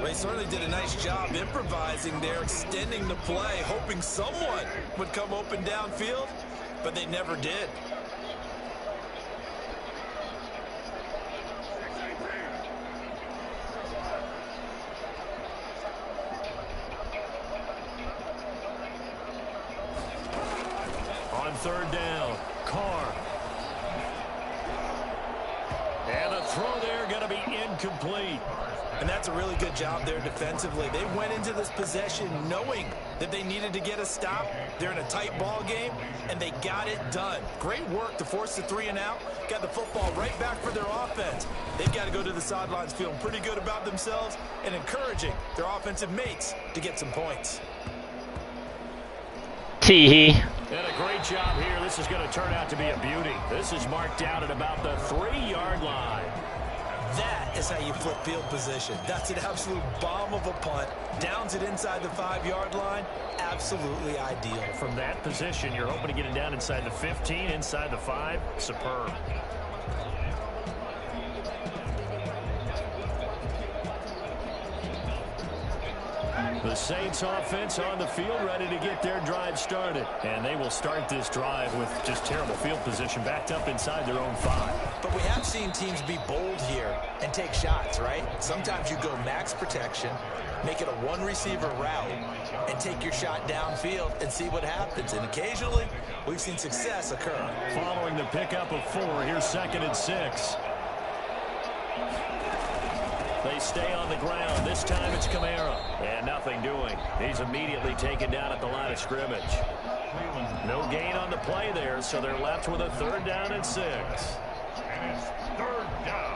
[SPEAKER 7] They certainly did a nice job improvising there, extending the play, hoping someone would come open downfield, but they never did.
[SPEAKER 5] On third down, Carr. And a throw there going to be incomplete.
[SPEAKER 7] And that's a really good job there defensively. They went into this possession knowing that they needed to get a stop. They're in a tight ball game, and they got it done. Great work to force the 3 and out. Got the football right back for their offense. They've got to go to the sidelines feeling pretty good about themselves and encouraging their offensive mates to get some points.
[SPEAKER 8] Tee-hee.
[SPEAKER 5] And a great job here. This is going to turn out to be a beauty. This is marked out at about the 3-yard line.
[SPEAKER 7] That is how you flip field position. That's an absolute bomb of a punt. Downs it inside the 5-yard line. Absolutely ideal.
[SPEAKER 5] From that position, you're hoping to get it down inside the 15, inside the 5. Superb. The Saints offense on the field, ready to get their drive started. And they will start this drive with just terrible field position, backed up inside their own 5.
[SPEAKER 7] But we have seen teams be bold here and take shots, right? Sometimes you go max protection, make it a 1-receiver route, and take your shot downfield and see what happens. And occasionally, we've seen success occur.
[SPEAKER 5] Following the pickup of 4, here's 2nd and 6. They stay on the ground. This time it's Kamara. And nothing doing. He's immediately taken down at the line of scrimmage. No gain on the play there, so they're left with a 3rd down and 6.
[SPEAKER 6] And it's 3rd down.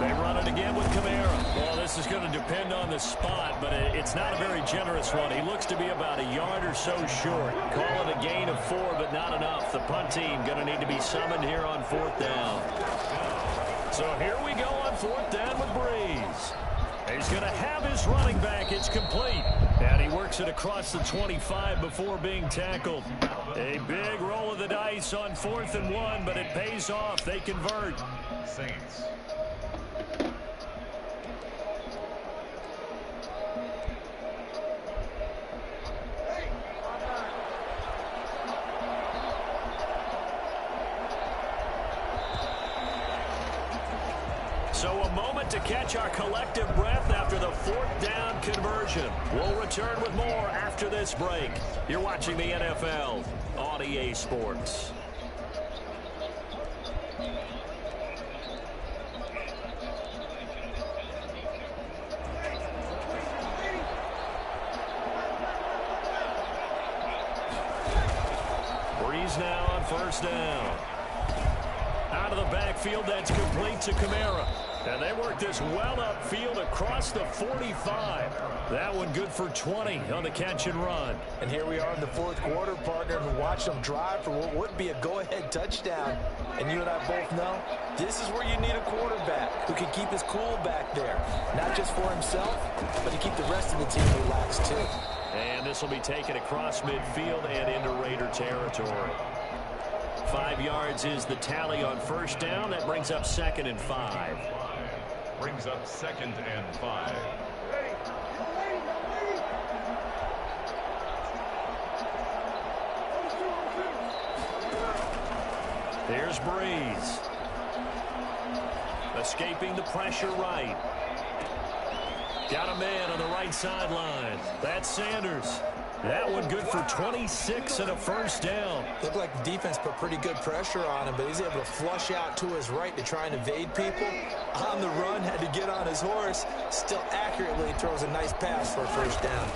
[SPEAKER 5] They run it again with Kamara. Well, this is going to depend on the spot, but it's not a very generous one. He looks to be about a yard or so short. Call it a gain of 4, but not enough. The punt team going to need to be summoned here on 4th down. So here we go on 4th down with Breeze. He's going to have his running back. It's complete. And he works it across the 25 before being tackled. A big roll of the dice on 4th and 1, but it pays off. They convert.
[SPEAKER 6] Saints.
[SPEAKER 5] So a moment to catch our collective breath after the 4th down conversion. We'll return with more after this break. You're watching the NFL on EA Sports. Breeze now on 1st down. Out of the backfield, that's complete to Kamara. And they work this well upfield across the 45. That one good for 20 on the catch and run.
[SPEAKER 7] And here we are in the 4th quarter, partner, and watch them drive for what would be a go-ahead touchdown. And you and I both know this is where you need a quarterback who can keep his cool back there. Not just for himself, but to keep the rest of the team relaxed too.
[SPEAKER 5] And this will be taken across midfield and into Raider territory. 5 yards is the tally on 1st down. That brings up 2nd and 5.
[SPEAKER 6] Brings up 2nd and 5.
[SPEAKER 5] Here's Breeze. Escaping the pressure right. Got a man on the right sideline. That's Sanders. That one good for 26 and a 1st down.
[SPEAKER 7] Looked like the defense put pretty good pressure on him, but he's able to flush out to his right to try and evade people. On the run, had to get on his horse. Still accurately throws a nice pass for a 1st down.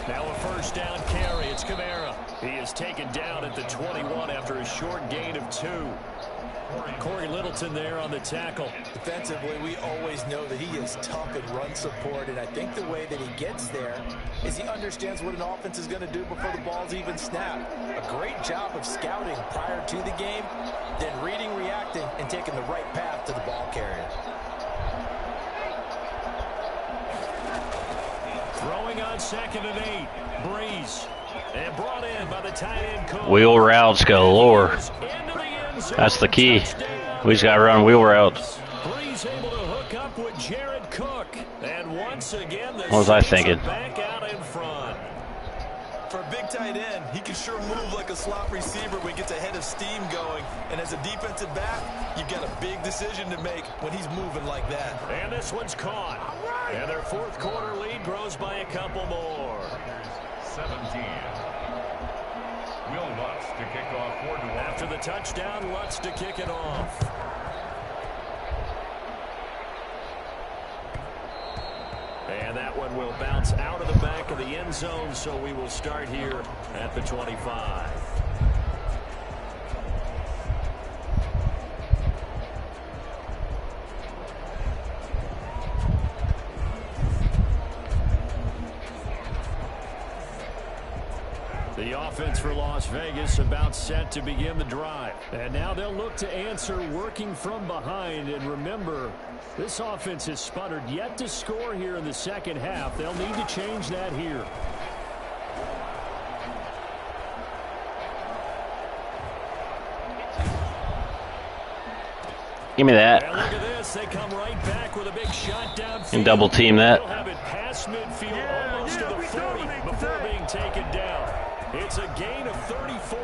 [SPEAKER 5] Now a 1st down carry. It's Kamara. He is taken down at the 21 after a short gain of 2. Corey Littleton there on the tackle.
[SPEAKER 7] Defensively, we always know that he is tough in run support, and I think the way that he gets there is he understands what an offense is going to do before the ball's even snapped. A great job of scouting prior to the game, then reading, reacting, and taking the right path to the ball carrier.
[SPEAKER 5] Throwing on 2nd and 8. Breeze. And brought in by the tight end Cook.
[SPEAKER 8] Wheel routes galore. That's the key. We just got to run wheel routes.
[SPEAKER 5] Breeze able to hook up with Jared Cook. And once again, the
[SPEAKER 8] what was I thinking?
[SPEAKER 5] Back out in front.
[SPEAKER 7] For a big tight end, he can sure move like a slot receiver when he gets a head of steam going. And as a defensive back, you've got a big decision to make when he's moving like that.
[SPEAKER 5] And this one's caught. And their fourth quarter lead grows by a couple more.
[SPEAKER 6] 17. Will Lutz to kick off 4-1.
[SPEAKER 5] After the touchdown, Lutz to kick it off. And that one will bounce out of the back of the end zone, so we will start here at the 25. The offense for Las Vegas about set to begin the drive. And now they'll look to answer working from behind. And remember, this offense has sputtered yet to score here in the second half. They'll need to change that here.
[SPEAKER 8] Give me that.
[SPEAKER 5] And look at this. They come right back with a big shot downfield.
[SPEAKER 8] And double team that.
[SPEAKER 5] They'll have it past midfield almost to the 40 before being taken down. It's a gain of 34.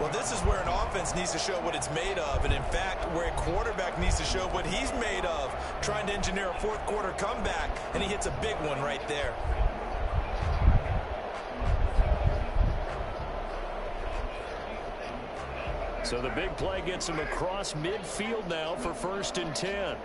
[SPEAKER 7] Well, this is where an offense needs to show what it's made of. And, in fact, where a quarterback needs to show what he's made of, trying to engineer a fourth quarter comeback. And he hits a big one right there.
[SPEAKER 5] So the big play gets him across midfield now for 1st and 10.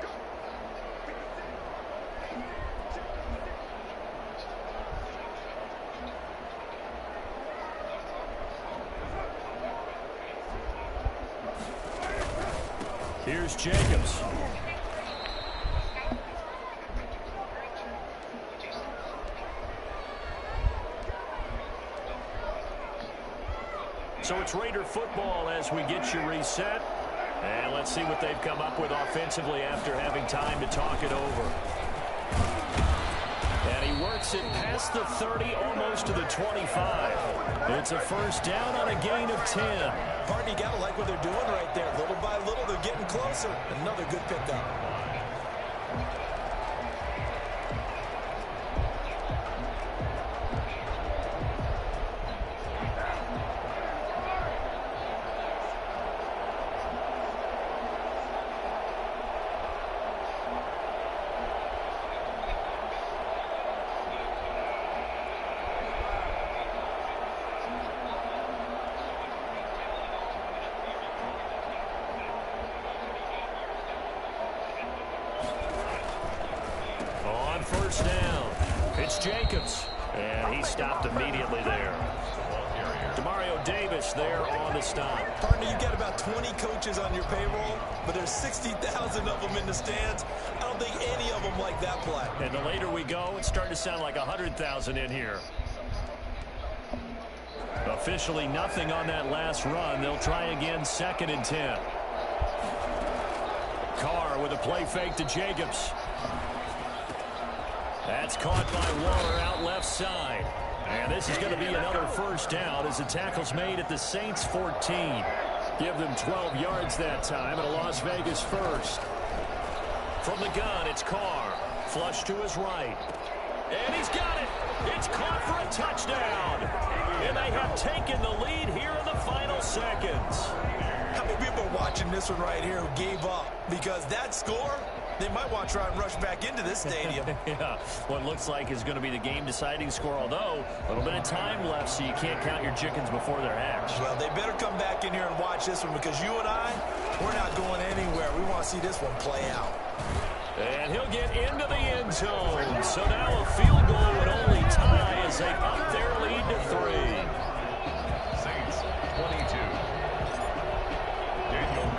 [SPEAKER 5] Here's Jacobs. So it's Raider football as we get you reset. And let's see what they've come up with offensively after having time to talk it over. And he works it past the 30, almost to the 25. It's a first down on a gain of 10.
[SPEAKER 7] Partner, you got to like what they're doing right there. Little by little, they're getting closer. Another good pickup.
[SPEAKER 5] First down. It's Jacobs. And he stopped immediately there. Demario Davis there on the stop.
[SPEAKER 7] Partner, you've got about 20 coaches on your payroll, but there's 60,000 of them in the stands. I don't think any of them like that play.
[SPEAKER 5] And the later we go, it's starting to sound like 100,000 in here. Officially nothing on that last run. They'll try again, 2nd and 10. Carr with a play fake to Jacobs. That's caught by Waller out left side. And this is going to be another first down as the tackle's made at the Saints 14. Give them 12 yards that time and a Las Vegas first. From the gun, it's Carr. Flush to his right. And he's got it. It's caught for a touchdown. And they have taken the lead here in the final seconds.
[SPEAKER 7] How many people are watching this one right here who gave up? Because that score, they might want to try and rush back into this stadium.
[SPEAKER 5] Yeah, what looks like is going to be the game-deciding score, although a little bit of time left, so you can't count your chickens before they're hatched.
[SPEAKER 7] Well, they better come back in here and watch this one because you and I, we're not going anywhere. We want to see this one play out.
[SPEAKER 5] And he'll get into the end zone. So now a field goal would only tie as they up their lead to 3.
[SPEAKER 6] Saints 22.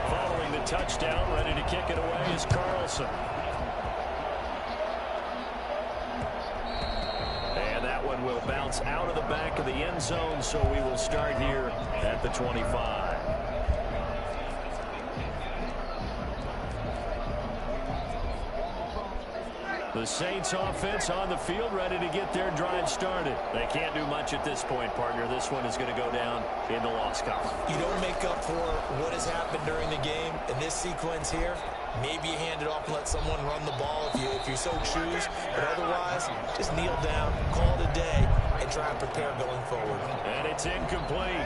[SPEAKER 5] Following the touchdown, ready to kick it away is Carlson. And that one will bounce out of the back of the end zone, so we will start here at the 25. The Saints offense on the field, ready to get their drive started. They can't do much at this point, partner. This one is going to go down in the loss column.
[SPEAKER 7] You don't make up for what has happened during the game. In this sequence here, maybe you hand it off and let someone run the ball if you so choose. But otherwise, just kneel down, call it a day, and try and prepare going forward.
[SPEAKER 5] And it's incomplete.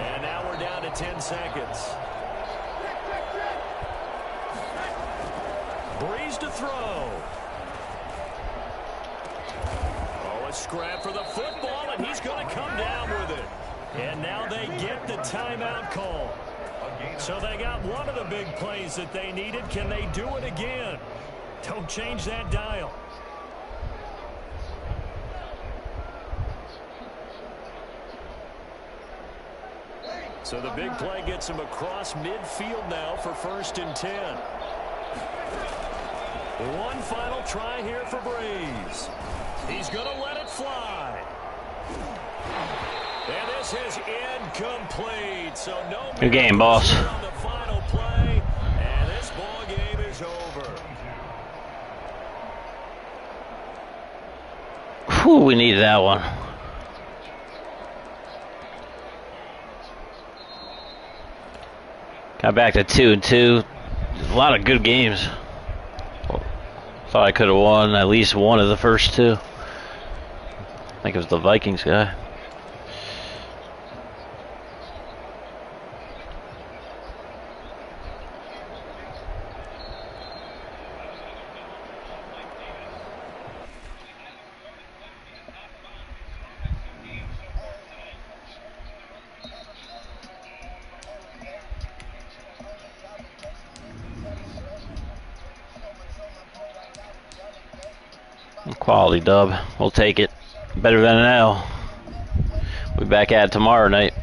[SPEAKER 5] And now we're down to 10 seconds. Breeze to throw. Oh, a scrap for the football, and he's going to come down with it. And now they get the timeout call. So they got one of the big plays that they needed. Can they do it again? Don't change that dial. So the big play gets him across midfield now for 1st and 10. One final try here for Breeze. He's going to let it fly. And this is incomplete. So no
[SPEAKER 8] good game, boss.
[SPEAKER 5] on the final play, and this ball game is over.
[SPEAKER 8] Whew, we needed that one. Got back to 2-2. A lot of good games. Thought I could have won at least one of the first two. I think it was the Vikings guy. Quality dub. We'll take it. Better than an L. We'll be back at it tomorrow night.